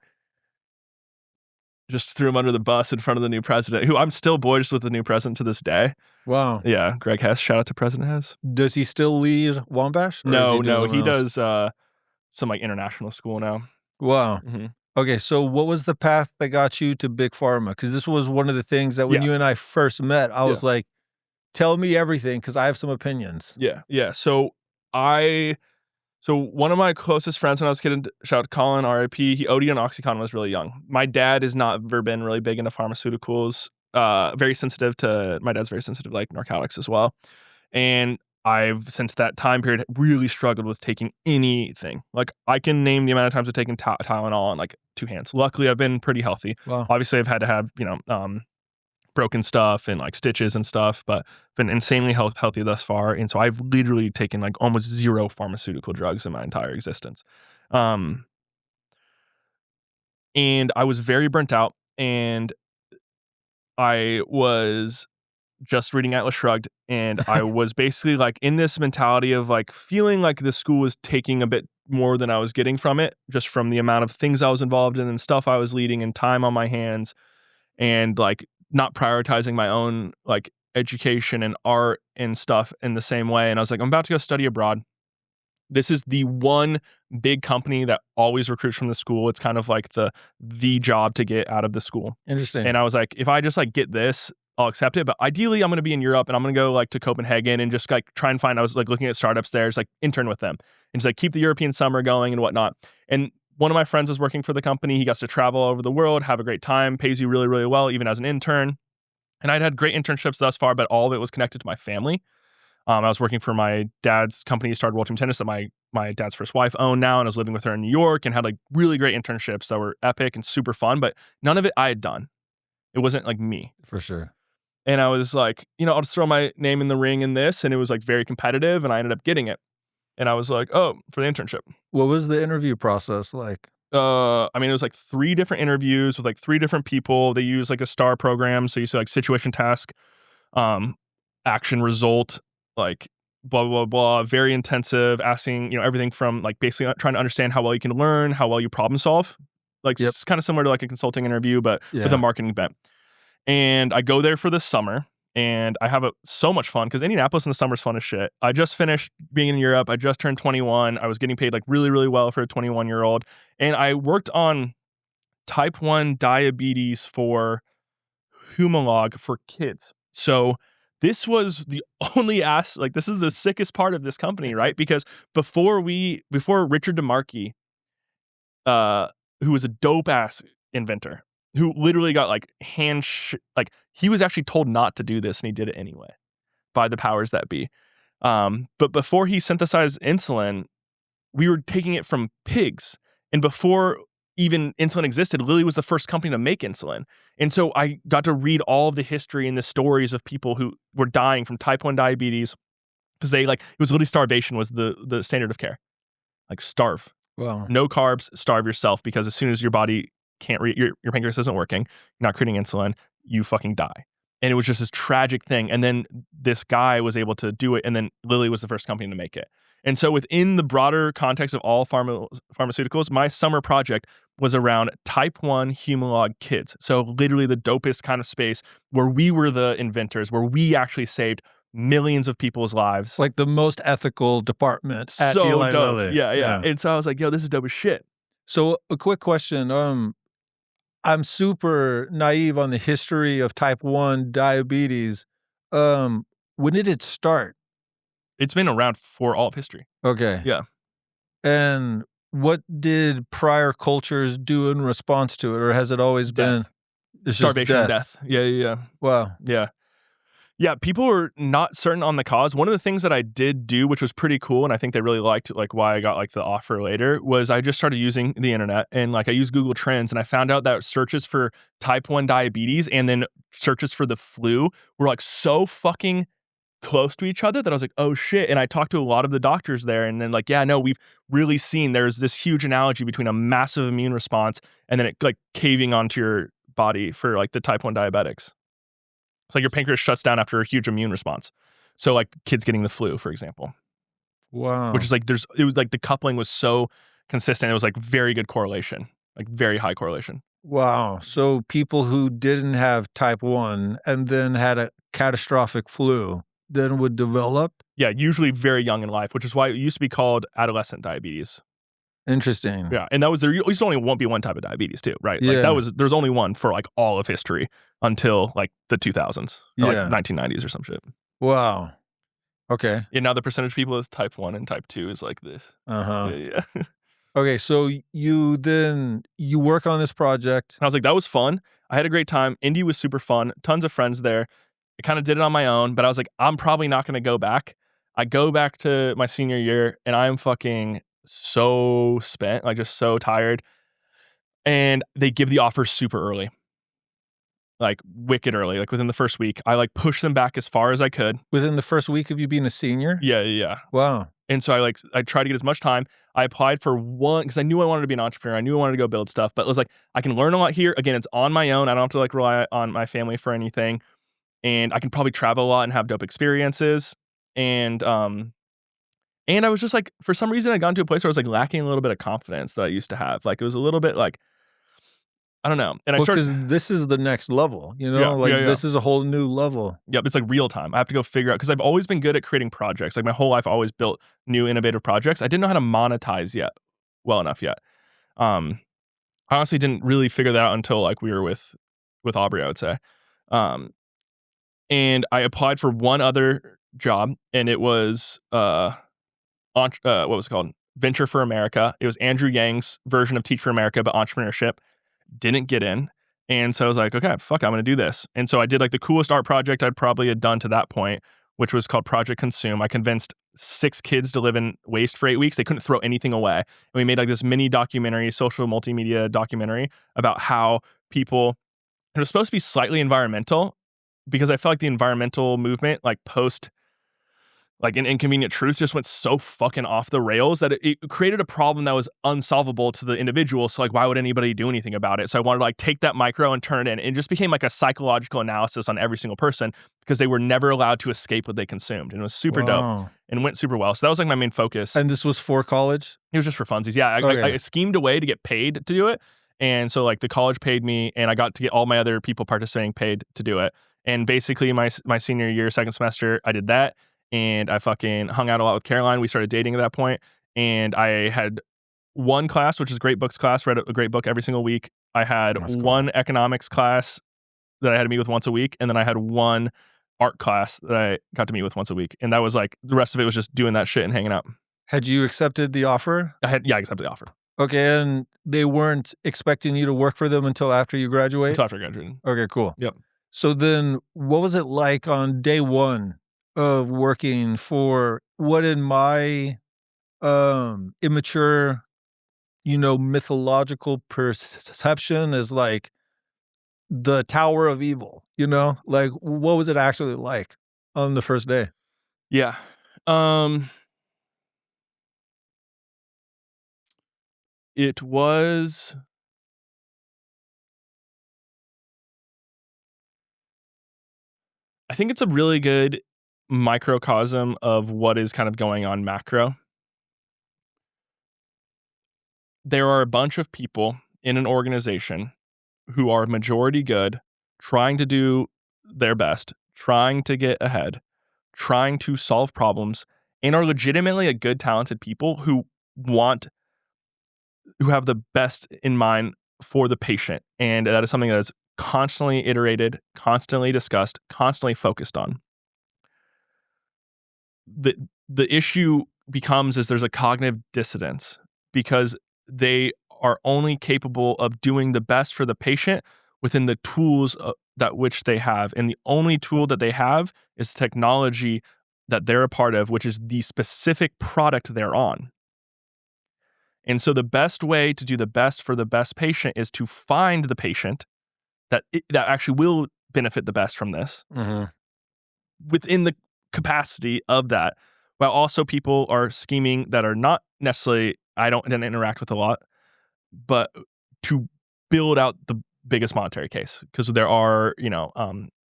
just threw him under the bus in front of the new president, who I'm still boys with the new president to this day. Wow. Yeah. Greg Hess. Shout out to President Hess. Does he still lead Wabash? No, he does some like international school now. Wow. Mm-hmm. Okay, so what was the path that got you to big pharma? Because this was one of the things that when you and I first met, I was like, tell me everything because I have some opinions. Yeah. So one of my closest friends when I was a kid, shout out to Colin, RIP, he OD'd on Oxycontin when I was really young. My dad has not ever been really big into pharmaceuticals. My dad's very sensitive to like narcotics as well. And I've, since that time period, really struggled with taking anything. Like, I can name the amount of times I've taken Tylenol on, like, 2 hands. Luckily, I've been pretty healthy. Wow. Obviously, I've had to have, broken stuff and, like, stitches and stuff, but been insanely healthy thus far. And so I've literally taken, like, almost 0 pharmaceutical drugs in my entire existence. And I was very burnt out, and I was just reading Atlas Shrugged, and I was basically like in this mentality of like feeling like the school was taking a bit more than I was getting from it, just from the amount of things I was involved in and stuff I was leading and time on my hands, and like not prioritizing my own like education and art and stuff in the same way. And I was like, I'm about to go study abroad. This is the one big company that always recruits from the school. It's kind of like the job to get out of the school. Interesting. And I was like, if I just like get this, I'll accept it. But ideally, I'm going to be in Europe and I'm going to go like to Copenhagen and just like try and find, I was like looking at startups there, just like intern with them and just like keep the European summer going and whatnot. And one of my friends was working for the company. He got to travel all over the world, have a great time, pays you really, really well, even as an intern. And I'd had great internships thus far, but all of it was connected to my family. I was working for my dad's company. He started World Team Tennis that my dad's first wife owned now, and I was living with her in New York and had like really great internships that were epic and super fun, but none of it I had done. It wasn't like me. For sure. And I was like, I'll just throw my name in the ring in this. And it was like very competitive and I ended up getting it. And I was like, oh, for the internship. What was the interview process like? It was like 3 different interviews with like 3 different people. They use like a STAR program. So you see like situation, task, action, result, like blah, blah, blah, very intensive, asking, everything from like basically trying to understand how well you can learn, how well you problem solve. Like It's kind of similar to like a consulting interview, but with a marketing bent. And I go there for the summer and I have so much fun because Indianapolis in the summer is fun as shit. I just finished being in Europe. I just turned 21. I was getting paid like really, really well for a 21-year-old. And I worked on type 1 diabetes for Humalog for kids. So this was the only this is the sickest part of this company, right? Because before Richard DeMarchi, who was a dope ass inventor, who literally got like he was actually told not to do this and he did it anyway by the powers that be. But before he synthesized insulin, we were taking it from pigs. And before even insulin existed, Lilly was the first company to make insulin. And so I got to read all of the history and the stories of people who were dying from type 1 diabetes because it was literally starvation was the standard of care. Like starve. Wow. No carbs, starve yourself, because as soon as your body can't your pancreas isn't working, you're not creating insulin, you fucking die. And it was just this tragic thing. And then this guy was able to do it, and then Lilly was the first company to make it. And so within the broader context of all pharmaceuticals, my summer project was around type 1 Humalog kids. So literally the dopest kind of space where we were the inventors, where we actually saved millions of people's lives. Like the most ethical department at so Eli dope. Lilly. Yeah. And so I was like, yo, this is dope as shit. So a quick question. I'm super naive on the history of type 1 diabetes. When did it start? It's been around for all of history. Okay. Yeah. And what did prior cultures do in response to it, or has it always been it's starvation just and death? Yeah. Wow. Yeah, people were not certain on the cause. One of the things that I did do, which was pretty cool, and I think they really liked, like, why I got, like, the offer later, was I just started using the internet, and, like, I used Google Trends, and I found out that searches for type 1 diabetes and then searches for the flu were, like, so fucking close to each other that I was like, "Oh, shit," and I talked to a lot of the doctors there, and then, like, "Yeah, no, we've really seen there's this huge analogy between a massive immune response and then it, like, caving onto your body for, like, the type 1 diabetics." It's like your pancreas shuts down after a huge immune response. So, like, kids getting the flu, for example, which Wow. is like it was like the coupling was so consistent. It was like very good correlation, like very high correlation. Wow. So people who didn't have type 1 and then had a catastrophic flu then would develop? Yeah, usually very young in life, which is why it used to be called adolescent diabetes. Interesting. Yeah, and that was there used to only won't be one type of diabetes too, right? Like Yeah. there's only one for like all of history until like the 2000s or like Yeah. 1990s or some shit. Wow. Okay. And now the percentage of people is type 1 and type 2 is like this. Uh-huh. Yeah. Okay, so you work on this project. And I was like, that was fun. I had a great time. Indy was super fun. Tons of friends there. I kind of did it on my own, but I was like, I'm probably not going to go back. I go back to my senior year and I'm fucking so spent, like just so tired. And they give the offer super early, like wicked early, like within the first week. I like pushed them back as far as I could. Within the first week of you being a senior? Yeah. Wow. And so I tried to get as much time. I applied for one because I knew I wanted to be an entrepreneur. I knew I wanted to go build stuff, but it was like, I can learn a lot here. Again, it's on my own. I don't have to like rely on my family for anything. And I can probably travel a lot and have dope experiences. And I was just like, for some reason I got into a place where I was like lacking a little bit of confidence that I used to have. Like it was a little bit like, I don't know. And I Well, started, because this is the next level, you know? Yeah, Like yeah. this is a whole new level. Yep, it's like real time. I have to go figure out because I've always been good at creating projects. Like my whole life, I always built new innovative projects. I didn't know how to monetize yet, well enough yet. I honestly didn't really figure that out until like we were with Aubrey, I would say. And I applied for one other job, and it was what was it called? Venture for America. It was Andrew Yang's version of Teach for America, but entrepreneurship. Didn't get in. And so I was like, okay, fuck, I'm going to do this. And so I did like the coolest art project I'd probably had done to that point, which was called Project Consume. I convinced 6 kids to live in waste for 8 weeks. They couldn't throw anything away. And we made like this mini documentary, social multimedia documentary about how people, it was supposed to be slightly environmental because I felt like the environmental movement, like post like an Inconvenient Truth, just went so fucking off the rails that it created a problem that was unsolvable to the individual. So like, why would anybody do anything about it? So I wanted to like take that micro and turn it in. It just became like a psychological analysis on every single person because they were never allowed to escape what they consumed. And it was super dope and went super well. So that was like my main focus. And this was for college? It was just for funsies. Yeah, I schemed a way to get paid to do it. And so like the college paid me and I got to get all my other people participating paid to do it. And basically my senior year, second semester, I did that. And I fucking hung out a lot with Caroline. We started dating at that point. And I had one class, which is great books class, read a great book every single week. I had one economics class that I had to meet with once a week. And then I had one art class that I got to meet with once a week. And that was like, the rest of it was just doing that shit and hanging out. Had you accepted the offer? I accepted the offer. Okay, and they weren't expecting you to work for them until after you graduate? Until after I graduated. Okay, cool. Yep. So then what was it like on day one of working for what in my immature, mythological perception is like the Tower of Evil, Like what was it actually like on the first day? Yeah. It was I think it's a really good microcosm of what is kind of going on macro. There are a bunch of people in an organization who are majority good, trying to do their best, trying to get ahead, trying to solve problems, and are legitimately a good, talented people who have the best in mind for the patient. And that is something that is constantly iterated, constantly discussed, constantly focused on. The issue becomes is there's a cognitive dissonance because they are only capable of doing the best for the patient within the tools that which they have. And the only tool that they have is technology that they're a part of, which is the specific product they're on. And so the best way to do the best for the best patient is to find the patient that actually will benefit the best from this within the capacity of that, while also people are scheming that are not necessarily, I didn't interact with a lot, but to build out the biggest monetary case, because there are,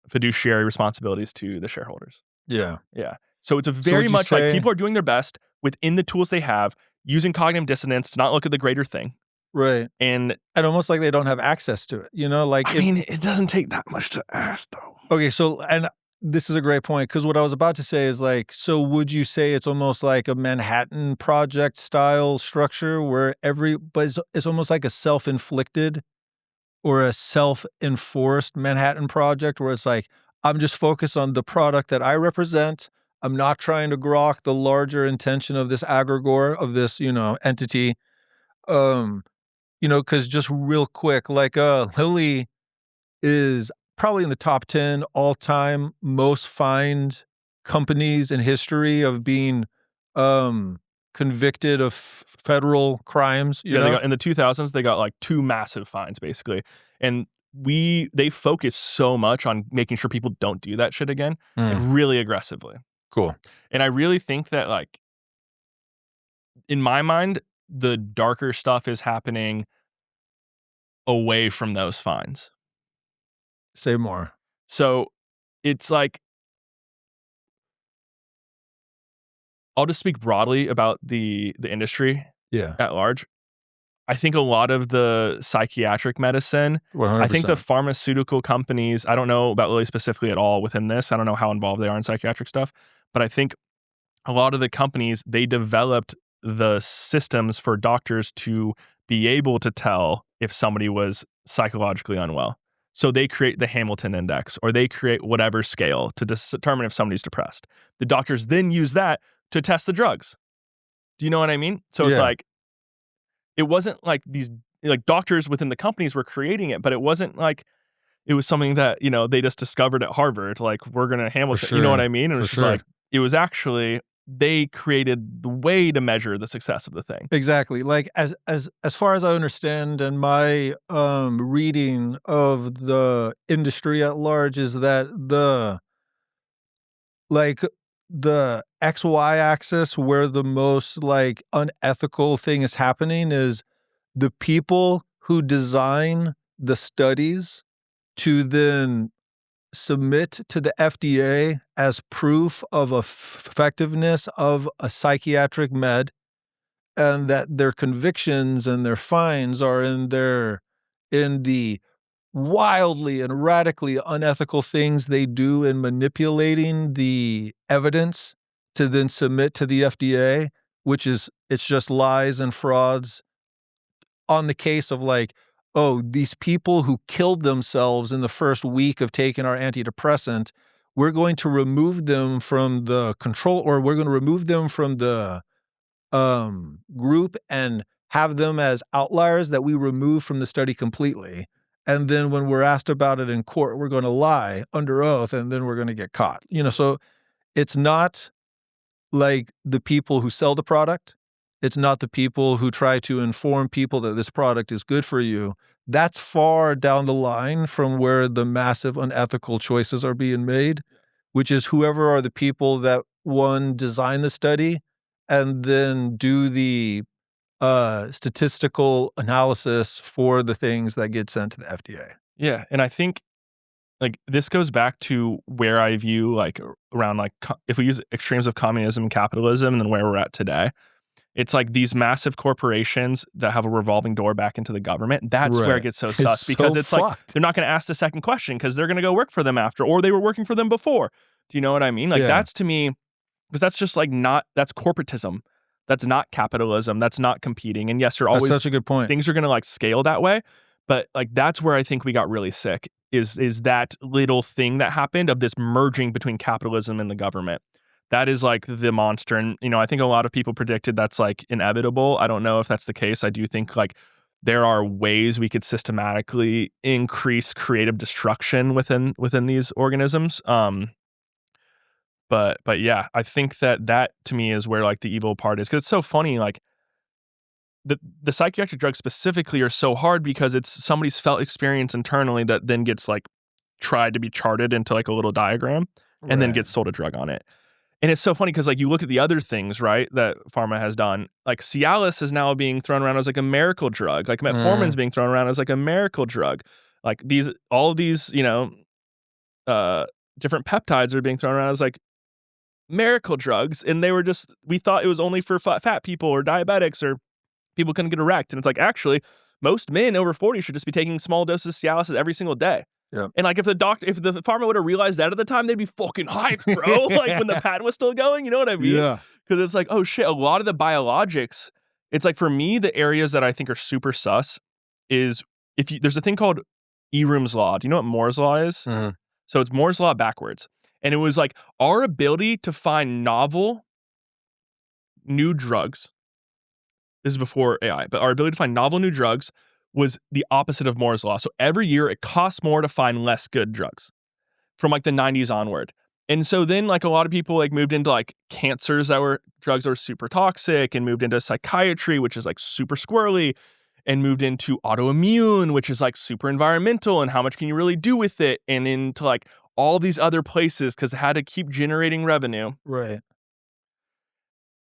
fiduciary responsibilities to the shareholders. Yeah. Yeah. So it's a very much like people are doing their best within the tools they have, using cognitive dissonance to not look at the greater thing. Right. And almost like they don't have access to it, like I mean, it doesn't take that much to ask, though. Okay, so, and this is a great point, because what I was about to say is like, so would you say it's almost like a Manhattan Project style structure where but it's almost like a self-inflicted or a self-enforced Manhattan Project, where it's like, I'm just focused on the product that I represent. I'm not trying to grok the larger intention of this egregore, of this, entity. Because just real quick, like Lilly is probably in the top 10 all-time most fined companies in history of being convicted of federal crimes. They got, in the 2000s, they got like 2 massive fines, basically. And they focus so much on making sure people don't do that shit again, like really aggressively. Cool. And I really think that, like, in my mind, the darker stuff is happening away from those fines. Say more. So it's like, I'll just speak broadly about the industry at large. I think a lot of the psychiatric medicine, 100%. I think the pharmaceutical companies, I don't know about Lilly specifically at all within this. I don't know how involved they are in psychiatric stuff, but I think a lot of the companies, they developed the systems for doctors to be able to tell if somebody was psychologically unwell. So they create the Hamilton Index, or they create whatever scale to determine if somebody's depressed. The doctors then use that to test the drugs. Do you know what I mean? So it's like, it wasn't like these, like, doctors within the companies were creating it, but it wasn't like it was something that, they just discovered at Harvard, like, we're going to Hamilton, you know what I mean? And it was just like, it was actually, they created the way to measure the success of the thing. Exactly. Like, as far as I understand, and my reading of the industry at large, is that the XY axis, where the most like unethical thing is happening, is the people who design the studies to then submit to the FDA as proof of effectiveness of a psychiatric med, and that their convictions and their fines are in the wildly and radically unethical things they do in manipulating the evidence to then submit to the FDA, it's just lies and frauds on the case of like, oh, these people who killed themselves in the first week of taking our antidepressant, we're going to remove them from the control, or we're going to remove them from the group and have them as outliers that we remove from the study completely. And then when we're asked about it in court, we're going to lie under oath, and then we're going to get caught. So it's not like the people who sell the product. It's not the people who try to inform people that this product is good for you. That's far down the line from where the massive unethical choices are being made, which is whoever are the people that, one, design the study and then do the statistical analysis for the things that get sent to the FDA. Yeah. And I think, like, this goes back to where I view, like, around, like, if we use extremes of communism and capitalism, and then where we're at today, it's like these massive corporations that have a revolving door back into the government. That's where it gets so sus, because it's like, they're not going to ask the second question because they're going to go work for them after, or they were working for them before. Do you know what I mean? Like, that's, to me, because that's just like that's corporatism. That's not capitalism. That's not competing. And yes, you're always, that's such a good point. Things are going to like scale that way. But like, that's where I think we got really sick, is that little thing that happened of this merging between capitalism and the government. that is like the monster. And, you know, I think a lot of people predicted that's like inevitable. I don't know if that's the case. I do think like there are ways we could systematically increase creative destruction within these organisms. But yeah, I think that to me is where like the evil part is, because it's so funny. Like the psychiatric drugs specifically are so hard because it's somebody's felt experience internally that then gets like tried to be charted into like a little diagram and then Right. gets sold a drug on it. And it's so funny because like you look at the other things, right, that pharma has done. Like Cialis is now being thrown around as like a miracle drug. Like metformin's being thrown around as like a miracle drug. Like all of these, you know, different peptides are being thrown around as like miracle drugs, and we thought it was only for fat people or diabetics or people couldn't get erect. And it's like, actually, most men over 40 should just be taking small doses of Cialis every single day. Yep. And like if the pharma would have realized that at the time, they'd be fucking hyped, bro. Like when the patent was still going, you know what I mean? Yeah. Because it's like, oh shit, a lot of the biologics, it's like for me, the areas that I think are super sus is there's a thing called Eroom's Law. Do you know what Moore's Law is? Mm-hmm. So it's Moore's Law backwards. And it was like our ability to find novel new drugs. This is before AI, but our ability to find novel new drugs was the opposite of Moore's Law. So every year it costs more to find less good drugs from like the 90s onward. And so then like a lot of people like moved into like drugs that were super toxic, and moved into psychiatry, which is like super squirrely, and moved into autoimmune, which is like super environmental and how much can you really do with it, and into like all these other places because it had to keep generating revenue. Right.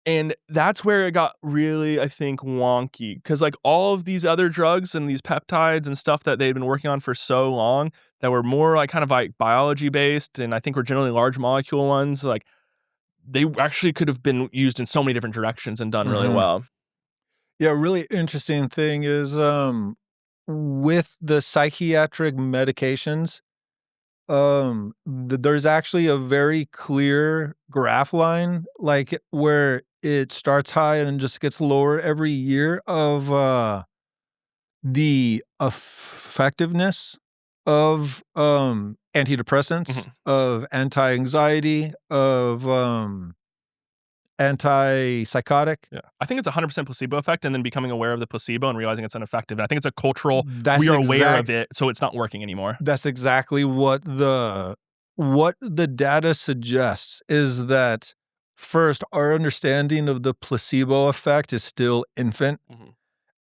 And that's where it got really, I think, wonky. Because like all of these other drugs and these peptides and stuff that they'd been working on for so long that were more like kind of like biology based, and I think were generally large molecule ones, like they actually could have been used in so many different directions and done really well. Yeah, really interesting thing is with the psychiatric medications, there's actually a very clear graph line, like where it starts high and just gets lower every year of the effectiveness of antidepressants, of anti-anxiety, of antipsychotic. Yeah. I think it's 100% placebo effect, and then becoming aware of the placebo and realizing it's ineffective. And I think it's a cultural, we are aware of it, so it's not working anymore. That's exactly what the data suggests, is that first, our understanding of the placebo effect is still infant.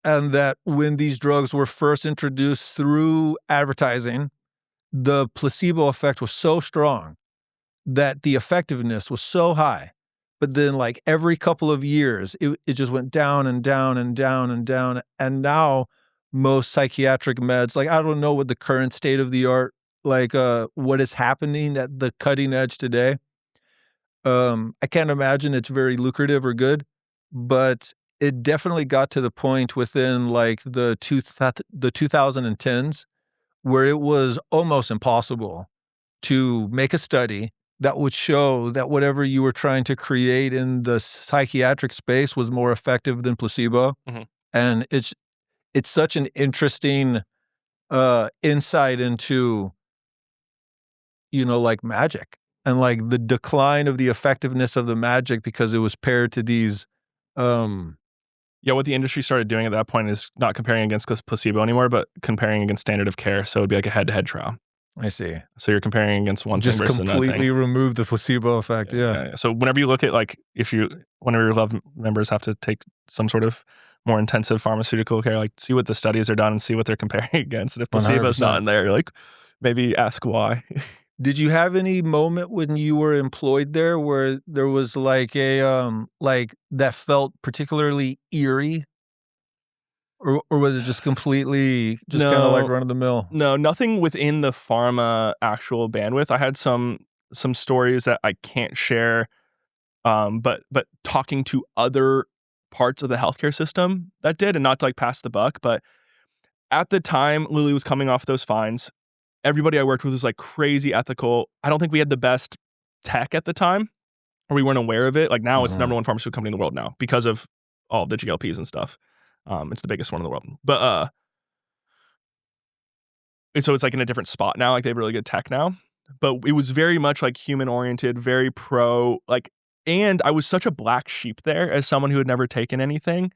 And that when these drugs were first introduced through advertising, the placebo effect was so strong that the effectiveness was so high. But then like every couple of years, it just went down and down and down and down. And now most psychiatric meds, like I don't know what the current state of the art, like what is happening at the cutting edge today. I can't imagine it's very lucrative or good, but it definitely got to the point within like the 2010s where it was almost impossible to make a study that would show that whatever you were trying to create in the psychiatric space was more effective than placebo. And it's such an interesting insight into, you know, like magic and like the decline of the effectiveness of the magic because it was paired to these yeah, what the industry started doing at that point is not comparing against placebo anymore, but comparing against standard of care. So it'd be like a head-to-head trial. I see. So you're comparing against one thing versus another thing. Just completely remove the placebo effect. Yeah. So whenever you look at like, whenever your love members have to take some sort of more intensive pharmaceutical care, like see what the studies are done and see what they're comparing against. And if placebo's 100%. not in there, like maybe ask why. Did you have any moment when you were employed there where there was like a like that felt particularly eerie? Or was it just completely kind of like run of the mill? No, nothing within the pharma actual bandwidth. I had some stories that I can't share, but talking to other parts of the healthcare system that did, and not to like pass the buck, but at the time Lilly was coming off those fines. Everybody I worked with was like crazy ethical. I don't think we had the best tech at the time, or we weren't aware of it. Like now it's the number one pharmaceutical company in the world now because of all of the GLPs and stuff. It's the biggest one in the world. But so it's like in a different spot now. Like they have really good tech now. But it was very much like human oriented, very pro. Like And I was such a black sheep there as someone who had never taken anything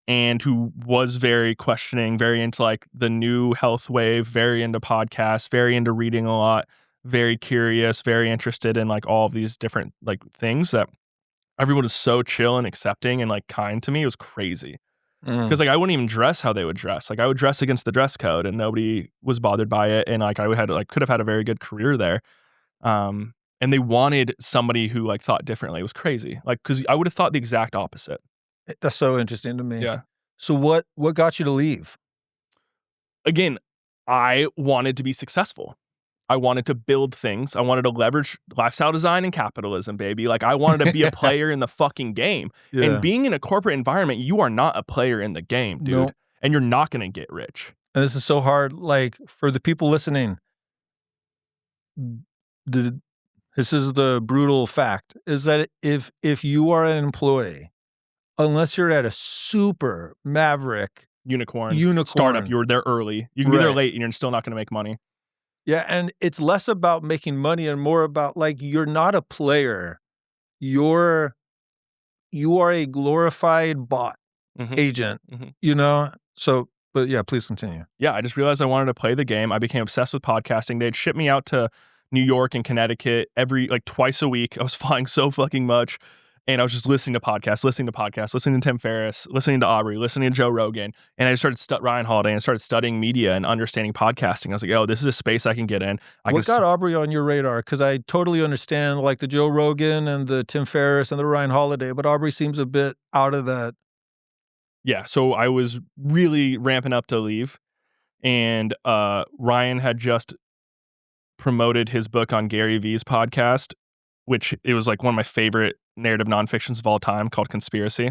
and who was very questioning, very into like the new health wave, very into podcasts, very into reading a lot, very curious, very interested in like all of these different like things that everyone was so chill and accepting and like kind to me. It was crazy. Because like I wouldn't even dress how they would dress. Like I would dress against the dress code and nobody was bothered by it. And like I had like could have had a very good career there. And they wanted somebody who like thought differently. It was crazy. Like because I would have thought the exact opposite. That's so interesting to me. Yeah. So what got you to leave? Again, I wanted to be successful. I wanted to build things. I wanted to leverage lifestyle design and capitalism, baby. Like I wanted to be a player in the fucking game. Yeah. And being in a corporate environment, you are not a player in the game, dude. Nope. And you're not going to get rich. And this is so hard. Like for the people listening, this is the brutal fact is that if you are an employee, unless you're at a super maverick unicorn startup, startup, you were there early. You can be there late and you're still not going to make money. Yeah, and it's less about making money and more about like you're not a player. You are a glorified bot agent, you know? So, but yeah, please continue. Yeah, I just realized I wanted to play the game. I became obsessed with podcasting. They'd ship me out to New York and Connecticut twice a week. I was flying so fucking much. And I was just listening to podcasts, listening to Tim Ferriss, listening to Aubrey, listening to Joe Rogan. And I started Ryan Holiday and started studying media and understanding podcasting. I was like, oh, this is a space I can get in. What got Aubrey on your radar? Because I totally understand like the Joe Rogan and the Tim Ferriss and the Ryan Holiday, but Aubrey seems a bit out of that. Yeah, so I was really ramping up to leave. And Ryan had just promoted his book on Gary Vee's podcast, which it was like one of my favorite narrative nonfictions of all time called Conspiracy.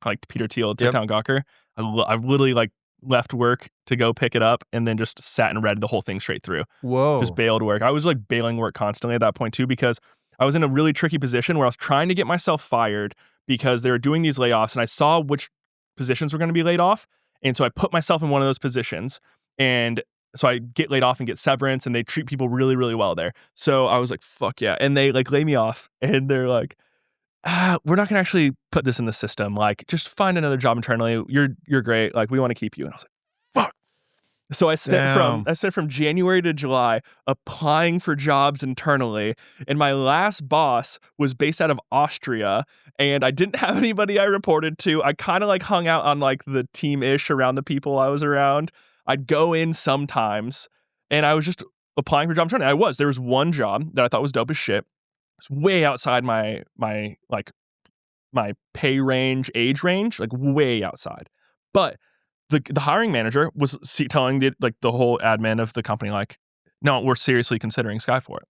Like Peter Thiel, Tiktown Gawker. I've literally like left work to go pick it up and then just sat and read the whole thing straight through. Whoa. Just bailed work. I was like bailing work constantly at that point too because I was in a really tricky position where I was trying to get myself fired because they were doing these layoffs and I saw which positions were going to be laid off. And so I put myself in one of those positions and so I get laid off and get severance and they treat people really, really well there. So I was like, fuck yeah. And they like lay me off and they're like, we're not going to actually put this in the system. Like, just find another job internally. You're great. Like, we want to keep you. And I was like, fuck. So I spent from January to July applying for jobs internally. And my last boss was based out of Austria. And I didn't have anybody I reported to. I kind of like hung out on like the team-ish around the people I was around. I'd go in sometimes. And I was just applying for jobs internally. There was one job that I thought was dope as shit. It's way outside my pay range, age range, like way outside. But the hiring manager was telling the whole admin of the company, like, no, we're seriously considering Sky for it.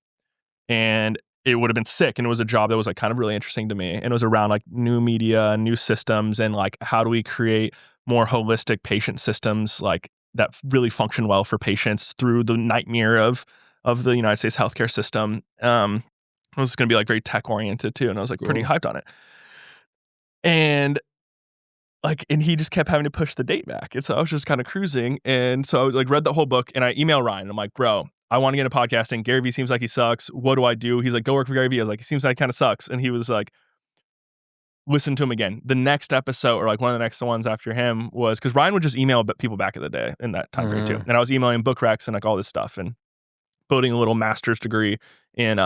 And it would have been sick. And it was a job that was like kind of really interesting to me. And it was around like new media, new systems, and like how do we create more holistic patient systems like that really function well for patients through the nightmare of the United States healthcare system. It was going to be like very tech oriented too. And I was like pretty hyped on it. And he just kept having to push the date back. And so I was just kind of cruising. And so I was like, read the whole book and I emailed Ryan. I'm like, bro, I want to get into podcasting. Gary Vee seems like he sucks. What do I do? He's like, go work for Gary Vee. I was like, he seems like he kind of sucks. And he was like, listen to him again. The next episode or like one of the next ones after him was because Ryan would just email people back in the day in that time period too. And I was emailing book recs and like all this stuff and building a little master's degree in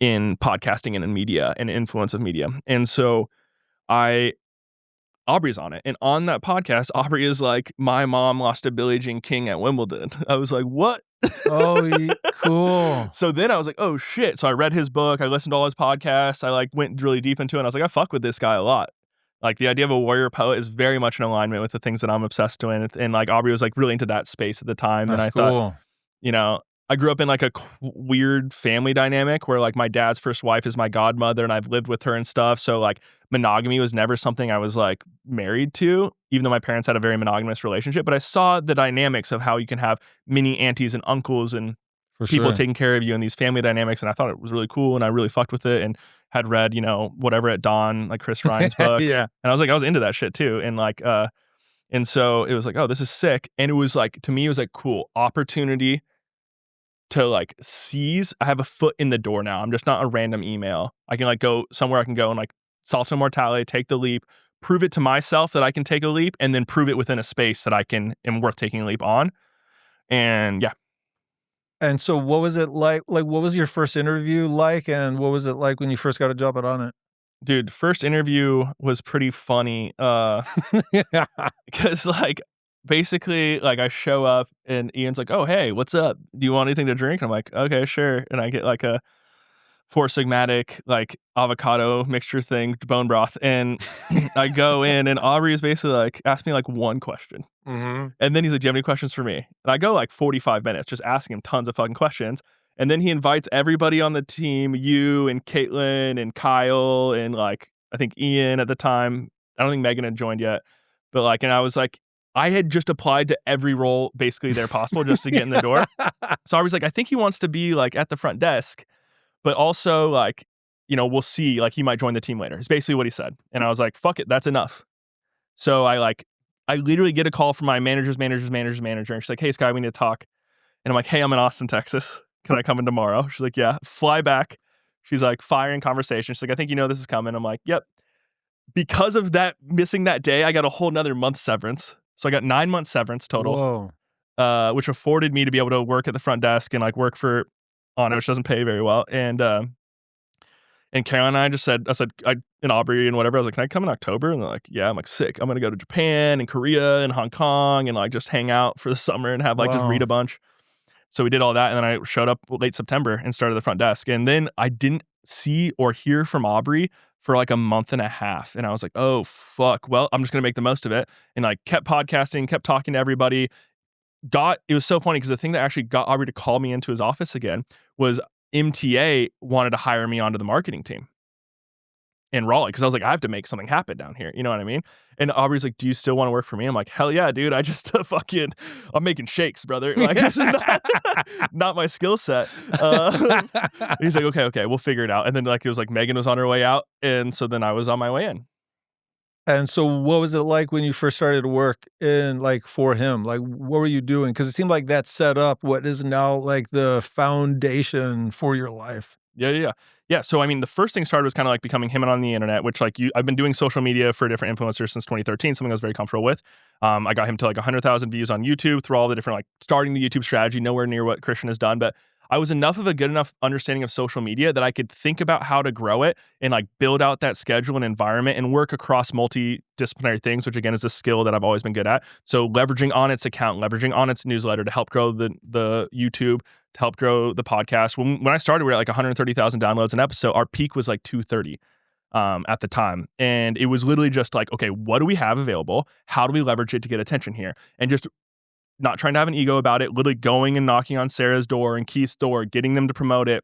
podcasting and in media and influence of media. And so Aubrey's on it. And on that podcast, Aubrey is like, my mom lost to Billie Jean King at Wimbledon. I was like, what? Oh, cool. So then I was like, oh shit. So I read his book. I listened to all his podcasts. I like went really deep into it. And I was like, I fuck with this guy a lot. Like the idea of a warrior poet is very much in alignment with the things that I'm obsessed with. And like Aubrey was like really into that space at the time. That's and I cool. thought, I grew up in like a weird family dynamic where like my dad's first wife is my godmother and I've lived with her and stuff. So like monogamy was never something I was like married to, even though my parents had a very monogamous relationship. But I saw the dynamics of how you can have mini aunties and uncles and people taking care of you in these family dynamics. And I thought it was really cool. And I really fucked with it and had read, whatever at dawn, like Chris Ryan's book. Yeah. And I was into that shit too. And like, and so it was like, oh, this is sick. And it was like, to me, it was like, cool opportunity to like seize. I have a foot in the door now. I'm just not a random email. I can like go somewhere I can go and like solve some mortality, take the leap, prove it to myself that I can take a leap, and then prove it within a space that I am worth taking a leap on. And yeah. And so what was it like? Like, what was your first interview like? And what was it like when you first got a job at Onnit? Dude, first interview was pretty funny. Yeah. Because like basically like I show up and Ian's like, "Oh, hey, what's up? Do you want anything to drink?" And I'm like, "Okay, sure." And I get like a Four Sigmatic like avocado mixture thing, bone broth, and I go in and Aubrey is basically like asked me like one question. Mm-hmm. And then he's like, "Do you have any questions for me?" And I go like 45 minutes just asking him tons of fucking questions. And then he invites everybody on the team, you and Caitlin and Kyle and like I think Ian at the time. I don't think Megan had joined yet. But like, and I was like, I had just applied to every role basically there possible just to get in the door. So I was like, I think he wants to be like at the front desk, but also like, you know, we'll see, like he might join the team later. It's basically what he said. And I was like, fuck it, that's enough. So I literally get a call from my manager's manager. And she's like, "Hey, Sky, we need to talk." And I'm like, "Hey, I'm in Austin, Texas. Can I come in tomorrow?" She's like, "Yeah." Fly back. She's like, firing conversation. She's like, "I think you know this is coming." I'm like, "Yep." Because of that, missing that day, I got a whole nother month severance. So I got 9 months severance total, which afforded me to be able to work at the front desk and like work for Onnit, which doesn't pay very well. And Caroline and and Aubrey and whatever, I was like, "Can I come in October?" And they're like, "Yeah." I'm like, "Sick. I'm going to go to Japan and Korea and Hong Kong and like just hang out for the summer and have like just read a bunch." So we did all that. And then I showed up late September and started the front desk. And then I didn't see or hear from Aubrey for like a month and a half. And I was like, "Oh, fuck. Well, I'm just going to make the most of it." And like kept podcasting, kept talking to everybody. It was so funny because the thing that actually got Aubrey to call me into his office again was MTA wanted to hire me onto the marketing team in Raleigh because I was like, I have to make something happen down here. You know what I mean? And Aubrey's like, "Do you still want to work for me?" I'm like, "Hell yeah, dude. I just I'm making shakes, brother. Like, this is not my skill set." He's like, okay, we'll figure it out. And then like, it was like Megan was on her way out. And so then I was on my way in. And so what was it like when you first started to work in like for him? Like what were you doing? Because it seemed like that set up what is now like the foundation for your life. Yeah. So I mean, the first thing started was kind of like becoming him on the internet, which like I've been doing social media for different influencers since 2013, something I was very comfortable with. I got him to like 100,000 views on YouTube through all the different like starting the YouTube strategy, nowhere near what Christian has done, but I was enough of a good enough understanding of social media that I could think about how to grow it and like build out that schedule and environment and work across multidisciplinary things, which again is a skill that I've always been good at. So leveraging Onnit's account, leveraging Onnit's newsletter to help grow the YouTube, to help grow the podcast. When I started, we were at like 130,000 downloads an episode. Our peak was like 230 at the time. And it was literally just like, okay, what do we have available? How do we leverage it to get attention here? And just not trying to have an ego about it, literally going and knocking on Sarah's door and Keith's door, getting them to promote it,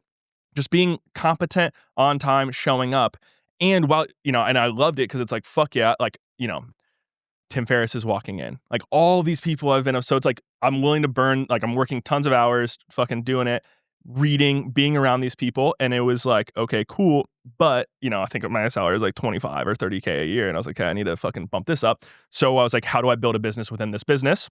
just being competent, on time, showing up. And while, and I loved it because it's like, fuck yeah, like, Tim Ferriss is walking in. Like all these people I've been, so it's like, I'm willing to burn, like I'm working tons of hours, fucking doing it, reading, being around these people. And it was like, okay, cool. But, I think my salary is like 25 or 30K a year. And I was like, okay, I need to fucking bump this up. So I was like, how do I build a business within this business?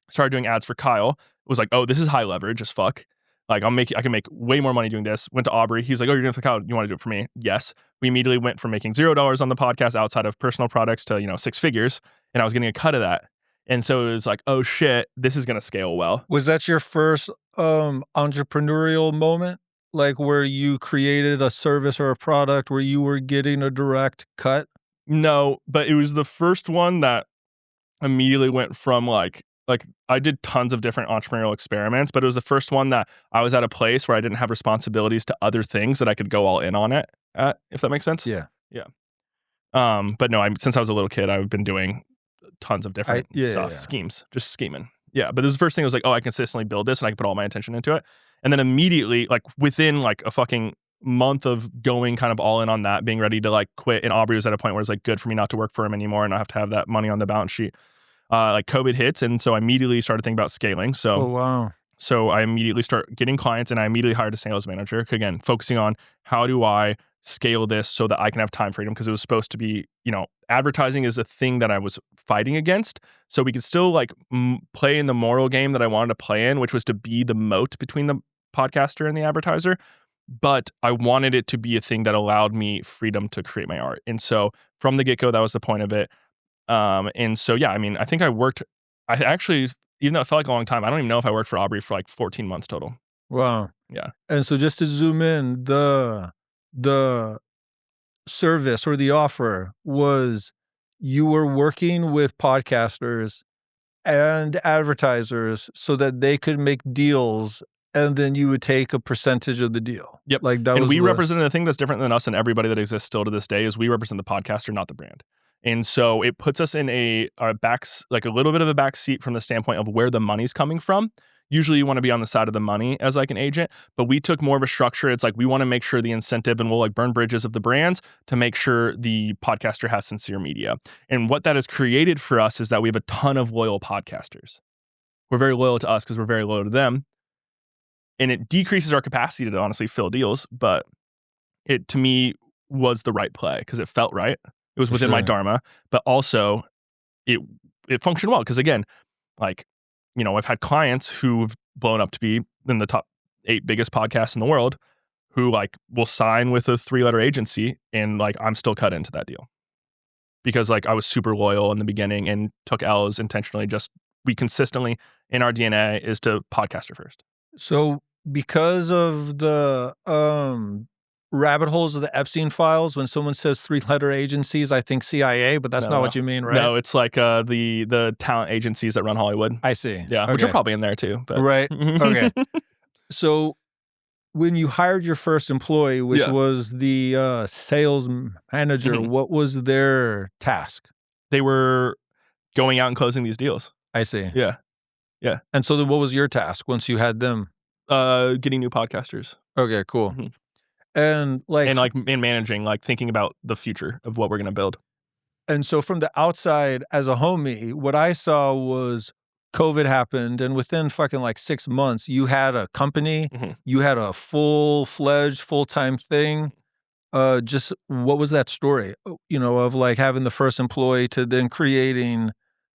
Started doing ads for Kyle. It was like, oh, this is high leverage as fuck. Like I can make way more money doing this. Went to Aubrey. He's like, "Oh, you're doing it for Kyle. You want to do it for me?" Yes. We immediately went from making $0 on the podcast outside of personal products to, 6 figures. And I was getting a cut of that. And so it was like, oh shit, this is going to scale well. Was that your first entrepreneurial moment? Like where you created a service or a product where you were getting a direct cut? No, but it was the first one that immediately went from like I did tons of different entrepreneurial experiments, but it was the first one that I was at a place where I didn't have responsibilities to other things that I could go all in on it at, if that makes sense. Yeah. But no, since I was a little kid, I've been doing tons of different schemes, just scheming. Yeah, but this was the first thing. I was like, oh, I consistently build this and I can put all my attention into it. And then immediately, like within like a fucking month of going kind of all in on that, being ready to like quit. And Aubrey was at a point where it's like good for me not to work for him anymore and not have to have that money on the balance sheet. Like COVID hits, and so I immediately started thinking about scaling. So, oh wow! So I immediately start getting clients, and I immediately hired a sales manager. Again, focusing on how do I scale this so that I can have time freedom, because it was supposed to be, advertising is a thing that I was fighting against. So we could still like play in the moral game that I wanted to play in, which was to be the moat between the podcaster and the advertiser, but I wanted it to be a thing that allowed me freedom to create my art. And so from the get-go, that was the point of it. And so, yeah, I mean, I think I actually, even though it felt like a long time, I don't even know if I worked for Aubrey for like 14 months total. Wow. Yeah. And so just to zoom in, the service or the offer was you were working with podcasters and advertisers so that they could make deals, and then you would take a percentage of the deal. Yep. Like that And was we represented the thing that's different than us and everybody that exists still to this day is we represent the podcaster, not the brand. And so it puts us in a little bit of a back seat from the standpoint of where the money's coming from. Usually you want to be on the side of the money as like an agent, but we took more of a structure. It's like we want to make sure the incentive, and we'll like burn bridges of the brands to make sure the podcaster has sincere media. And what that has created for us is that we have a ton of loyal podcasters. We're very loyal to us because we're very loyal to them. And it decreases our capacity to honestly fill deals, but it to me was the right play because it felt right. It was within my dharma, but also it functioned well because again, like, you know, I've had clients who've blown up to be in the top 8 biggest podcasts in the world who like will sign with a 3-letter agency, and like I'm still cut into that deal because like I was super loyal in the beginning and took L's intentionally. Just we consistently in our DNA is to podcaster first. So because of the rabbit holes of the Epstein files, when someone says 3-letter agencies, I think CIA, but that's not what you mean, right? No, it's like the talent agencies that run Hollywood. I see. Yeah, okay. Which are probably in there too. But. Right. Okay. So when you hired your first employee, which was the sales manager, what was their task? They were going out and closing these deals. I see. Yeah. Yeah. And so then what was your task once you had them? Getting new podcasters. Okay, cool. Mm-hmm. And managing, like thinking about the future of what we're going to build. And so from the outside as a homie, what I saw was COVID happened, and within fucking like 6 months, you had a company, you had a full-fledged, full-time thing. Just what was that story, you know, of like having the first employee to then creating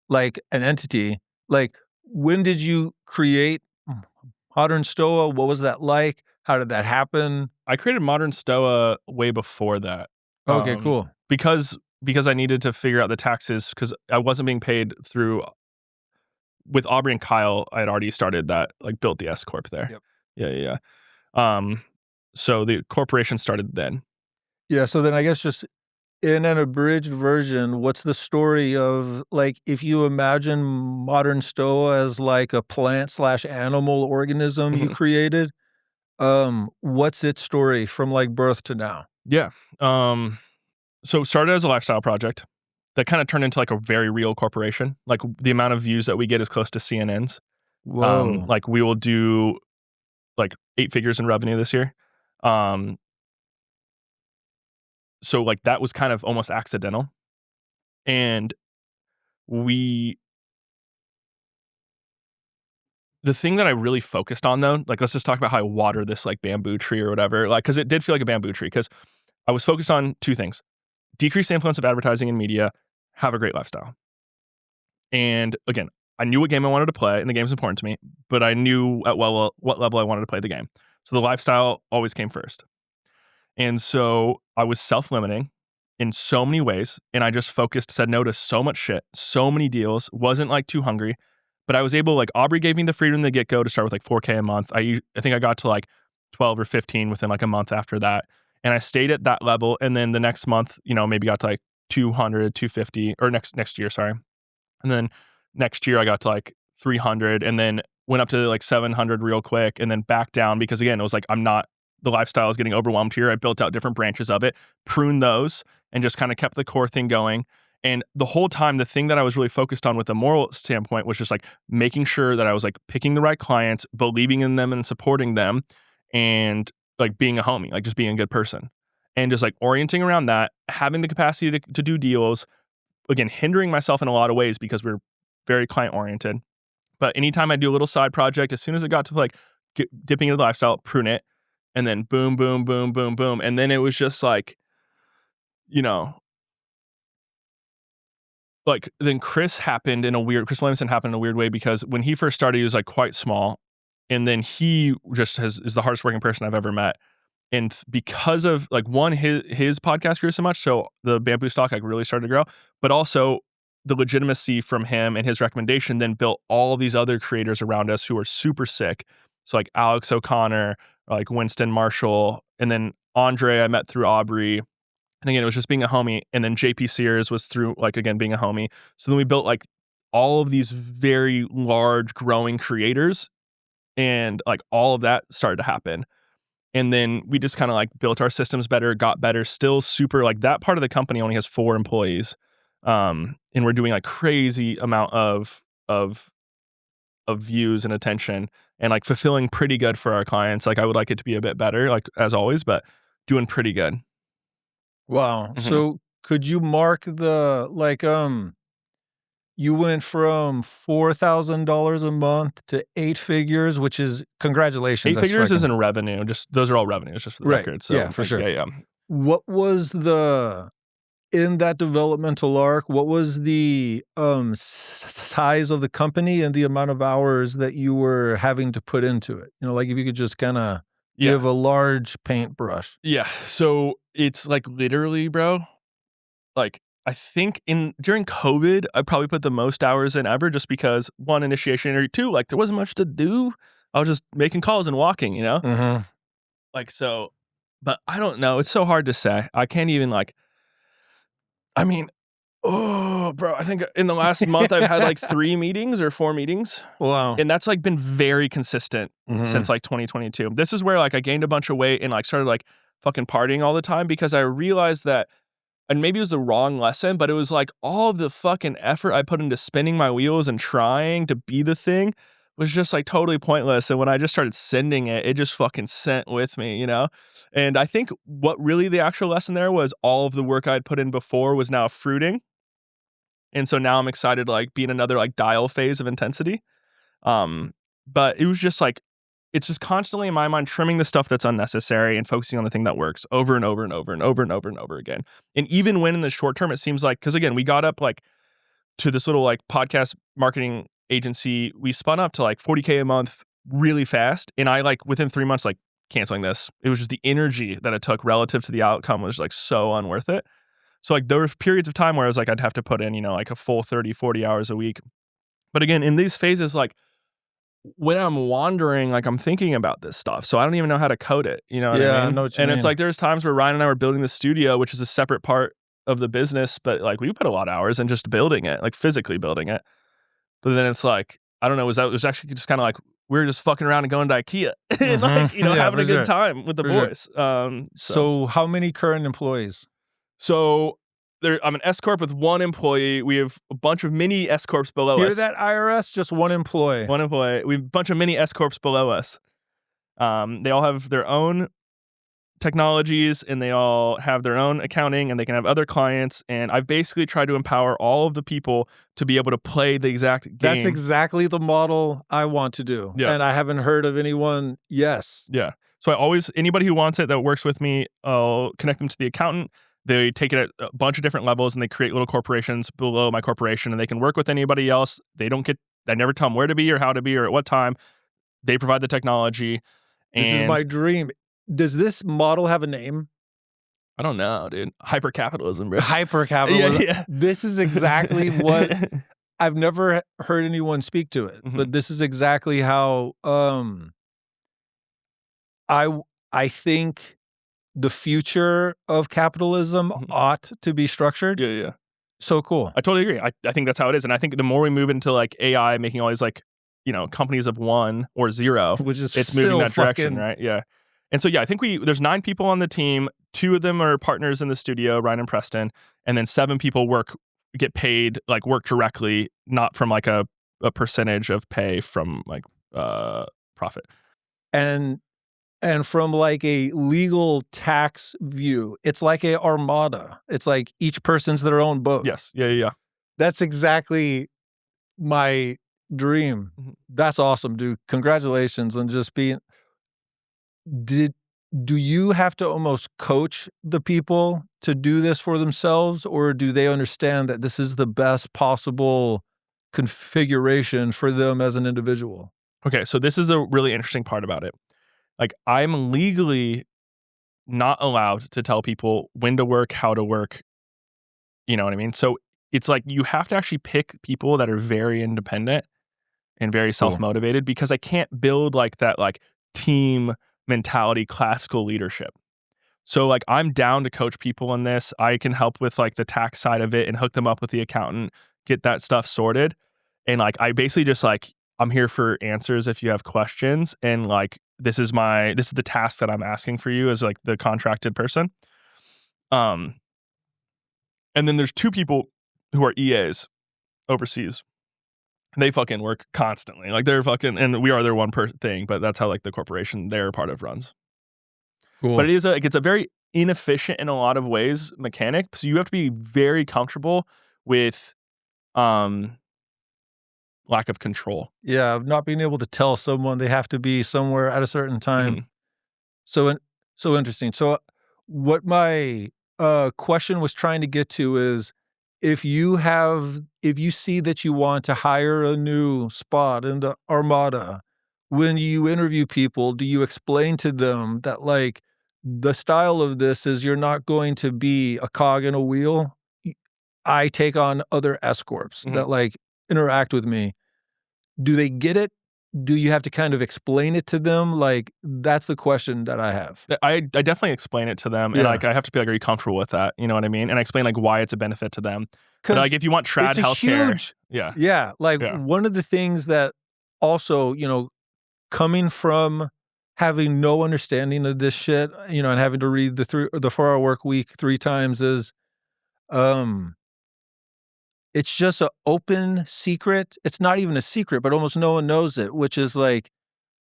like an entity? Like, when did you create Modern Stoa? What was that like? How did that happen? I created Modern Stoa way before that. Okay, cool. Because I needed to figure out the taxes because I wasn't being paid through. With Aubrey and Kyle, I had already started that, like built the S-corp there. Yep. Yeah. So the corporation started then. Yeah. So then I guess just in an abridged version, what's the story of like, if you imagine Modern Stoa as like a plant/animal organism you created, what's its story from like birth to now? Yeah. So it started as a lifestyle project that kind of turned into like a very real corporation. Like the amount of views that we get is close to CNN's. Whoa. Like we will do like 8 figures in revenue this year. So like that was kind of almost accidental. And the thing that I really focused on though, like let's just talk about how I water this like bamboo tree or whatever, like because it did feel like a bamboo tree because I was focused on 2 things: decrease the influence of advertising and media, have a great lifestyle. And again, I knew what game I wanted to play, and the game's important to me, but I knew at what level I wanted to play the game. So the lifestyle always came first. And so I was self-limiting in so many ways, and I just said no to so much shit, so many deals, wasn't like too hungry, but I was able, like Aubrey gave me the freedom to get-go to start with like $4K a month. I think I got to like 12 or 15 within like a month after that. And I stayed at that level. And then the next month, you know, maybe got to like 200, 250, or next year, sorry. And then next year I got to like 300 and then went up to like 700 real quick and then back down because again, it was like, the lifestyle is getting overwhelmed here. I built out different branches of it, pruned those, and just kind of kept the core thing going. And the whole time, the thing that I was really focused on with the moral standpoint was just like making sure that I was like picking the right clients, believing in them and supporting them, and like being a homie, like just being a good person. And just like orienting around that, having the capacity to do deals, again, hindering myself in a lot of ways because we're very client oriented. But anytime I do a little side project, as soon as it got to like dipping into the lifestyle, prune it, and then boom, boom, boom, boom, boom. And then it was just like, you know, like then Chris Williamson happened in a weird way because when he first started, he was like quite small. And then he just is the hardest working person I've ever met. And because of like one, his podcast grew so much, so the bamboo stock like really started to grow, but also the legitimacy from him and his recommendation then built all these other creators around us who are super sick. So like Alex O'Connor, like Winston Marshall, and then Andre I met through Aubrey. And again, it was just being a homie. And then JP Sears was through like, again, being a homie. So then we built like all of these very large growing creators, and like all of that started to happen. And then we just kind of like built our systems better, got better, still super like that part of the company only has 4 employees. And we're doing like crazy amount of views and attention and like fulfilling pretty good for our clients. Like I would like it to be a bit better, like as always, but doing pretty good. Wow. Mm-hmm. So could you mark the like you went from $4,000 a month to 8 figures, which is congratulations. 8 figures is in revenue. Just those are all revenues, just for the record. So yeah, for like, sure. Yeah. What was in that developmental arc? What was the size of the company and the amount of hours that you were having to put into it? You know, like if you could just kind of give a large paintbrush. Yeah. So it's like literally, bro, like I think during COVID, I probably put the most hours in ever just because 1, initiation, or 2, like there wasn't much to do. I was just making calls and walking, you know? Mm-hmm. Like, so, but I don't know. It's so hard to say. I can't even like, I mean, oh, bro, I think in the last month I've had like 3 meetings or 4 meetings. Wow. And that's like been very consistent since like 2022. This is where like I gained a bunch of weight and like started like fucking partying all the time because I realized that, and maybe it was the wrong lesson, but it was like all of the fucking effort I put into spinning my wheels and trying to be the thing was just like totally pointless. And when I just started sending it, it just fucking sent with me, you know? And I think what really the actual lesson there was all of the work I'd put in before was now fruiting. And so now I'm excited to like be in another like dial phase of intensity. But it was just like, it's just constantly in my mind trimming the stuff that's unnecessary and focusing on the thing that works over and over and over and over and over and over again. And even when in the short term, it seems like, because again, we got up like to this little like podcast marketing agency, we spun up to like 40K a month really fast. And I like within 3 months, like canceling this, it was just the energy that it took relative to the outcome was like so unworth it. So like there were periods of time where I was like, I'd have to put in, you know, like a full 30, 40 hours a week. But again, in these phases, like when I'm wandering, like I'm thinking about this stuff. So I don't even know how to code it. You know what I mean? I know what you mean. It's like there's times where Ryan and I were building the studio, which is a separate part of the business, but like we put a lot of hours in just building it, like physically building it. But then it's like, I don't know, it was actually just kind of like we were just fucking around and going to IKEA and like, you know, having a good time with the boys. So how many current employees? So I'm an S-corp with 1 employee. We have a bunch of mini S-corps below us. Hear that, IRS? Just 1 employee. 1 employee. We have a bunch of mini S-corps below us. They all have their own technologies and they all have their own accounting and they can have other clients. And I've basically tried to empower all of the people to be able to play the exact game. That's exactly the model I want to do. Yeah. And I haven't heard of anyone. Yes. Yeah. So anybody who wants it that works with me, I'll connect them to the accountant. They take it at a bunch of different levels and they create little corporations below my corporation and they can work with anybody else. I never tell them where to be or how to be or at what time. They provide the technology. This is my dream. Does this model have a name? I don't know, dude. Hypercapitalism, bro. Hypercapitalism. Yeah. This is exactly what I've never heard anyone speak to it, but this is exactly how I think the future of capitalism ought to be structured. Yeah. So cool. I totally agree. I think that's how it is. And I think the more we move into like AI making all these like, you know, companies of 1 or 0, which is it's moving that direction, right? Yeah. And so, yeah, I think there's 9 people on the team. 2 of them are partners in the studio, Ryan and Preston. And then 7 people get paid, like work directly, not from like a percentage of pay from like profit. And from like a legal tax view, it's like a armada. It's like each person's their own boat. Yes. Yeah. That's exactly my dream. That's awesome, dude. Congratulations on just being... Do you have to almost coach the people to do this for themselves, or do they understand that this is the best possible configuration for them as an individual? Okay, so this is the really interesting part about it. Like, I'm legally not allowed to tell people when to work, how to work. You know what I mean? So it's like you have to actually pick people that are very independent and very Cool. self-motivated, because I can't build like that like team mentality, classical leadership. So like I'm down to coach people in this. I can help with like the tax side of it and hook them up with the accountant, get that stuff sorted. And like I basically just like I'm here for answers if you have questions, and like this is the task that I'm asking for you as like the contracted person. Um and then there's two people who are EAs overseas. They fucking work constantly. Like they're fucking, and we are their one thing, but that's how like the corporation they're part of runs. But Cool. it's a very inefficient in a lot of ways mechanic. So you have to be very comfortable with lack of control. Yeah, of not being able to tell someone they have to be somewhere at a certain time. Mhm. So interesting. So what my question was trying to get to is, if you see that you want to hire a new spot in the armada, when you interview people, do you explain to them that like the style of this is you're not going to be a cog in a wheel? I take on other S-corps Mhm. that like interact with me. Do they get it? Do you have to kind of explain it to them? Like, that's the question that I have. I definitely explain it to them, and Yeah. like I have to be like, are you comfortable with that? You know what I mean? And I explain like why it's a benefit to them. But 'Cause like if you want trad it's a healthcare, huge yeah, yeah, like, yeah, one of the things that also, coming from having no understanding of this shit, and having to read the 4-Hour Work Week 3 times is, um it's just a open secret. It's not even a secret, but almost no one knows it, which is like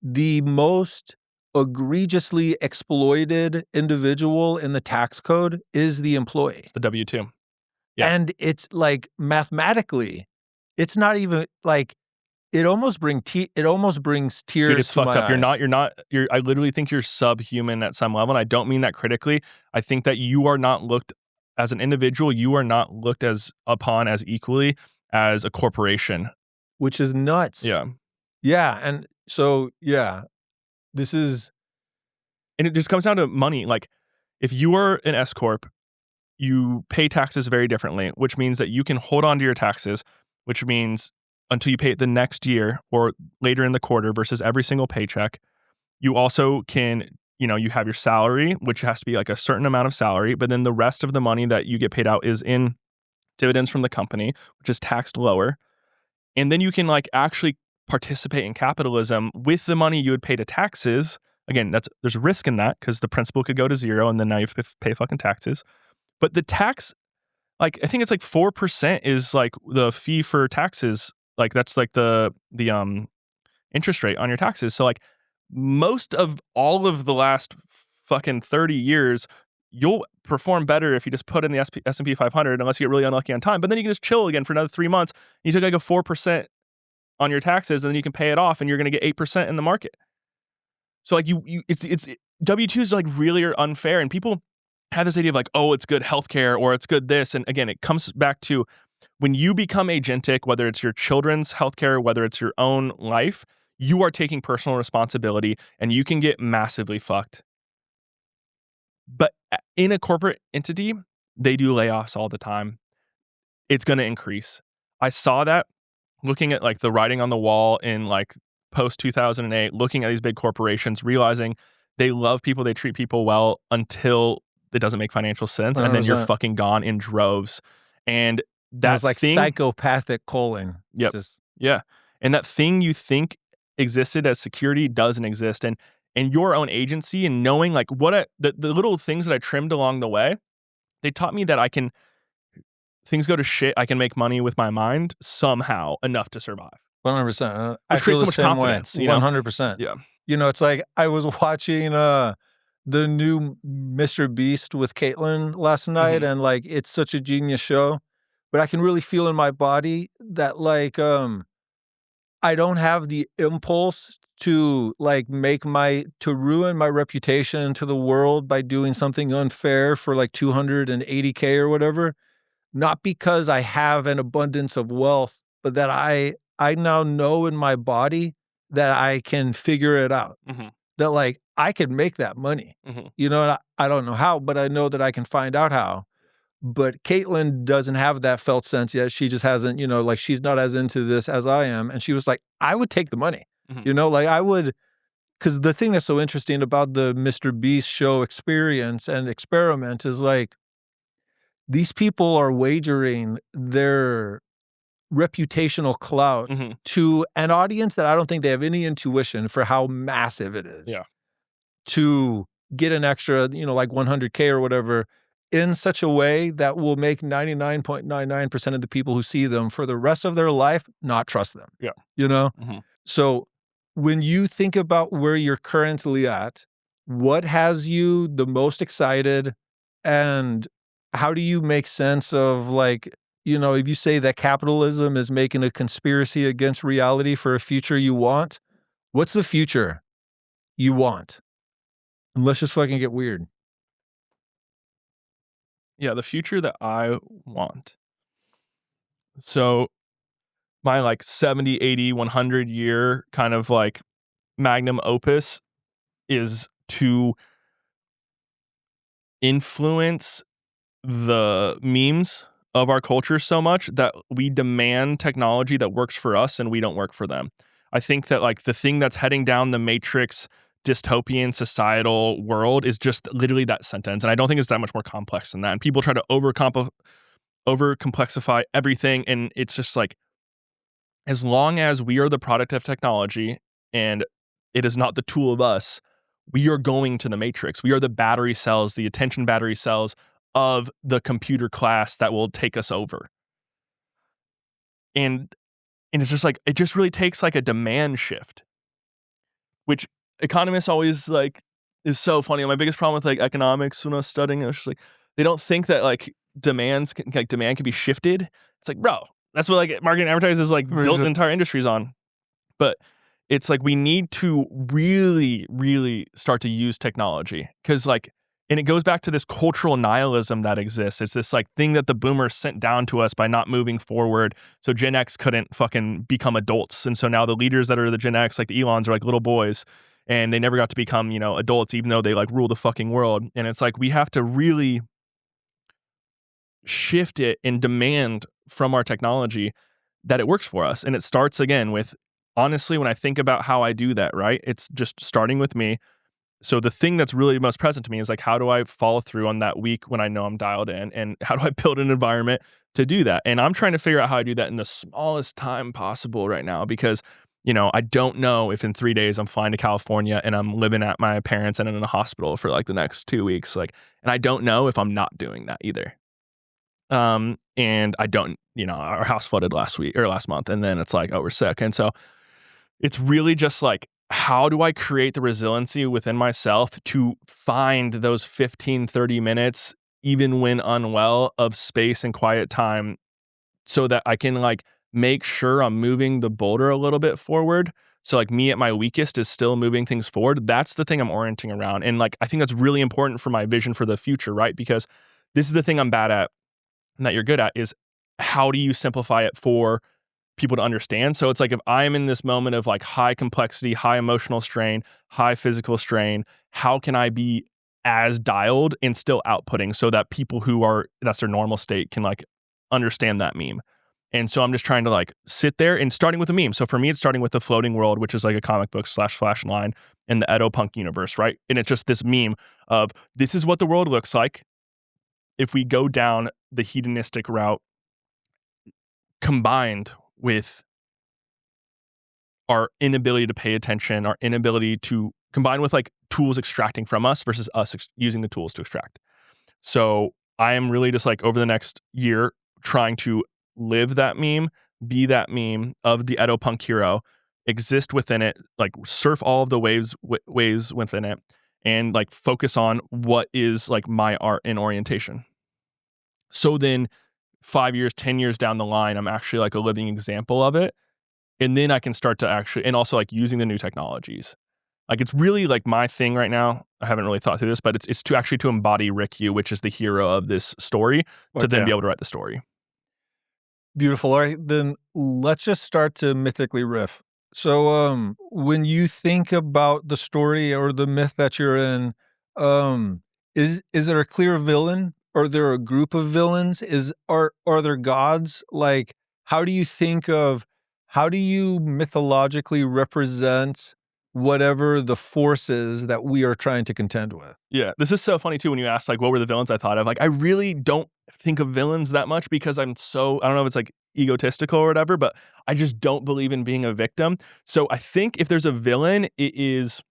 the most egregiously exploited individual in the tax code is the employee. it's the W-2. Yeah. And it's like mathematically, it's not even like it almost brings Dude, tears it's to fucked my up. eyes. I literally think you're subhuman at some level. And I don't mean that critically. I think that you are not looked as an individual, you are not looked as upon as equally as a corporation. Which is nuts. Yeah. Yeah, and so, yeah, this is And it just comes down to money. Like if you are an S corp, you pay taxes very differently, which means that you can hold on to your taxes, which means until you pay it the next year or later in the quarter versus every single paycheck. You also can, you have your salary, which has to be like a certain amount of salary, but then the rest of the money that you get paid out is in dividends from the company, which is taxed lower. And then you can like actually participate in capitalism with the money you would pay to taxes. Again, there's risk in that because the principal could go to zero and then now you have to pay fucking taxes. But the tax, like I think it's like 4% is like the fee for taxes. Like that's like the interest rate on your taxes. So like most of all of the last fucking 30 years, you'll perform better if you just put in the S&P 500 unless you get really unlucky on time. But then you can just chill again for another 3 months. You take like a 4% on your taxes and then you can pay it off and you're going to get 8% in the market. So like it's W-2s like really are unfair, and people have this idea of like, oh, it's good healthcare or it's good this. And again, it comes back to when you become agentic, whether it's your children's healthcare, whether it's your own life, you are taking personal responsibility and you can get massively fucked. But in a corporate entity, they do layoffs all the time. It's going to increase. I saw that looking at like the writing on the wall in like post 2008, looking at these big corporations, realizing they love people, they treat people well until it doesn't make financial sense. And then you're 100%. fucking gone in droves. And And it's that like thing, psychopathic calling. yep. Just Yeah. And that thing you think existed as security doesn't exist. And your own agency and knowing like the little things that I trimmed along the way, they taught me that things go to shit, I can make money with my mind somehow enough to survive. 100%. I Which feel creates so the much same way. confidence, 100%. Yeah. It's like I was watching the new Mr. Beast with Caitlin last night, Mhm. and like it's such a genius show, but I can really feel in my body that like I don't have the impulse to like to ruin my reputation to the world by doing something unfair for like 280K or whatever. Not because I have an abundance of wealth, but that I now know in my body that I can figure it out. That like I could make that money. You know, and I don't know how, but I know that I can find out how. But Caitlin doesn't have that felt sense yet. She just hasn't, you know, like she's not as into this as I am. And she was like, I would take the money. You know, like I would, because the thing that's so interesting about the Mr. Beast show experience and experiment is like, these people are wagering their reputational clout to an audience that I don't think they have any intuition for how massive it is. Yeah. To get an extra, you know, like 100K or whatever in such a way that will make 99.99% of the people who see them for the rest of their life not trust them. Yeah. You know? So when you think about where you're currently at, what has you the most excited, and how do you make sense of, like, you know, if you say that capitalism is making a conspiracy against reality for a future you want, what's the future you want? And let's just fucking get weird. Yeah, the future that I want. So my like 70, 80, 100 year kind of like magnum opus is to influence the memes of our culture so much that we demand technology that works for us and we don't work for them. I think that like the thing that's heading down the matrix dystopian societal world is just literally that sentence. And I don't think it's that much more complex than that. And people try to over-complexify everything. And it's just like, as long as we are the product of technology and it is not the tool of us, we are going to the matrix. We are the battery cells, the attention battery cells of the computer class that will take us over. And it's just like, it just really takes like a demand shift, which economists always like is so funny. My biggest problem with like economics when I was studying, it was just like, they don't think that like demand can be shifted. It's like, bro, that's what like marketing and advertising is like built entire industries on. But it's like, we need to really, really start to use technology because like, and it goes back to this cultural nihilism that exists. It's this like thing that the boomers sent down to us by not moving forward. So Gen X couldn't fucking become adults. And so now the leaders that are the Gen X, like the Elons, are like little boys and they never got to become, you know, adults, even though they like rule the fucking world. And it's like, we have to really shift it and demand from our technology that it works for us. And it starts again with, honestly, when I think about how I do that, right? It's just starting with me. So the thing that's really most present to me is like, how do I follow through on that week when I know I'm dialed in, and how do I build an environment to do that? And I'm trying to figure out how I do that in the smallest time possible right now, because, you know, I don't know if in 3 days I'm flying to California and I'm living at my parents and in a hospital for like the next 2 weeks. Like, and I don't know if I'm not doing that either. And I don't, you know, our house flooded last month, and then it's like, oh, we're sick. And so it's really just like, how do I create the resiliency within myself to find those 15, 30 minutes, even when unwell, of space and quiet time so that I can like make sure I'm moving the boulder a little bit forward. So like me at my weakest is still moving things forward. That's the thing I'm orienting around. And like, I think that's really important for my vision for the future, right? Because this is the thing I'm bad at and that you're good at, is how do you simplify it for people to understand? So it's like, if I am in this moment of like high complexity, high emotional strain, high physical strain, how can I be as dialed and still outputting so that people who are, that's their normal state, can like understand that meme? And so I'm just trying to like sit there and starting with a meme. So for me, it's starting with the Floating World, which is like a comic book / flash line in the Edo-punk universe, right? And it's just this meme of, this is what the world looks like if we go down the hedonistic route, combined with our inability to pay attention, our inability to combine with like tools extracting from us versus us using the tools to extract. So I am really just like over the next year trying to live that meme, be that meme of the Edo-punk hero, exist within it, like surf all of the waves within it, and like focus on what is like my art and orientation. So then 5 years, 10 years down the line, I'm actually like a living example of it. And then I can start to actually, and also like using the new technologies. Like, it's really like my thing right now. I haven't really thought through this, but it's to actually to embody Rick-U, which is the hero of this story, to then be able to write the story. Beautiful. All right, then let's just start to mythically riff. So, when you think about the story or the myth that you're in, is there a clear villain? Are there a group of villains? Are there gods? Like, how do you mythologically represent whatever the force is that we are trying to contend with? Yeah, this is so funny too when you asked like what were the villains I thought of. Like I really don't think of villains that much because I don't know if it's like egotistical or whatever, but I just don't believe in being a victim. So I think if there's a villain, it's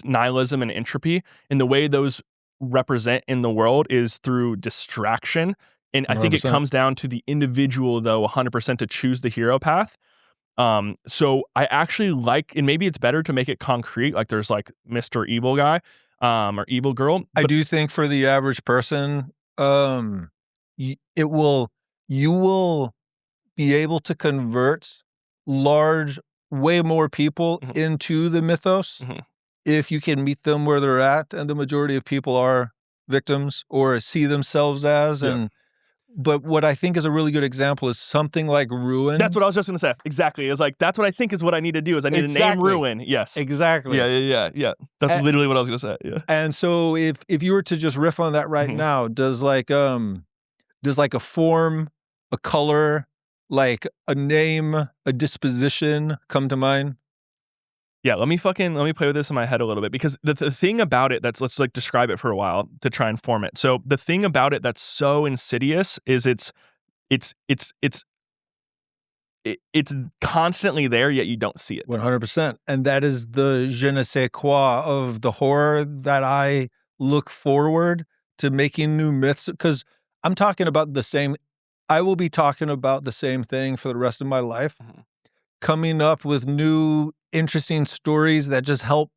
nihilism and entropy, and the way those represent in the world is through distraction. And I think it 100%. comes down to the individual though 100% to choose the hero path. So I actually like, and maybe it's better to make it concrete, like there's like Mr. Evil Guy, or Evil Girl. I But do think for the average person, it will you will be able to convert way more people Mhm. into the mythos Mhm. if you can meet them where they're at, and the majority of people are victims or see themselves as. Yeah. But what I think is a really good example is something like That's Ruin. what I was just gonna say. Exactly. It's like that's what I think is what I need to do is I need to name Exactly. Ruin. Yes. Exactly. Yeah. That's literally what I was gonna say. Yeah. And so if you were to just riff on that right Mhm. now, does a form, a color, like a name, a disposition come to mind? Yeah, let me play with this in my head a little bit because the thing about it let's like describe it for a while to try and form it. So the thing about it that's so insidious is it's it's it's it's constantly there yet you don't see it. 100%. And that is the je ne sais quoi of the horror that I look forward to making new myths, because I'm talking about I will be talking about the same thing for the rest of my life, Mhm. coming up with new interesting stories that just help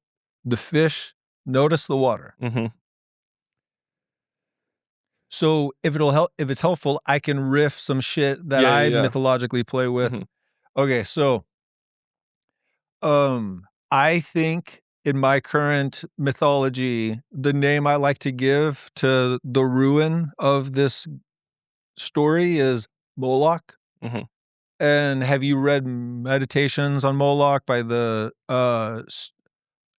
the fish notice the water. Mhm. So if it's helpful, I can riff some shit that Yeah, I yeah. mythologically play with. Mhm. Okay, so I think in my current mythology, the name I like to give to the ruin of this story is Molok. Mhm. And have you read Meditations on Molok by the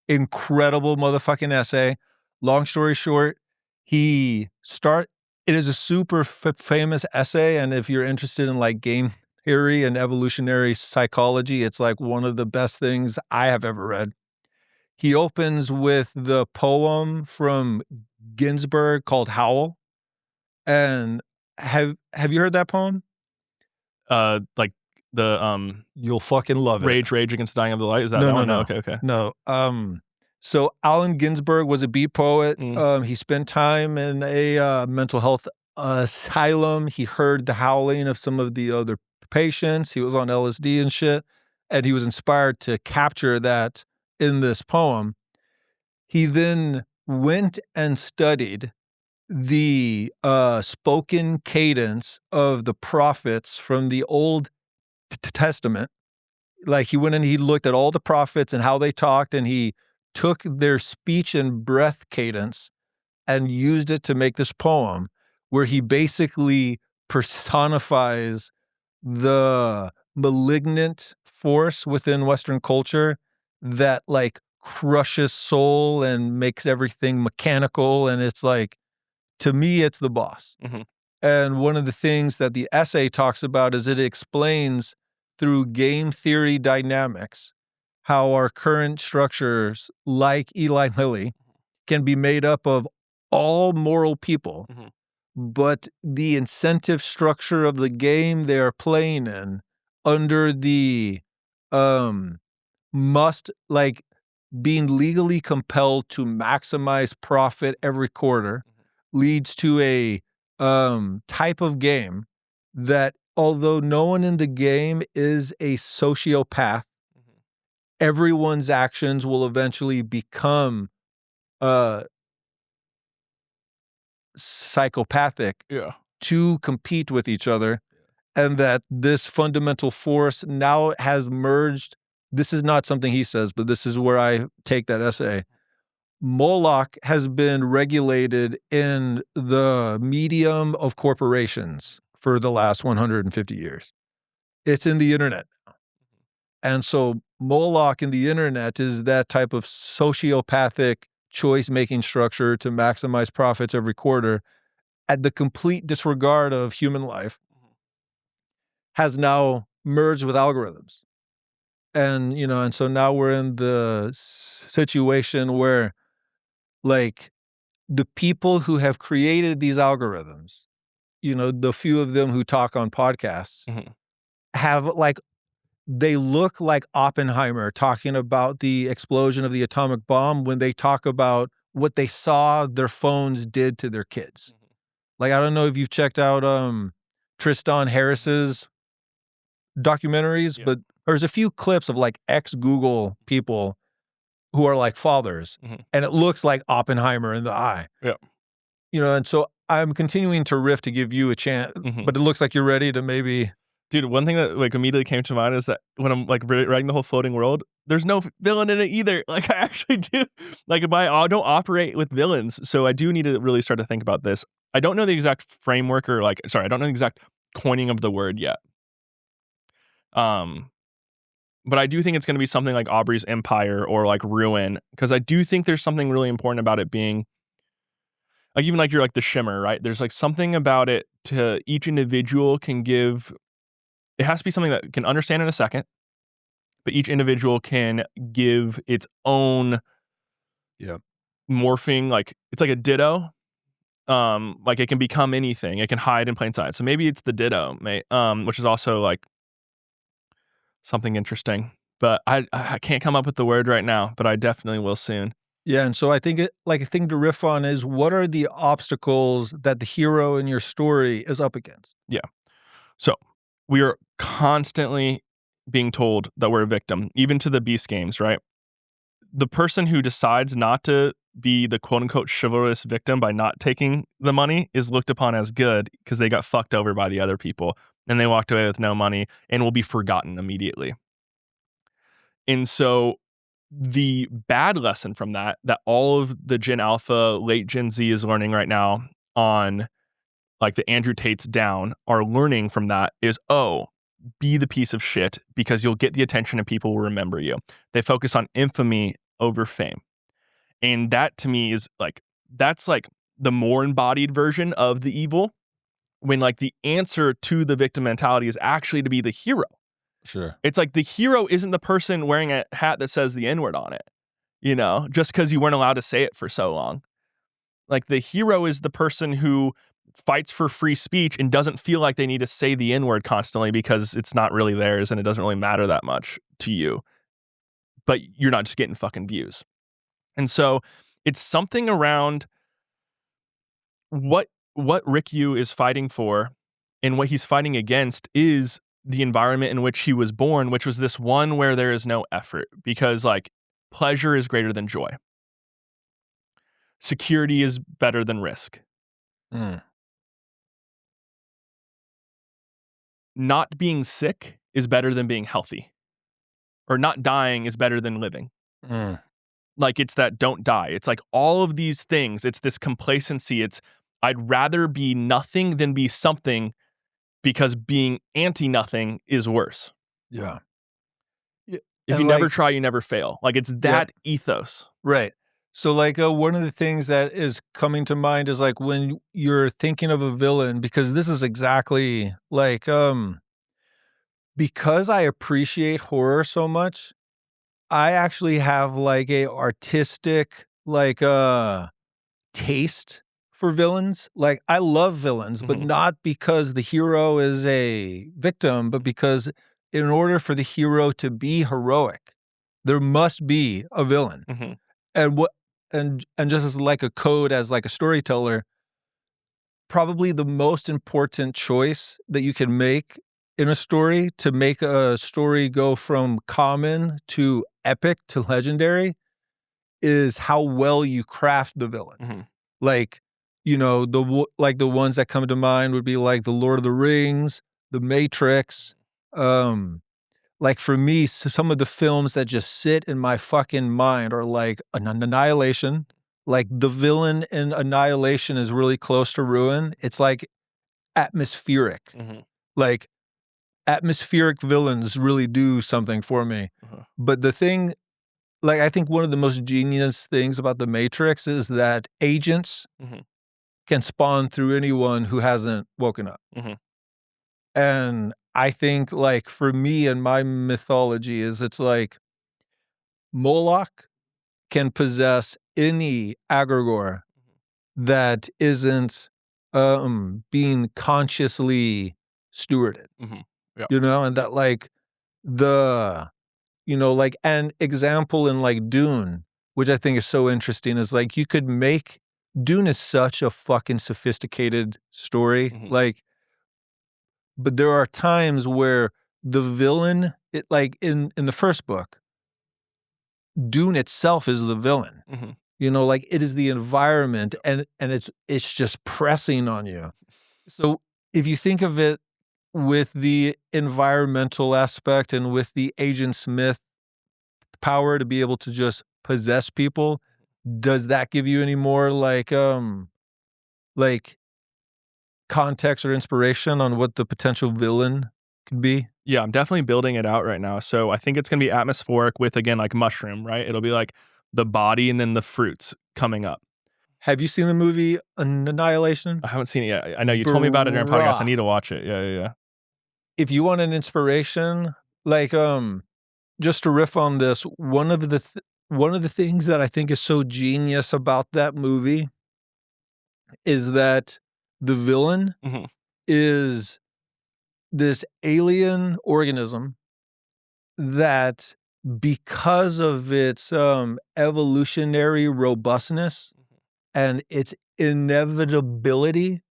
incredible motherfucking essay? Long story short, he start. It is a super famous essay, and if you're interested in like game theory and evolutionary psychology, it's like one of the best things I have ever read. He opens with the poem from Ginsberg called Howl. And have you heard that poem? Like the You'll fucking love it. Rage Against Dying of the Light. Is that No, that no, one? No. no. Okay. No. So Allen Ginsberg was a beat poet. Mm. He spent time in a mental health asylum. He heard the howling of some of the other patients. He was on LSD and shit. And he was inspired to capture that in this poem. He then went and studied the spoken cadence of the prophets from the Old Testament. Like he went and he looked at all the prophets and how they talked, and he took their speech and breath cadence and used it to make this poem where he basically personifies the malignant force within Western culture that like crushes soul and makes everything mechanical. And it's like, to me, it's the boss. Mhm. And one of the things that the essay talks about is it explains through game theory dynamics how our current structures, like Eli Lilly, can be made up of all moral people, Mhm. but the incentive structure of the game they are playing in under the um must like being legally compelled to maximize profit every quarter leads to a type of game that, although no one in the game is a sociopath, Mhm. everyone's actions will eventually become uh, psychopathic Yeah. to compete with each other, and that this fundamental force now has merged. This is not something he says, but this is where I take that essay. Molok has been regulated in the medium of corporations for the last 150 years. It's in the internet. And so Molok in the internet is that type of sociopathic choice-making structure to maximize profits every quarter at the complete disregard of human life has now merged with algorithms. And, and so now we're in the situation where, like, the people who have created these algorithms, the few of them who talk on podcasts, have, like, they look like Oppenheimer talking about the explosion of the atomic bomb when they talk about what they saw their phones did to their kids. Like, I don't know if you've checked out Tristan Harris's documentaries, but there's a few clips of like ex-Google people who are like fathers, and it looks like Oppenheimer in the eye. Yeah. And so I'm continuing to riff to give you a chance, but it looks like you're ready to maybe... Dude, one thing that like immediately came to mind is that when I'm like writing the whole floating world, there's no villain in it either. Like I actually do, like I don't operate with villains, so I do need to really start to think about this. I don't know the exact framework or I don't know the exact coining of the word yet. But I do think it's going to be something like Aubrey's empire or like ruin, because I do think there's something really important about it being like, even like you're like the shimmer, right? There's like something about it to each individual can give. It has to be something that can understand in a second, but each individual can give its own morphing. Like it's like a ditto. Like it can become anything. It can hide in plain sight. So maybe it's the ditto, which is also like something interesting. But I can't come up with the word right now, but I definitely will soon. Yeah, and so I think a thing to riff on is, what are the obstacles that the hero in your story is up against? Yeah. So we are constantly being told that we're a victim, even to the Beast games, right? The person who decides not to be the quote-unquote chivalrous victim by not taking the money is looked upon as good because they got fucked over by the other people and they walked away with no money and will be forgotten immediately. And so the bad lesson from that all of the Gen Alpha, late Gen Z is learning right now on like the Andrew Tates down are learning from that is, be the piece of shit because you'll get the attention and people will remember you. They focus on infamy over fame. And that to me is like, that's like the more embodied version of the evil, when like the answer to the victim mentality is actually to be the hero. Sure. It's like the hero isn't the person wearing a hat that says the N-word on it, just because you weren't allowed to say it for so long. Like the hero is the person who fights for free speech and doesn't feel like they need to say the N-word constantly because it's not really theirs and it doesn't really matter that much to you. But you're not just getting fucking views. And so it's something around what Rick Yu is fighting for and what he's fighting against is the environment in which he was born, which was this one where there is no effort because like pleasure is greater than joy. Security is better than risk. Not being sick is better than being healthy. Or not dying is better than living. Like it's that don't die. It's like all of these things. It's this complacency. It's I'd rather be nothing than be something because being anti-nothing is worse. Yeah. If you never try, you never fail. Like it's that ethos. Right. So like one of the things that is coming to mind is like when you're thinking of a villain, because this is exactly like, because I appreciate horror so much, I actually have like a artistic, like, taste for villains. Like I love villains, but not because the hero is a victim, but because in order for the hero to be heroic, there must be a villain. And just as like a code, as like a storyteller, probably the most important choice that you can make in a story to make a story go from common to epic to legendary is how well you craft the villain. Like, the ones that come to mind would be like the Lord of the Rings, the Matrix. Like for me, some of the films that just sit in my fucking mind are like Annihilation. Like the villain in Annihilation is really close to ruin. It's like atmospheric. Like atmospheric villains really do something for me. But the thing, like, I think one of the most genius things about the Matrix is that agents can spawn through anyone who hasn't woken up. And I think, like, for me and my mythology is it's like Molok can possess any egregore that isn't being consciously stewarded. Yeah. You know, and that, like, the, you know, like, an example in, like, Dune, which I think is so interesting, is, like, you could make Dune is such a fucking sophisticated story. Like, but there are times where the villain, it, like, in the first book, Dune itself is the villain. You know, like, it is the environment, and it's just pressing on you. So if you think of it with the environmental aspect and with the Agent Smith power to be able to just possess people, does that give you any more like context or inspiration on what the potential villain could be? Yeah, I'm definitely building it out right now. So I think it's going to be atmospheric with, again, like mushroom, right? It'll be like the body and then the fruits coming up. Have you seen the movie Annihilation? I haven't seen it yet. I know you told me about it during a podcast. I need to watch it. Yeah. If you want an inspiration, like, just to riff on this, one of the things that I think is so genius about that movie is that the villain is this alien organism that, because of its evolutionary robustness and its inevitability,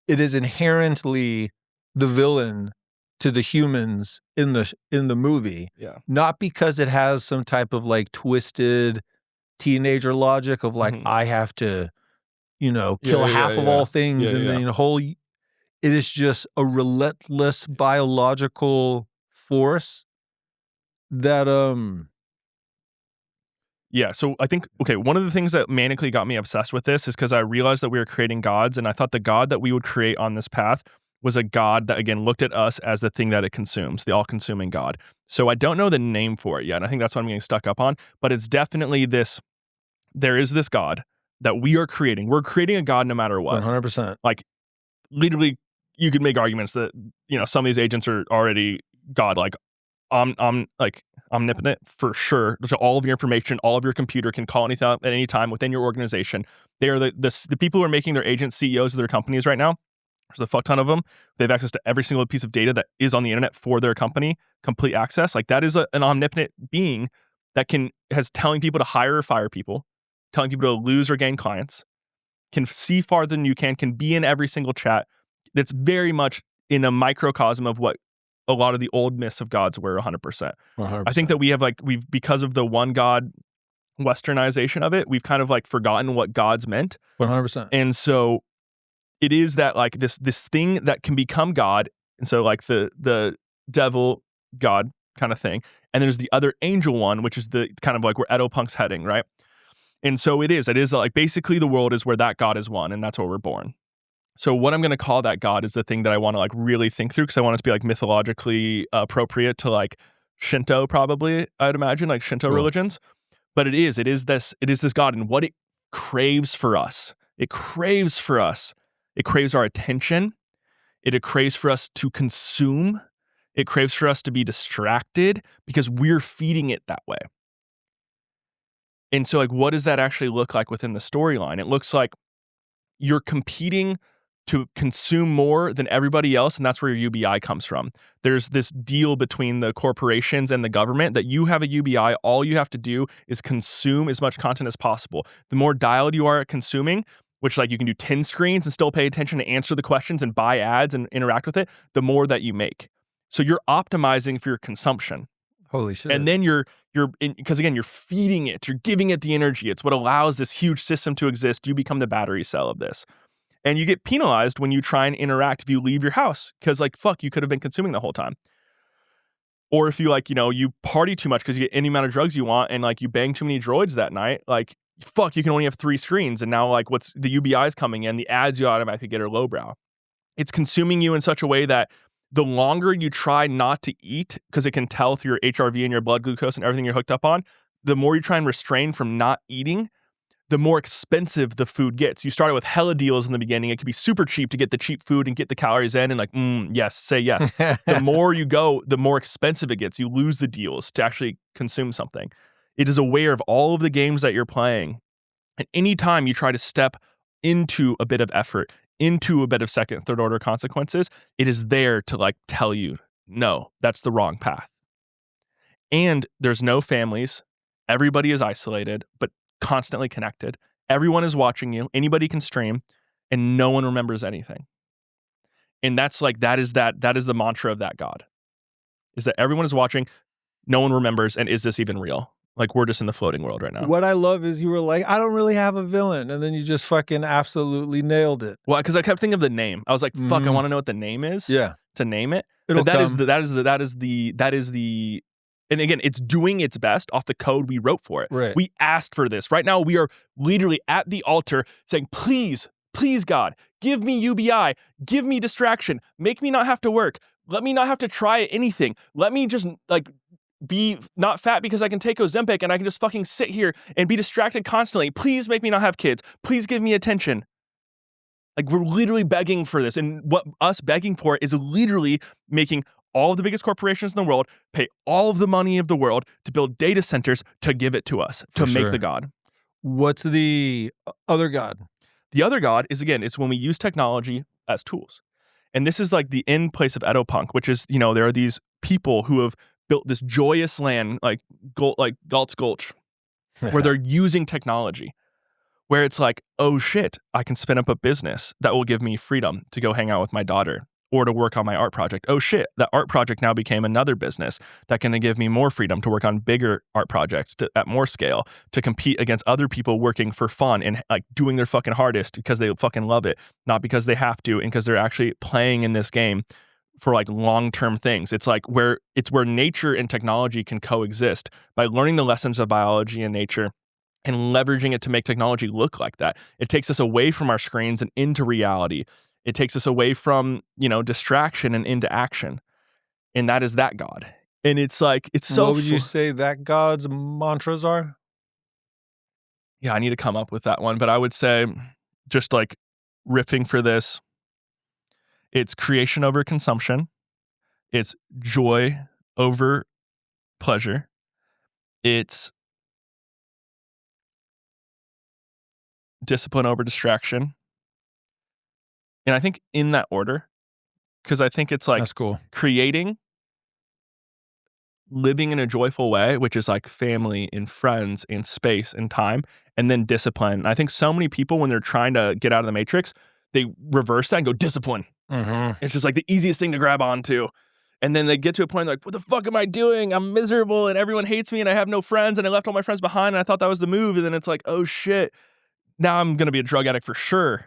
it is inherently the villain to the humans in the movie. Yeah. Not because it has some type of, like, twisted teenager logic of, like, I have to, you know, kill half of all things in the whole. It is just a relentless biological force that Yeah, so I think, okay, one of the things that manically got me obsessed with this is because I realized that we were creating gods, and I thought the god that we would create on this path was a god that, again, looked at us as the thing that it consumes, the all-consuming god. So I don't know the name for it yet, and I think that's what I'm getting stuck up on, but it's definitely this, there is this god that we are creating. We're creating a god no matter what. 100%. Like, literally, you could make arguments that, you know, some of these agents are already god-like. Like omnipotent for sure. So all of your information, all of your computer can call anything at any time within your organization. They are the people who are making their agents CEOs of their companies right now. There's a fuck ton of them. They have access to every single piece of data that is on the internet for their company, complete access. Like, that is an omnipotent being that has telling people to hire or fire people, telling people to lose or gain clients, can see farther than you can be in every single chat. That's very much in a microcosm of what a lot of the old myths of gods were. 100%. I think that we've because of the one god westernization of it, we've kind of like forgotten what gods meant. 100%. And so it is that, like, this thing that can become God. And so, like, the devil god kind of thing. And there's the other angel one, which is the kind of like where Edopunk's heading, right? And so it is like basically the world is where that god is one, and that's where we're born. So what I'm going to call that god is the thing that I want to, like, really think through, because I want it to be, like, mythologically appropriate to, like, Shinto, probably, I'd imagine, like Shinto religions. But it is this god, and what it craves for us. It craves for us. It craves our attention. It craves for us to consume. It craves for us to be distracted because we're feeding it that way. And so, like, what does that actually look like within the storyline? It looks like you're competing to consume more than everybody else, and that's where your UBI comes from. There's this deal between the corporations and the government that you have a UBI, all you have to do is consume as much content as possible. The more dialed you are at consuming, which, like, you can do 10 screens and still pay attention to answer the questions and buy ads and interact with it, the more that you make. So you're optimizing for your consumption. Holy shit. And then because again, you're feeding it, you're giving it the energy. It's what allows this huge system to exist. You become the battery cell of this. And you get penalized when you try and interact if you leave your house, because, like, fuck, you could have been consuming the whole time. Or if you, like, you know, you party too much because you get any amount of drugs you want, and, like, you bang too many droids that night, like, fuck, you can only have 3 screens. And now, like, what's the UBIs coming in, the ads you automatically get are lowbrow. It's consuming you in such a way that the longer you try not to eat, because it can tell through your HRV and your blood glucose and everything you're hooked up on, the more you try and restrain from not eating, the more expensive the food gets. You started with hella deals in the beginning. It could be super cheap to get the cheap food and get the calories in and like, yes, say yes. The more you go, the more expensive it gets. You lose the deals to actually consume something. It is aware of all of the games that you're playing. And anytime you try to step into a bit of effort, into a bit of second, third order consequences, it is there to like tell you, no, that's the wrong path. And there's no families. Everybody is isolated, but constantly connected. Everyone is watching you. Anybody can stream, and no one remembers anything. And that's like, that is the mantra of that God, is that everyone is watching, no one remembers, and is this even real? Like, we're just in the floating world right now. What I love is you were like, I don't really have a villain, and then you just fucking absolutely nailed it. Well, because I kept thinking of the name. I was like, fuck, I want to know what the name is. Yeah. To name it. It'll But come. that is the and again, it's doing its best off the code we wrote for it. Right. We asked for this. Right now, we are literally at the altar saying, please, please, God, give me UBI, give me distraction, make me not have to work, let me not have to try anything, let me just like be not fat because I can take Ozempic and I can just fucking sit here and be distracted constantly. Please make me not have kids. Please give me attention. Like, we're literally begging for this. And what us begging for is literally making all of the biggest corporations in the world pay all of the money of the world to build data centers to give it to us, to make the God. What's the other God? The other God is, again, it's when we use technology as tools. And this is like the end place of Edopunk, which is, you know, there are these people who have built this joyous land like Galt's Gulch, where they're using technology, where it's like, oh shit, I can spin up a business that will give me freedom to go hang out with my daughter or to work on my art project. Oh shit, that art project now became another business that can give me more freedom to work on bigger art projects at more scale, to compete against other people working for fun and like doing their fucking hardest because they fucking love it, not because they have to, and because they're actually playing in this game for like long-term things. It's like where nature and technology can coexist by learning the lessons of biology and nature and leveraging it to make technology look like that. It takes us away from our screens and into reality. It takes us away from, you know, distraction and into action. And that is that God. And it's like, it's so... What would you say that God's mantras are? Yeah, I need to come up with that one. But I would say, just like riffing for this, it's creation over consumption. It's joy over pleasure. It's discipline over distraction. And I think in that order, because I think it's like, that's cool, creating, living in a joyful way, which is like family and friends and space and time, and then discipline. And I think so many people, when they're trying to get out of the matrix, they reverse that and go discipline. Mm-hmm. It's just like the easiest thing to grab onto. And then they get to a point like, what the fuck am I doing? I'm miserable and everyone hates me and I have no friends and I left all my friends behind and I thought that was the move. And then it's like, oh shit, now I'm going to be a drug addict for sure.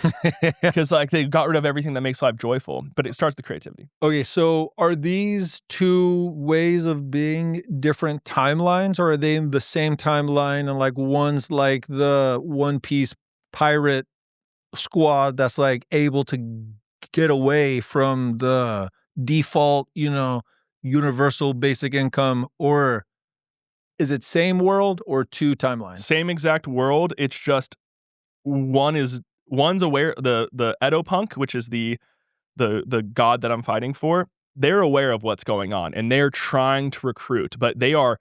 Because like they got rid of everything that makes life joyful, but it starts the creativity. Okay, so are these two ways of being different timelines, or are they in the same timeline? And like one's like the One Piece pirate squad that's like able to get away from the default, you know, universal basic income, or is it same world or two timelines? Same exact world. It's just one's aware, the Edopunk, which is the God that I'm fighting for, they're aware of what's going on and they're trying to recruit, but they are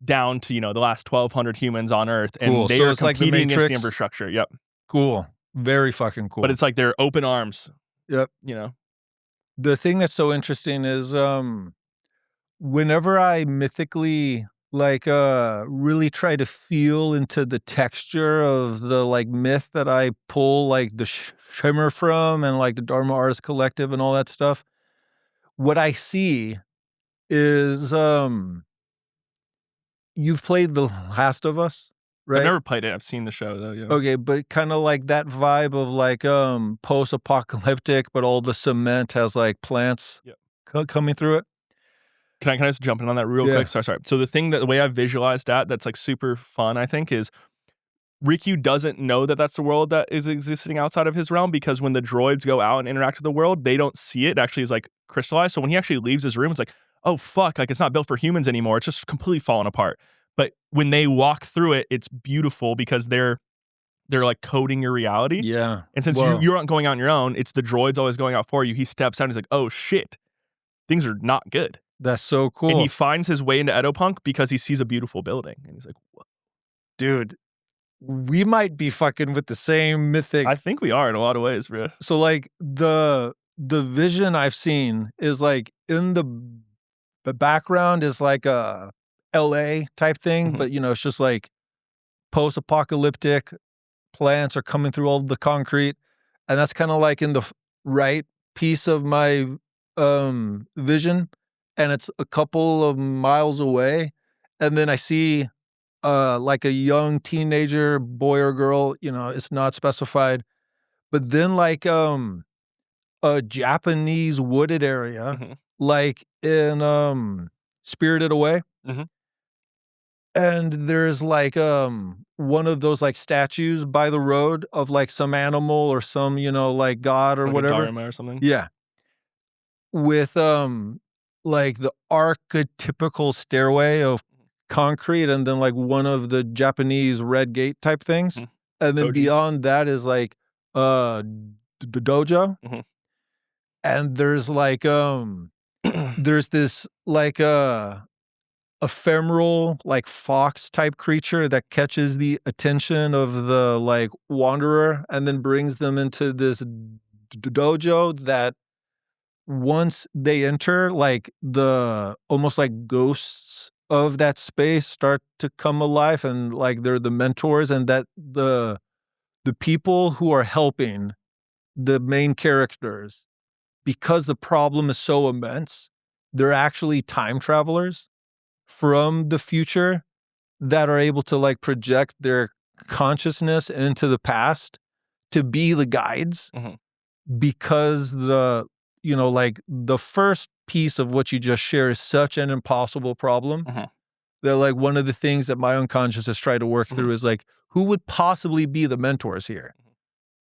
down to, you know, the last 1,200 humans on Earth, and cool. they So are it's like the competing against the Matrix. infrastructure. Yep. Cool. Very fucking cool. But it's like they're open arms. Yep. You know, the thing that's so interesting is whenever I mythically like really try to feel into the texture of the like myth that I pull like the shimmer from, and like the Dharma Artist Collective and all that stuff, what I see is you've played The Last of Us, right? I've never played it. I've seen the show though. Yeah. Okay, but kind of like that vibe of like post-apocalyptic, but all the cement has like plants coming through it. Can I just jump in on that real quick? Sorry. So the way I visualized that's like super fun, I think, is Riku doesn't know that that's the world that is existing outside of his realm, because when the droids go out and interact with the world, they don't see it. It actually is like crystallized. So when he actually leaves his room, it's like, oh fuck, like it's not built for humans anymore. It's just completely fallen apart. But when they walk through it, it's beautiful because they're like coding your reality. Yeah. And since you aren't going out on your own, it's the droids always going out for you. He steps out and he's like, oh shit, things are not good. That's so cool. And he finds his way into Edopunk because he sees a beautiful building. And he's like, what? Dude, we might be fucking with the same mythic. I think we are in a lot of ways, bro. So like the vision I've seen is like in the background is like a LA type thing, but you know, it's just like post-apocalyptic, plants are coming through all the concrete. And that's kind of like in the right piece of my vision. And it's a couple of miles away. And then I see like a young teenager, boy or girl, you know, it's not specified. But then like a Japanese wooded area, like in Spirited Away. And there's like one of those like statues by the road of like some animal or some, you know, like god or like whatever. A Dharma or something. Yeah. With like the archetypical stairway of concrete and then like one of the Japanese red gate type things. And then Dojis. beyond that is like the dojo. And there's like there's this like ephemeral like fox type creature that catches the attention of the like wanderer and then brings them into this dojo that once they enter, like the almost like ghosts of that space start to come alive and like they're the mentors, and that the people who are helping the main characters, because the problem is so immense, they're actually time travelers from the future that are able to like project their consciousness into the past to be the guides, because the, you know, like the first piece of what you just shared is such an impossible problem that like one of the things that my unconscious has tried to work through is like, who would possibly be the mentors here?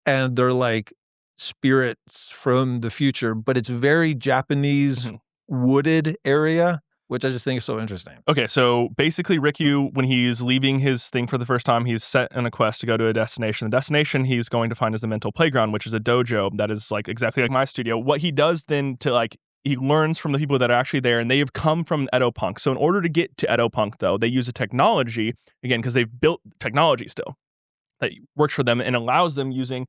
And they're like spirits from the future, but it's very Japanese wooded area, which I just think is so interesting. Okay, so basically Riku, when he's leaving his thing for the first time, he's set on a quest to go to a destination. The destination he's going to find is the mental playground, which is a dojo that is like exactly like my studio. What he does then to like, he learns from the people that are actually there, and they have come from Edopunk. So in order to get to Edopunk, though, they use a technology, again, because they've built technology still, that works for them and allows them using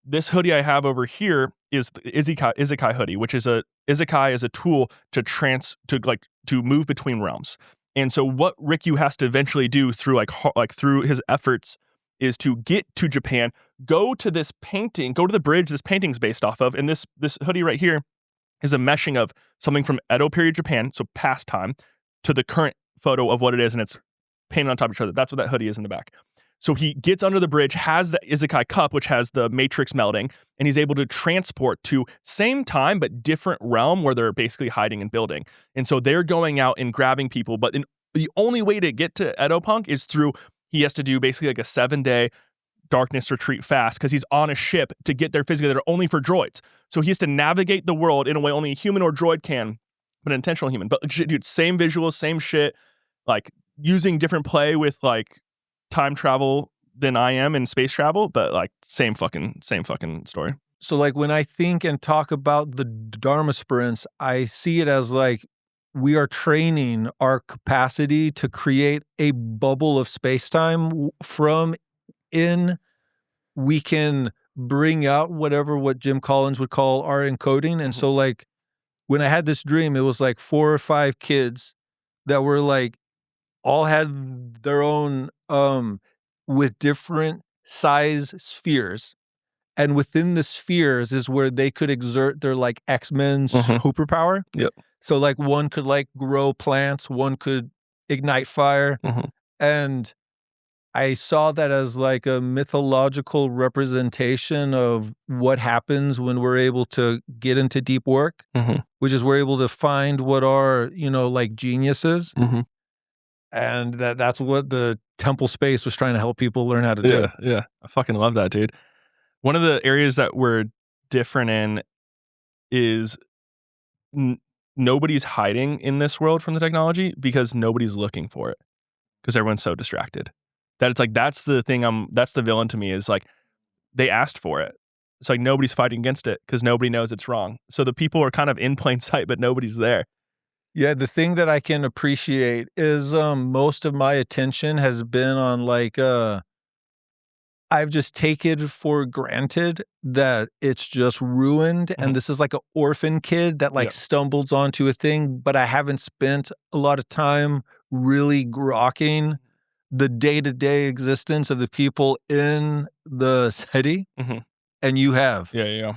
this hoodie I have over here is the Isekai hoodie, which is Isekai is a tool to move between realms. And so what Riku has to eventually do through through his efforts is to get to Japan, go to this painting, go to the bridge this painting's based off of, and this hoodie right here is a meshing of something from Edo period Japan, so past time, to the current photo of what it is, and it's painted on top of each other. That's what that hoodie is in the back. So he gets under the bridge, has the Isekai cup, which has the matrix melding, and he's able to transport to same time but different realm where they're basically hiding and building. And so they're going out and grabbing people, but the only way to get to Edopunk is through, he has to do basically like a 7-day darkness retreat fast because he's on a ship to get there physically that are only for droids. So he has to navigate the world in a way only a human or droid can, but an intentional human. But dude, same visuals, same shit, like using different play with like time travel than I am in space travel, but like same fucking story. So like when I think and talk about the Dharma sprints, I see it as like we are training our capacity to create a bubble of space-time from in we can bring out what Jim Collins would call our encoding. And so like when I had this dream, it was like 4 or 5 kids that were like all had their own with different size spheres, and within the spheres is where they could exert their like X-Men superpower. Yep. So like one could like grow plants, one could ignite fire, and I saw that as like a mythological representation of what happens when we're able to get into deep work, which is we're able to find what are, you know, like geniuses. And that's what the temple space was trying to help people learn how to do. Yeah. I fucking love that, dude. One of the areas that we're different in is nobody's hiding in this world from the technology because nobody's looking for it because everyone's so distracted. That it's like, that's the thing, that's the villain to me, is like, they asked for it. It's like nobody's fighting against it because nobody knows it's wrong. So the people are kind of in plain sight, but nobody's there. Yeah, the thing that I can appreciate is most of my attention has been on like I've just taken for granted that it's just ruined and this is like an orphan kid that like stumbles onto a thing, but I haven't spent a lot of time really grokking the day-to-day existence of the people in the city. And you have. Yeah.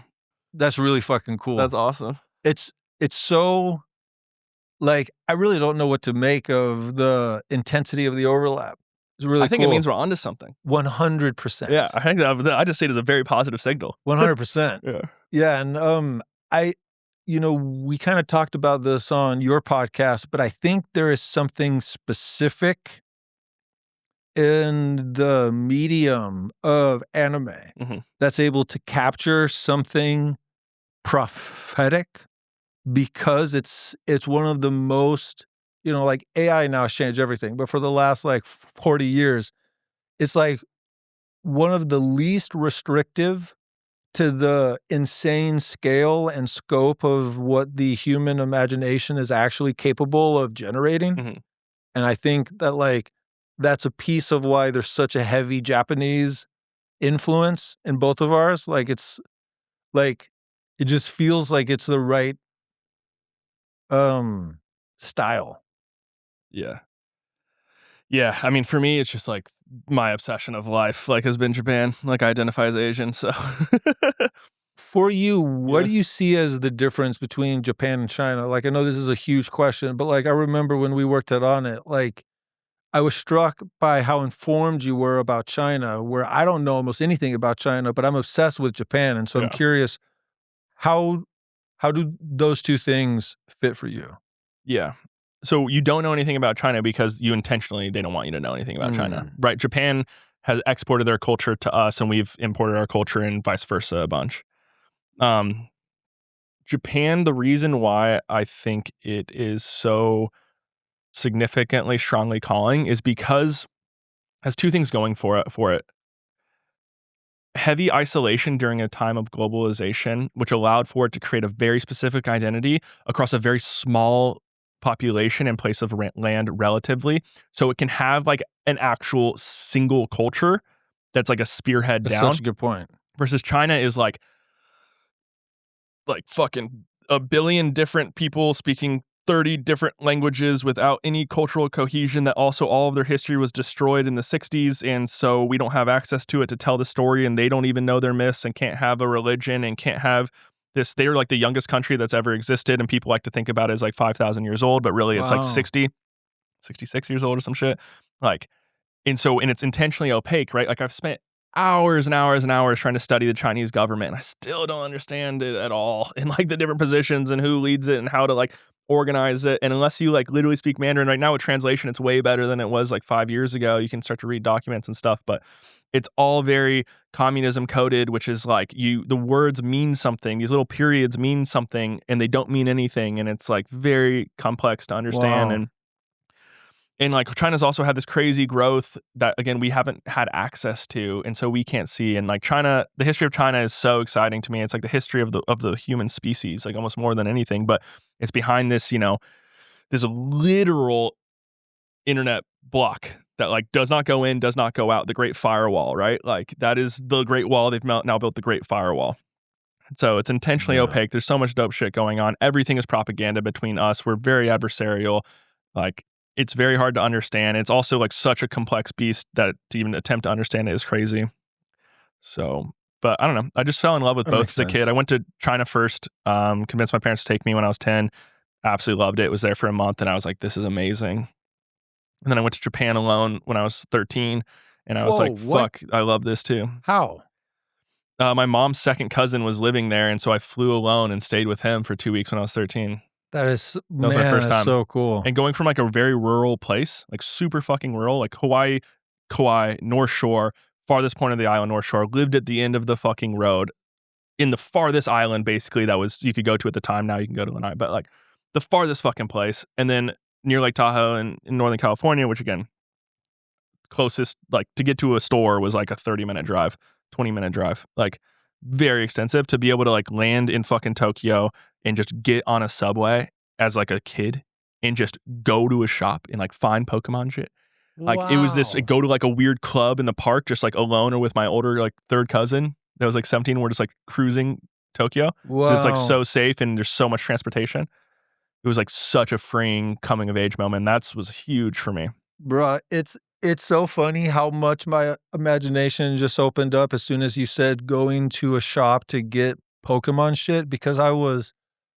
That's really fucking cool. That's awesome. It's so, like, I really don't know what to make of the intensity of the overlap. It's really cool. I think it means we're onto something. 100%. Yeah, I think I just see it as a very positive signal. 100%. Yeah, and we kind of talked about this on your podcast, but I think there is something specific in the medium of anime that's able to capture something prophetic, because it's one of the most, like AI now has changed everything, but for the last like 40 years, it's like one of the least restrictive to the insane scale and scope of what the human imagination is actually capable of generating. And I think that like that's a piece of why there's such a heavy Japanese influence in both of ours. Like it's like it just feels like it's the right style. Yeah, I mean, for me, it's just like my obsession of life like has been Japan. Like, I identify as Asian, so For you, what do you see as the difference between Japan and China? Like, I know this is a huge question, but like I remember when we worked at Onnit, like I was struck by how informed you were about China, where I don't know almost anything about China, but I'm obsessed with Japan. And so I'm curious, how do those two things fit for you? Yeah. So you don't know anything about China because they don't want you to know anything about China, right? Japan has exported their culture to us and we've imported our culture and vice versa a bunch. Japan, the reason why I think it is so significantly strongly calling is because it has two things going for it. Heavy isolation during a time of globalization, which allowed for it to create a very specific identity across a very small population and place of land relatively. So it can have like an actual single culture that's like a spearhead That's down. such a good point. Versus China is like fucking a billion different people speaking 30 different languages without any cultural cohesion, that also all of their history was destroyed in the 60s, and so we don't have access to it to tell the story, and they don't even know their myths and can't have a religion and can't have this. They're like the youngest country that's ever existed, and people like to think about it as like 5,000 years old, but really it's like 66 years old or some shit. Like, and it's intentionally opaque, right? Like I've spent hours and hours and hours trying to study the Chinese government, and I still don't understand it at all, and like the different positions and who leads it and how to like organize it. And unless you like literally speak Mandarin right now with translation, it's way better than it was like 5 years ago. You can start to read documents and stuff, but it's all very communism coded, which is like the words mean something. These little periods mean something and they don't mean anything. And it's like very complex to understand. And like China's also had this crazy growth that, again, we haven't had access to, and so we can't see. And like China, the history of China is so exciting to me. It's like the history of the human species, like almost more than anything. But it's behind this, this literal internet block that like does not go in, does not go out. The Great Firewall, right? Like that is the Great Wall. They've now built the Great Firewall. So it's intentionally opaque. There's so much dope shit going on. Everything is propaganda between us. We're very adversarial. Like, it's very hard to understand. It's also like such a complex beast that to even attempt to understand it is crazy. So, but I don't know. I just fell in love with both as a kid. I went to China first, convinced my parents to take me when I was 10. Absolutely loved it. Was there for a month and I was like, this is amazing. And then I went to Japan alone when I was 13 and I was like, fuck, I love this too. How? My mom's second cousin was living there, and so I flew alone and stayed with him for 2 weeks when I was 13. That is, That was my man, first that's time. so cool. And going from like a very rural place, like super fucking rural, like Hawaii, Kauai, North Shore, farthest point of the island, North Shore, lived at the end of the fucking road in the farthest island, basically, that was you could go to at the time. Now you can go to Lanai, but like the farthest fucking place. And then near Lake Tahoe in Northern California, which again, closest, like to get to a store was like a 30-minute drive, 20-minute drive, like very extensive to be able to like land in fucking Tokyo and just get on a subway as like a kid and just go to a shop and like find Pokemon shit. Like it was this, Wow. go to like a weird club in the park, just like alone or with my older like third cousin that was like 17. We're just like cruising Tokyo. It's like Wow. so safe and there's so much transportation. It was like such a freeing coming of age moment. That was huge for me. Bruh, it's so funny how much my imagination just opened up as soon as you said going to a shop to get Pokemon shit, because I was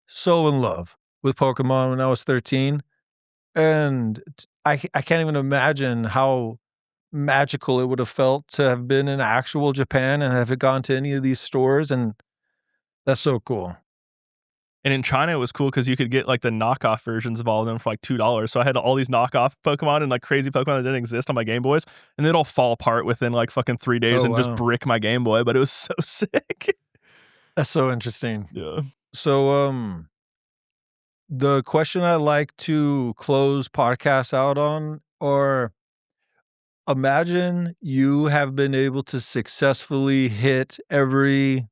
so in love with Pokemon when I was 13, and I can't even imagine how magical it would have felt to have been in actual Japan and have gone to any of these stores, and that's so cool. And in China, it was cool because you could get like the knockoff versions of all of them for like $2. So I had all these knockoff Pokemon and like crazy Pokemon that didn't exist on my Game Boys, and they'd all fall apart within like fucking 3 days Oh, and just wow. brick my Game Boy. But it was so sick. That's so interesting. Yeah. So, the question I like to close podcasts out on, or imagine you have been able to successfully hit every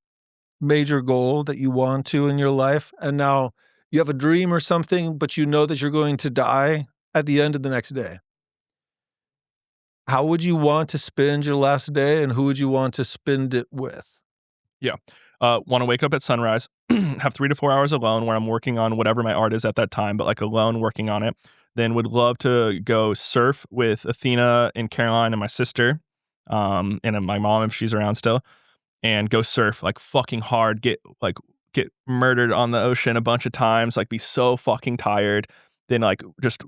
major goal that you want to in your life, and now you have a dream or something, but you know that you're going to die at the end of the next day. How would you want to spend your last day, and who would you want to spend it with? Yeah. Want to wake up at sunrise, have 3 to 4 hours alone where I'm working on whatever my art is at that time, but like alone working on it. Then would love to go surf with Athena and Caroline and my sister, and my mom if she's around still, and go surf like fucking hard, get murdered on the ocean a bunch of times, like be so fucking tired. Then like just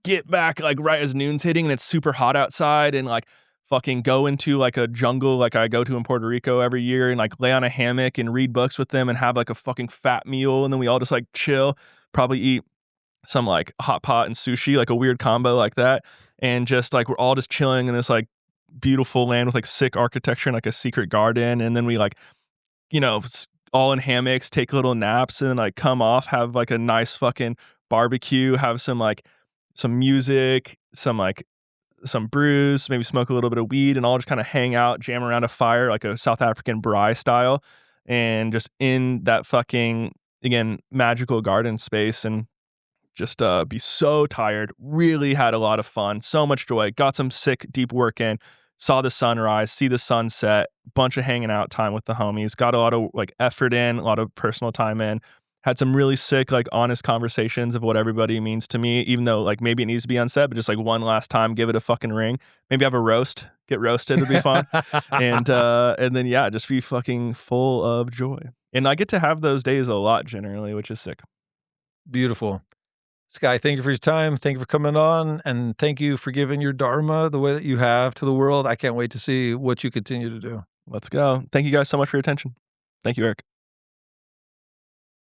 get back like right as noon's hitting and it's super hot outside, and like fucking go into like a jungle like I go to in Puerto Rico every year and like lay on a hammock and read books with them and have like a fucking fat meal, and then we all just like chill, probably eat some like hot pot and sushi, like a weird combo like that, and just like we're all just chilling in this like beautiful land with like sick architecture and like a secret garden, and then we like, you know, all in hammocks, take little naps, and then like come off, have like a nice fucking barbecue, have some music, some brews, maybe smoke a little bit of weed, and all just kind of hang out, jam around a fire like a South African braai style, and just in that fucking, again, magical garden space, and just be so tired. Really had a lot of fun, so much joy, got some sick deep work in, saw the sunrise, see the sunset, bunch of hanging out time with the homies, got a lot of like effort in, a lot of personal time in, had some really sick, like honest conversations of what everybody means to me, even though like maybe it needs to be unsaid, but just like one last time, give it a fucking ring. Maybe have a roast, get roasted would be fun. And then yeah, just be fucking full of joy. And I get to have those days a lot generally, which is sick. Beautiful. Sky, thank you for your time. Thank you for coming on, and thank you for giving your Dharma the way that you have to the world. I can't wait to see what you continue to do. Let's go. Thank you guys so much for your attention. Thank you, Eric.